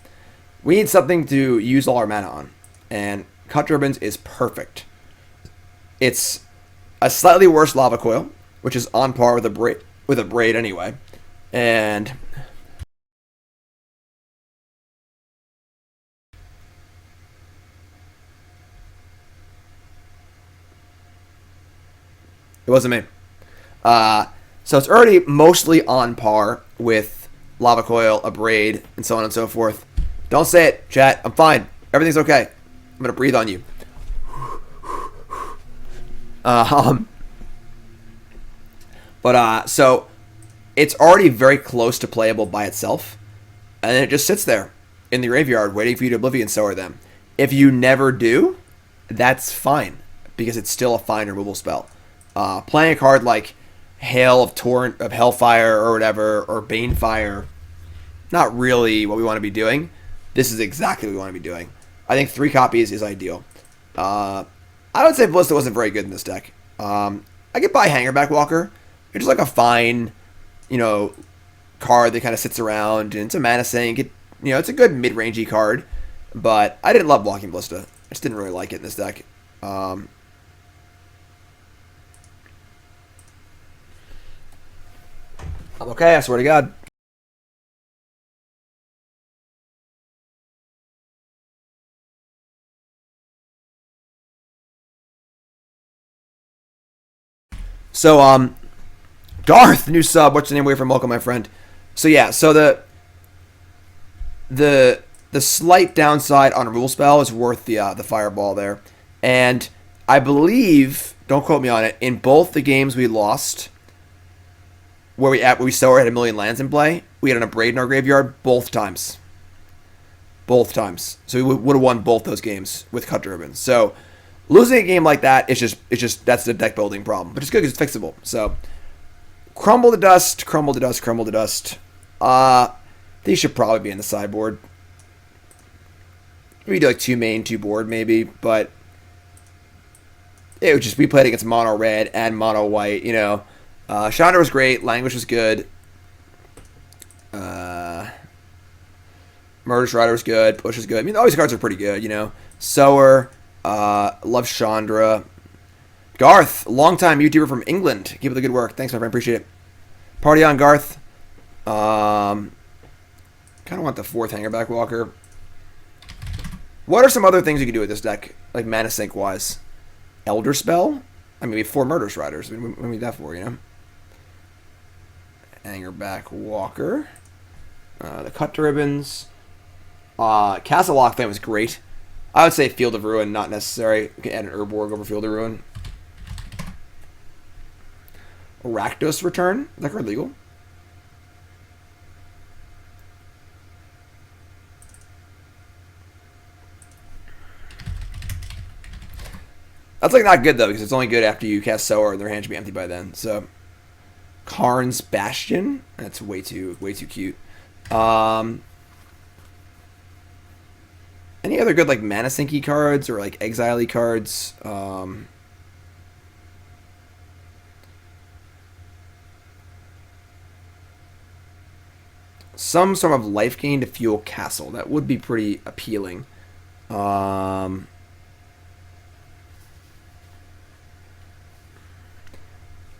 We need something to use all our mana on. And cut ribbons is perfect. It's a slightly worse Lava Coil, which is on par with Abrade anyway. And it wasn't me. So it's already mostly on par with Lava Coil, Abrade, and so on and so forth. Don't say it, chat. I'm fine. Everything's okay. I'm going to breathe on you. So it's already very close to playable by itself, and then it just sits there in the graveyard waiting for you to Oblivion Sower them. If you never do, that's fine, because it's still a fine removal spell. Playing a card like Hail of Torrent of Hellfire or whatever, or Banefire, not really what we want to be doing. This is exactly what we want to be doing. I think 3 copies is ideal. I would say Ballista wasn't very good in this deck. I could buy Hangarback Walker. It's just like a fine, card that kind of sits around, and it's a mana sink. It's a good mid-rangey card, but I didn't love Walking Ballista. I just didn't really like it in this deck. I'm okay, I swear to God. So, Darth, new sub. What's the name? Away from welcome, my friend. So yeah, so the slight downside on a rule spell is worth the fireball there, and I believe, don't quote me on it, in both the games we lost, where we Sower had a million lands in play, we had an Abrade in our graveyard both times. Both times. So we would have won both those games with cut ribbons. So losing a game like that is just that's the deck building problem. But it's good because it's fixable. So crumble to dust, crumble to dust, crumble to dust. These should probably be in the sideboard. We do like 2 main, 2 board maybe, but it would just be played against mono red and mono white, you know. Chandra was great, Languish was good. Murderous Rider was good, Push was good. I mean, all these cards are pretty good, you know. Sower, love Chandra. Garth, longtime YouTuber from England. Keep up the good work. Thanks, my friend. Appreciate it. Party on, Garth. Kind of want the 4th Hangarback Walker. What are some other things you can do with this deck, like mana sink wise? Elder Spell? I mean, we have 4 Murderous Riders. What do we need that for, you know? Hangarback Walker. The cut to ribbons. Castle Locthwain was great. I would say Field of Ruin, not necessary. We can add an Urborg over Field of Ruin. Rakdos Return. Is that card legal? That's like not good though, because it's only good after you cast Sower and their hand should be empty by then. So Karn's Bastion. That's way too cute. Any other good like mana sinky cards or like exile-y cards? Some sort of life gain to fuel Castle. That would be pretty appealing. I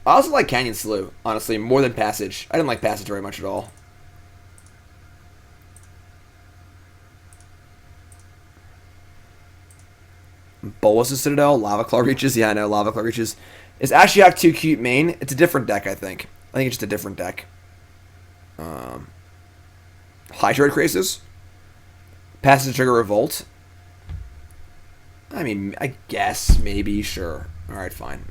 also like Canyon Slough, honestly, more than Passage. I didn't like Passage very much at all. Bolas' Citadel, Lava Claw Reaches. Yeah, I know, Lava Claw Reaches. Is Ashiok too cute main? It's a different deck, I think. I think it's just a different deck. Hydroid Crisis. Passage Trigger Revolt. I mean, I guess, maybe, sure. Alright, fine.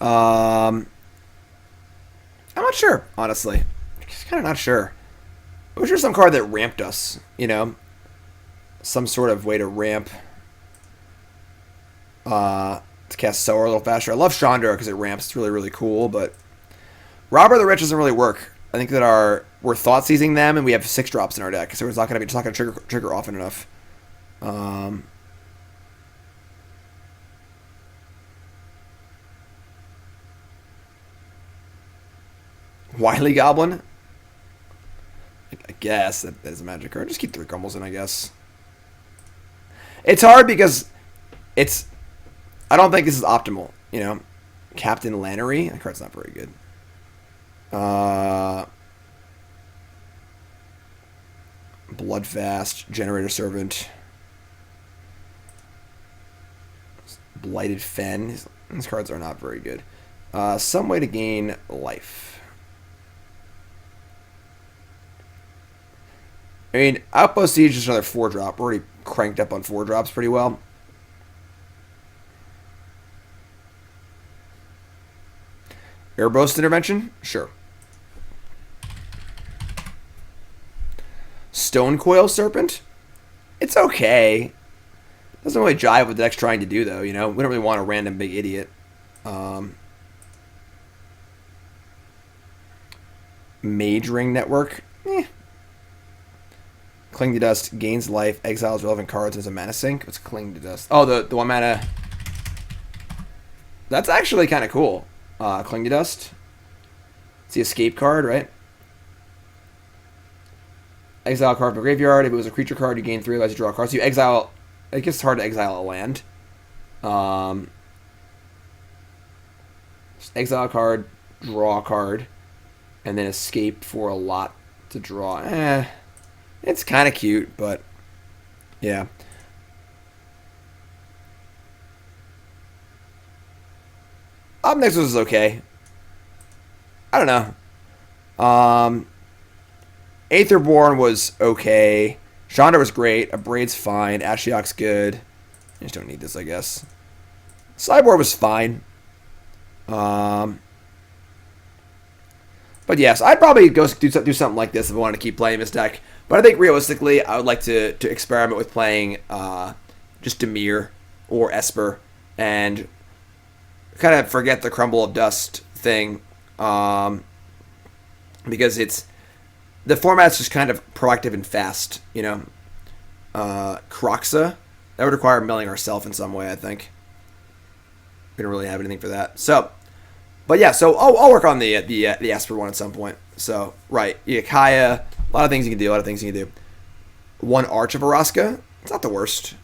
I'm not sure, honestly. Just kind of not sure. I wish there was some card that ramped us, you know? Some sort of way to ramp. To cast Sower a little faster. I love Chandra because it ramps. It's really, really cool, but Robber the Rich doesn't really work. I think that we're Thoughtseizing them, and we have 6 drops in our deck, so it's not going to trigger often enough. Wily Goblin? I guess that is a magic card. Just keep 3 Crumbles in, I guess. It's hard because I don't think this is optimal, you know. Captain Lannery? That card's not very good. Bloodfast, Generator Servant. Blighted Fen. These cards are not very good. Some way to gain life. I mean, Outpost Siege is another 4-drop. We're already cranked up on 4 drops pretty well. Airburst Intervention? Sure. Stonecoil Serpent? It's okay. Doesn't really jive with what the deck's trying to do, though, you know? We don't really want a random big idiot. Mage Ring Network? Cling to Dust gains life, exiles relevant cards as a mana sink. What's Cling to Dust? Oh, the 1 mana. That's actually kind of cool. Cling to Dust. It's the escape card, right? Exile a card from the graveyard. If it was a creature card, you gain 3 lives to draw a card. So you exile. I guess it's hard to exile a land. Just exile a card, draw a card, and then escape for a lot to draw. It's kind of cute, but Yeah. Ob Nixilis is okay. I don't know. Aetherborn was okay. Chandra was great. Abrade's fine. Ashiok's good. I just don't need this, I guess. Cyborg was fine. But yes, I'd probably go do something like this if I wanted to keep playing this deck. But I think realistically, I would like to experiment with playing just Dimir or Esper and kind of forget the Crumble of Dust thing, because the format's just kind of proactive and fast, you know. Kroxa, that would require milling ourselves in some way, I think. We don't really have anything for that. So, but yeah, so I'll work on the Esper one at some point. So, right, Kaya, a lot of things you can do, One Arch of Araska, it's not the worst.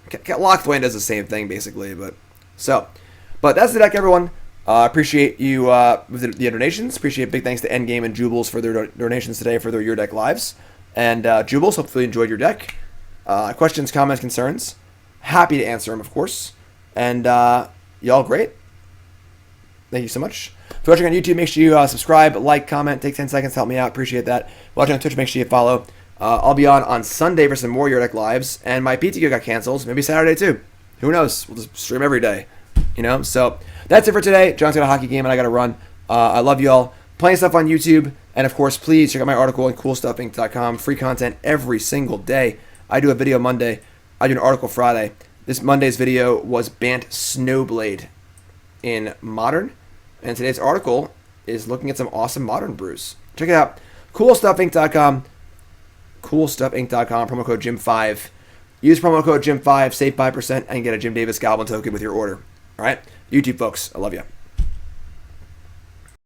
Locthwain does the same thing, basically, but that's the deck, everyone. Appreciate you with the donations. Appreciate big thanks to Endgame and Joobles for their donations today for their Your Deck lives. And Joobles, hopefully you enjoyed your deck. Questions, comments, concerns, happy to answer them, of course. And y'all great. Thank you so much. If you're watching on YouTube, make sure you subscribe, like, comment. Take 10 seconds to help me out. Appreciate that. Watching on Twitch, make sure you follow. I'll be on Sunday for some more Your Deck lives. And my PTQ got canceled. Maybe Saturday too. Who knows? We'll just stream every day. You know? So that's it for today. John's got a hockey game and I got to run. I love you all. Playing stuff on YouTube. And of course, please check out my article on CoolStuffInc.com. Free content every single day. I do a video Monday. I do an article Friday. This Monday's video was Bant Snowblade in Modern. And today's article is looking at some awesome Modern brews. Check it out. CoolStuffInc.com. CoolStuffInc.com. Promo code Jim5. Use promo code Jim5. Save 5% and get a Jim Davis Goblin token with your order. All right? YouTube folks, I love you.